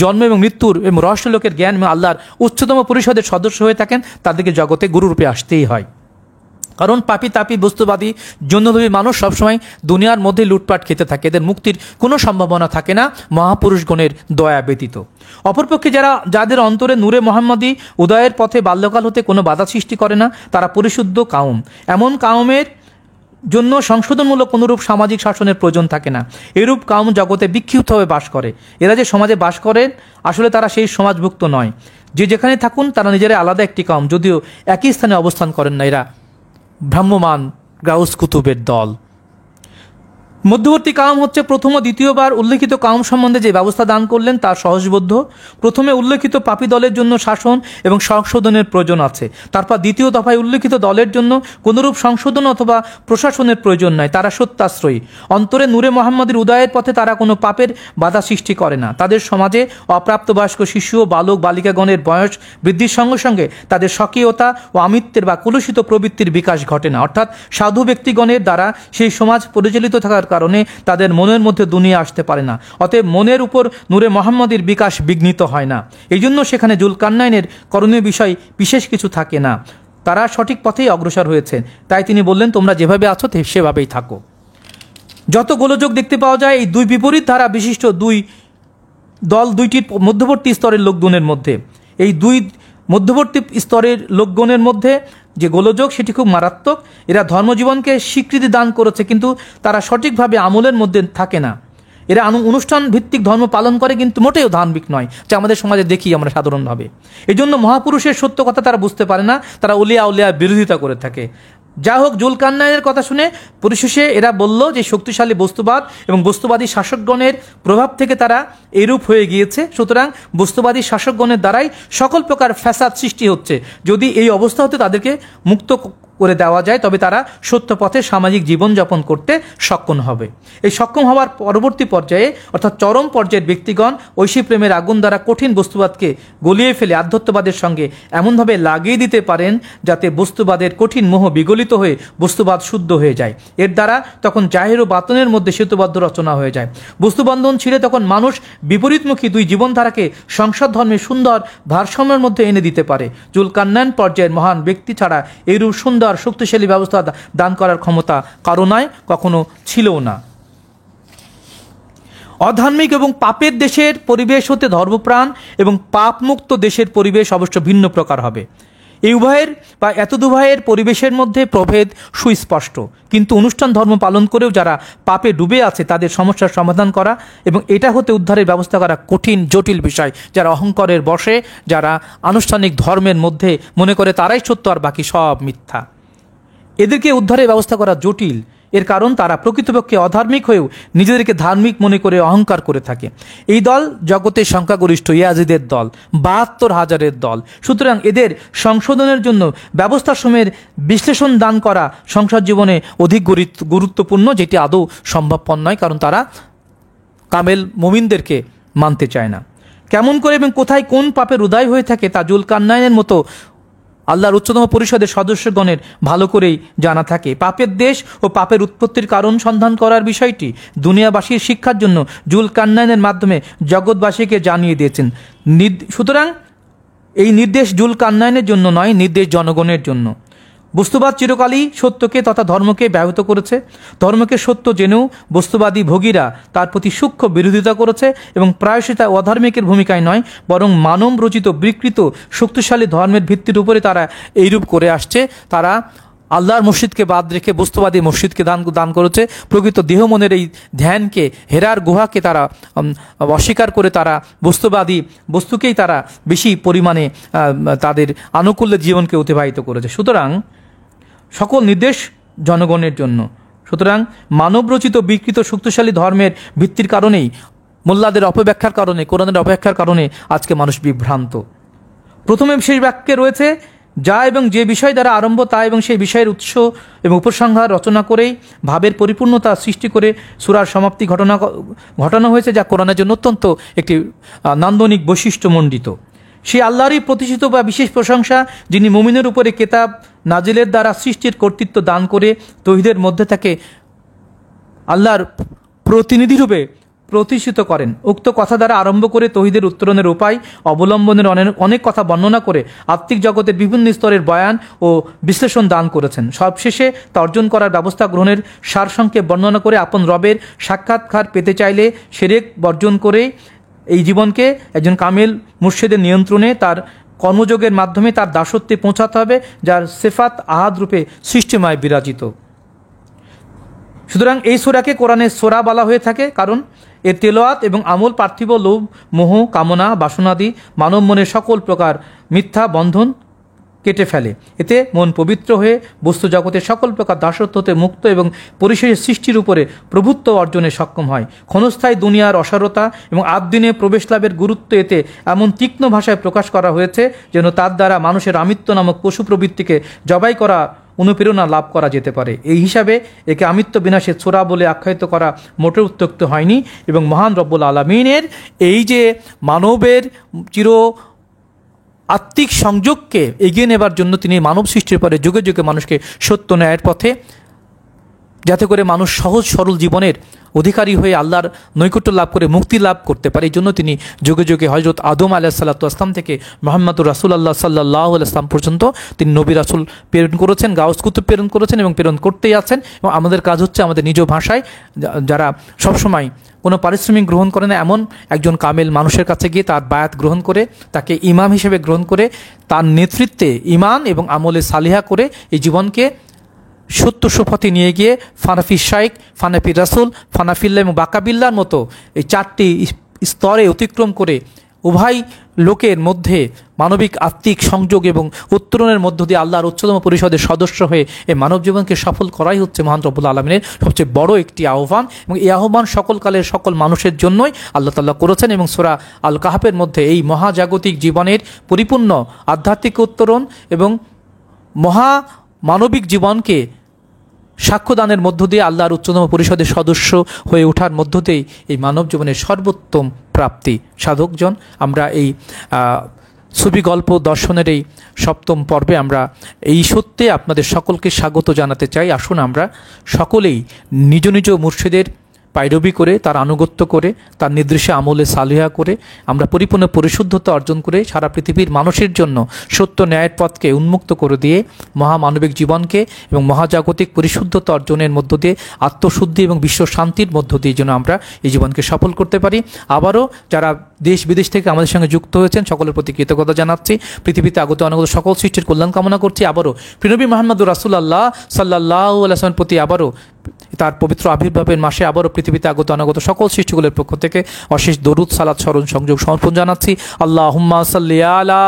জন্ম এবং মৃত্যুর এবং রহস্যলোকের জ্ঞান এবং আল্লাহর উচ্চতম পরিষদের সদস্য হয়ে থাকেন, তাদেরকে জগতে গুরুরূপে আসতেই হয়। কারণ পাপী তাপী বস্তুবাদী জন্যলোভী মানুষ সবসময় দুনিয়ার মধ্যে লুটপাট খেতে থাকে, এদের মুক্তির কোনো সম্ভাবনা থাকে না মহাপুরুষগণের দয়া ব্যতীত। অপরপক্ষে যাদের অন্তরে নূরে মোহাম্মদী উদয়ের পথে বাল্যকাল হতে কোনো বাধা সৃষ্টি করে না, তারা পরিশুদ্ধ কাউম। এমন কাউমের জন্য সংশোধনমূলক কোনোরূপ সামাজিক শাসনের প্রয়োজন থাকে না। এরূপ কাউম জগতে বিক্ষিপ্তভাবে বাস করে। এরা যে সমাজে বাস করেন আসলে তারা সেই সমাজভুক্ত নয়। যে যেখানে থাকুন তারা নিজেরাই আলাদা একটি কাউম, যদিও একই স্থানে অবস্থান করেন না। এরা ভ্রাম্যমান গাউস কুতুবের দল। মধ্যবর্তী কাউম হচ্ছে প্রথম ও দ্বিতীয়বার উল্লেখিত কাউম সম্বন্ধে যে ব্যবস্থা দান করলেন তা সহজবোধ্য। প্রথমে উল্লেখিত পাপী দলের জন্য শাসন এবং সংশোধনের প্রয়োজন আছে। তারপর দ্বিতীয় দফায় উল্লেখিত দলের জন্য কোনরূপ সংশোধন অথবা প্রশাসনের প্রয়োজন নয়। তারা সত্যাশ্রয়ী। অন্তরে নূরে মোহাম্মদের উদয়ের পথে তারা কোনো পাপের বাধা সৃষ্টি করে না। তাদের সমাজে অপ্রাপ্তবয়স্ক শিশু ও বালক বালিকাগণের বয়স বৃদ্ধির সঙ্গে সঙ্গে তাদের স্বকীয়তা ও আমিত্বের বা কলুষিত প্রবৃত্তির বিকাশ ঘটে না। অর্থাৎ সাধু ব্যক্তিগণের দ্বারা সেই সমাজ পরিচালিত থাকার কারণে তাদের মনের মধ্যে দুনিয়া আসতে পারে না। অতএব মনের উপর নূরে মোহাম্মদের বিকাশ বিঘ্নিত হয় না। এই জন্য সেখানে জুলকারনাইনের করণীয় বিষয় বিশেষ কিছু থাকে না। তারা সঠিক পথেই অগ্রসর হয়েছে। তাই তিনি বললেন, তোমরা যেভাবে আছো সেভাবেই থাকো। যত গোলযোগ দেখতে পাওয়া যায় এই দুই বিপরীত ধারা বিশিষ্ট দুই দল দুইটির মধ্যবর্তী স্তরের লোকগণের মধ্যে, এই দুই মধ্যবর্তী স্তরের লোকগণের মধ্যে যে গোলযোগ সেটি খুব মারাত্মক। এরা ধর্মজীবনকে স্বীকৃতি দান করেছে, কিন্তু তারা সঠিকভাবে আমলের মধ্যে থাকে না। এরা অনুষ্ঠান ভিত্তিক ধর্ম পালন করে, কিন্তু মোটেও ধার্মিক নয়, যা আমাদের সমাজে দেখি আমরা সাধারণভাবে। এই জন্য মহাপুরুষের সত্য কথা তারা বুঝতে পারে না, তারা উলিয়া উলিয়ার বিরোধিতা করে থাকে। যা হোক, জুলকারনাইনের কথা শুনে পরিশেষে এরা বলল যে শক্তিশালী বস্তুবাদ এবং বস্তুবাদী শাসকগণের প্রভাব থেকে তারা এরূপ হয়ে গিয়েছে। সুতরাং বস্তুবাদী শাসকগণের দ্বারাই সকল প্রকার ফ্যাসাদ সৃষ্টি হচ্ছে। যদি এই অবস্থা হতে তাদেরকে মুক্ত করে দেওয়া যায় তবে তারা সত্য পথে সামাজিক জীবনযাপন করতে সক্ষম হবে। এই সক্ষম হওয়ার পরবর্তী পর্যায়ে অর্থাৎ চরম পর্যায়ের ব্যক্তিগণ ঐশী প্রেমের আগুন দ্বারা কঠিন বস্তুবাদকে গলিয়ে ফেলে আধ্যাত্মবাদের সঙ্গে এমনভাবে লাগিয়ে দিতে পারেন যাতে বস্তুবাদের কঠিন মোহ বিগলিত হয়ে বস্তুবাদ শুদ্ধ হয়ে যায়। এর দ্বারা তখন জাহির ও বাতনের মধ্যে সেতুবদ্ধ রচনা হয়ে যায়। বস্তুবন্ধন ছিঁড়ে তখন মানুষ বিপরীতমুখী দুই জীবনধারাকে সংসার ধর্মের সুন্দর ভারসাম্যের মধ্যে এনে দিতে পারে। জুলকারনাইন পর্যায়ের মহান ব্যক্তি ছাড়া এইরূপ সুন্দর শক্তিশালী ব্যবস্থা দান করার ক্ষমতা কারো নয়, কখনো ছিলও না। অধার্মিক এবং পাপের দেশের পরিবেশ হতে ধর্মপ্রাণ এবং পাপমুক্ত দেশের পরিবেশ অবশ্য ভিন্ন প্রকার হবে। এই উভয়ের বা এতদুভয়ের পরিবেশের মধ্যে প্রভেদ সুস্পষ্ট, কিন্তু অনুষ্ঠান ধর্ম পালন করেও যারা পাপে ডুবে আছে তাদের সমস্যার সমাধান করা এবং এটা হতে উদ্ধারের ব্যবস্থা করা কঠিন জটিল বিষয়। যারা অহংকারের বশে, যারা আনুষ্ঠানিক ধর্মের মধ্যে মনে করে তারাই সত্য আর বাকি সব মিথ্যা, এদেরকে উদ্ধারের ব্যবস্থা করা জটিল। এর কারণ তারা প্রকৃতপক্ষে অধার্মিক হয়েও নিজেদেরকে ধার্মিক মনে করে অহংকার করে থাকে। এই দল জগতের সংখ্যাগরিষ্ঠ ইয়াজিদের দল, ৭২,০০০-এর দল। সুতরাং এদের সংশোধনের জন্য ব্যবস্থাসমূহের বিশ্লেষণ দান করা সংসার জীবনে অধিক গুরুত্বপূর্ণ, যেটি আদৌ সম্ভবপর নয়, কারণ তারা কামেল মুমিনদেরকে মানতে চায় না। কেমন করে এবং কোথায় কোন পাপের উদয় হয়ে থাকে তা জুলকারনাইনের মতো আল্লাহর উচ্চতম পরিষদের সদস্যগণের ভালো করেই জানা থাকে। পাপের দেশ ও পাপের উৎপত্তির কারণ সন্ধান করার বিষয়টি দুনিয়াবাসীর শিক্ষার জন্য জুলকারনাইনের মাধ্যমে জগৎবাসীকে জানিয়ে দিয়েছেন। সুতরাং এই নির্দেশ জুলকারনাইনের জন্য নয়, নির্দেশ জনগণের জন্য। বস্তুবাদ চিরকালই সত্যকে তথা ধর্মকে ব্যাহত করেছে। ধর্মকে সত্য জেনেও বস্তুবাদী ভোগীরা তার প্রতি সূক্ষ্ম বিরোধিতা করেছে এবং প্রায়শই তা অধার্মিকের ভূমিকায় নয়, বরং মানব রচিত বিকৃত শক্তিশালী ধর্মের ভিত্তির উপরে তারা এইরূপ করে আসছে। তারা আল্লাহর মসজিদকে বাদ রেখে বস্তুবাদী মসজিদকে দান করেছে। প্রকৃত দেহ মনের এই ধ্যানকে, হেরার গুহাকে তারা অস্বীকার করে তারা বস্তুবাদী বস্তুকেই তারা বেশি পরিমাণে তাদের আনুকূল্যে জীবনকে অতিবাহিত করেছে। সুতরাং সকল নির্দেশ জনগণের জন্য। সুতরাং মানবরচিত বিকৃত শক্তিশালী ধর্মের ভিত্তির কারণেই, মোল্লাদের অপব্যাখ্যার কারণে, কোরআনের অপব্যাখ্যার কারণে আজকে মানুষ বিভ্রান্ত। প্রথমে শেষ বাক্যে রয়েছে যা এবং যে বিষয় দ্বারা আরম্ভ তা এবং সেই বিষয়ের উৎস এবং উপসংহার রচনা করেই ভাবের পরিপূর্ণতা সৃষ্টি করে সূরার সমাপ্তি ঘটানো হয়েছে, যা কোরআনের জন্য অত্যন্ত একটি নান্দনিক বৈশিষ্ট্যমণ্ডিত। সেই আল্লাহরই প্রতিষ্ঠিত বা বিশেষ প্রশংসা, যিনি মুমিনের উপরে কেতাব নাজিলের দ্বারা সৃষ্টির কর্তৃত্ব দান করে তৌহিদের মধ্যে তাকে আল্লাহর প্রতিনিধিরূপে প্রতিষ্ঠিত করেন। উক্ত কথা দ্বারা আরম্ভ করে তৌহিদের উত্তরণের উপায় অবলম্বনের অনেক কথা বর্ণনা করে আত্মিক জগতের বিভিন্ন স্তরের বয়ান ও বিশ্লেষণ দান করেছেন। সবশেষে তা অর্জন করার ব্যবস্থা গ্রহণের সারসংক্ষেপ বর্ণনা করে আপন রবের সাক্ষাৎকার পেতে চাইলে শিরক বর্জন করে এই জীবনকে একজন কামেল মুর্শিদের নিয়ন্ত্রণে তার কর্মযোগের মাধ্যমে তার দাসত্বে পৌঁছাতে হবে, যার সিফাত আহাদ রূপে সৃষ্টিময় বিরাজিত। সুতরাং এই সূরাকে কোরআনের সূরা বলা হয়ে থাকে, কারণ এর তেলাওয়াত এবং আমল পার্থিব লোভ, মোহ, কামনা, বাসনাদি মানব মনের সকল প্রকার মিথ্যা বন্ধন কেটে ফেলে। এতে মন পবিত্র হয়ে বস্তু জগতের সকল প্রকার দাসত্ব হতে মুক্ত এবং পরিশেষে সৃষ্টির উপরে প্রভুত্ব অর্জনে সক্ষম হয়। ক্ষণস্থায়ী দুনিয়ার অসারতা এবং আবদিনে প্রবেশ লাভের গুরুত্ব এতে এমন তীক্ষ্ণ ভাষায় প্রকাশ করা হয়েছে যেন তার দ্বারা মানুষের আমিত্ব নামক পশু প্রবৃত্তিকে জবাই করা অনুপ্রেরণা লাভ করা যেতে পারে। এই হিসাবে একে আমিত্ব বিনাশের সূরা বলে আখ্যায়িত করা মোটেও উত্ত্যক্ত হয়নি এবং মহান রব্বুল আলামিনের এই যে মানবের চির আত্মিক সংযোগকে এগিয়ে নেবার জন্য তিনি মানব সৃষ্টির পরে যুগে যুগে মানুষকে সত্য ন্যায়ের পথে, যাতে করে মানুষ সহজ সরল জীবনের অধিকারী হয়ে আল্লাহর নৈকট্য লাভ করে মুক্তি লাভ করতে পারে। এই জন্য তিনি যুগে যুগে হজরত আদম আলাইহিসসালাতু আসসালাম থেকে মুহাম্মদুর রাসূলুল্লাহ সাল্লাল্লাহু আলাইহি ওয়াসাল্লাম পর্যন্ত তিনি নবী রাসূল প্রেরণ করেছেন, গাউস কুতুব প্রেরণ করেছেন এবং প্রেরণ করতেই আছেন। এবং আমাদের কাজ হচ্ছে আমাদের নিজ ভাষায়, যারা সবসময় কোনো পারিশ্রমিক গ্রহণ করে না এমন একজন কামেল মানুষের কাছে গিয়ে তার বায়াত গ্রহণ করে, তাকে ইমাম হিসেবে গ্রহণ করে, তার নেতৃত্বে ঈমান এবং আমলে সালিহা করে এই জীবনকে সত্য সুপথে নিয়ে গিয়ে ফানাফি শাইখ, ফানাফি রাসূল, ফানাফিল্লাহ এবং বাকাবিল্লার মতো এই চারটি স্তরে অতিক্রম করে উভয় লোকের মধ্যে মানবিক আত্মিক সংযোগ এবং উত্তরণের মধ্য দিয়ে আল্লাহর উচ্চতম পরিষদের সদস্য হয়ে এই মানব জীবনকে সফল করাই হচ্ছে মহান রব্বুল আলামিনের সবচেয়ে বড় একটি আহ্বান। এবং এই আহ্বান সকল কালের সকল মানুষের জন্যই আল্লাহ তাআলা করেছেন। এবং সূরা আল কাহফের মধ্যে এই মহাজাগতিক জীবনের পরিপূর্ণ আধ্যাত্মিক উত্তরণ এবং মহা মানবিক জীবনকে সাক্ষ্যদানের মধ্য দিয়ে আল্লাহর উচ্চতম পরিষদের সদস্য হয়ে ওঠার মধ্য দিয়েই এই মানব জীবনের সর্বোত্তম প্রাপ্তি। সাধকজন, আমরা এই সুফি গল্প দর্শনের এই সপ্তম পর্বে আমরা এই সত্যে আপনাদের সকলকে স্বাগত জানাতে চাই। আসুন আমরা সকলেই নিজ নিজ মুর্শিদের পায়রবি করে, তার আনুগত্য করে, তার নির্দেশে আমলে সালিহা করে আমরা পরিপূর্ণ পরিশুদ্ধতা অর্জন করে সারা পৃথিবীর মানুষের জন্য সত্য ন্যায়ের পথকে উন্মুক্ত করে দিয়ে মহামানবিক জীবনকে এবং মহাজাগতিক পরিশুদ্ধতা অর্জনের মধ্য দিয়ে আত্মশুদ্ধি এবং বিশ্ব শান্তির মধ্য দিয়ে যেন আমরা এই জীবনকে সফল করতে পারি। আবারও যারা দেশ বিদেশ থেকে আমাদের সঙ্গে যুক্ত হয়েছেন সকলের প্রতি কৃতজ্ঞতা জানাচ্ছি। পৃথিবীতে আগত অনাগত সকল সৃষ্টির কল্যাণ কামনা করছি। আবারও প্রিয়নবী মুহাম্মদুর রাসূলুল্লাহ সাল্লাল্লাহু আলাইহি ওয়াসাল্লামের প্রতি আবারও তার পবিত্র আবির্ভাবের মাসে আবারও পৃথিবীতে আগত অনাগত সকল সৃষ্টিগুলোর পক্ষ থেকে অশেষ দরুদ, সালাত, স্মরণ, সংযোগ সমর্পণ জানাচ্ছি। আল্লাহুম্মা সাল্লি আলা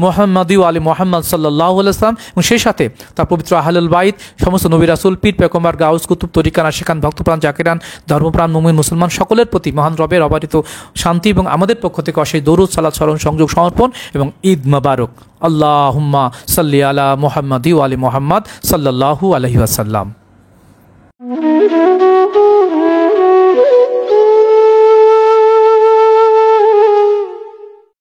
মুহাম্মাদি ওয়া আলি মুহাম্মদ সাল্লাল্লাহু আলাইহি ওয়াসাল্লাম। এবং সেই সাথে তার পবিত্র আহলুল বাইত, সমস্ত নবী রাসূল, পীর, পেগম্বর, গাউস, কুতুব, তরিকান, আশিকান, ভক্তপ্রাণ, জাকিরান, ধর্মপ্রাণ মুমিন মুসলমান সকলের প্রতি মহান রবের অবারিত শান্তি এবং আমাদের পক্ষ থেকে অশেষ দরুদ, সালাত, স্মরণ, সংযোগ সমর্পণ এবং ঈদ মোবারক। আল্লাহুম্মা সাল্লি আলা মুহাম্মাদি ওয়া আলি মুহাম্মদ সাল্লাল্লাহু আলাইহি ওয়াসাল্লাম।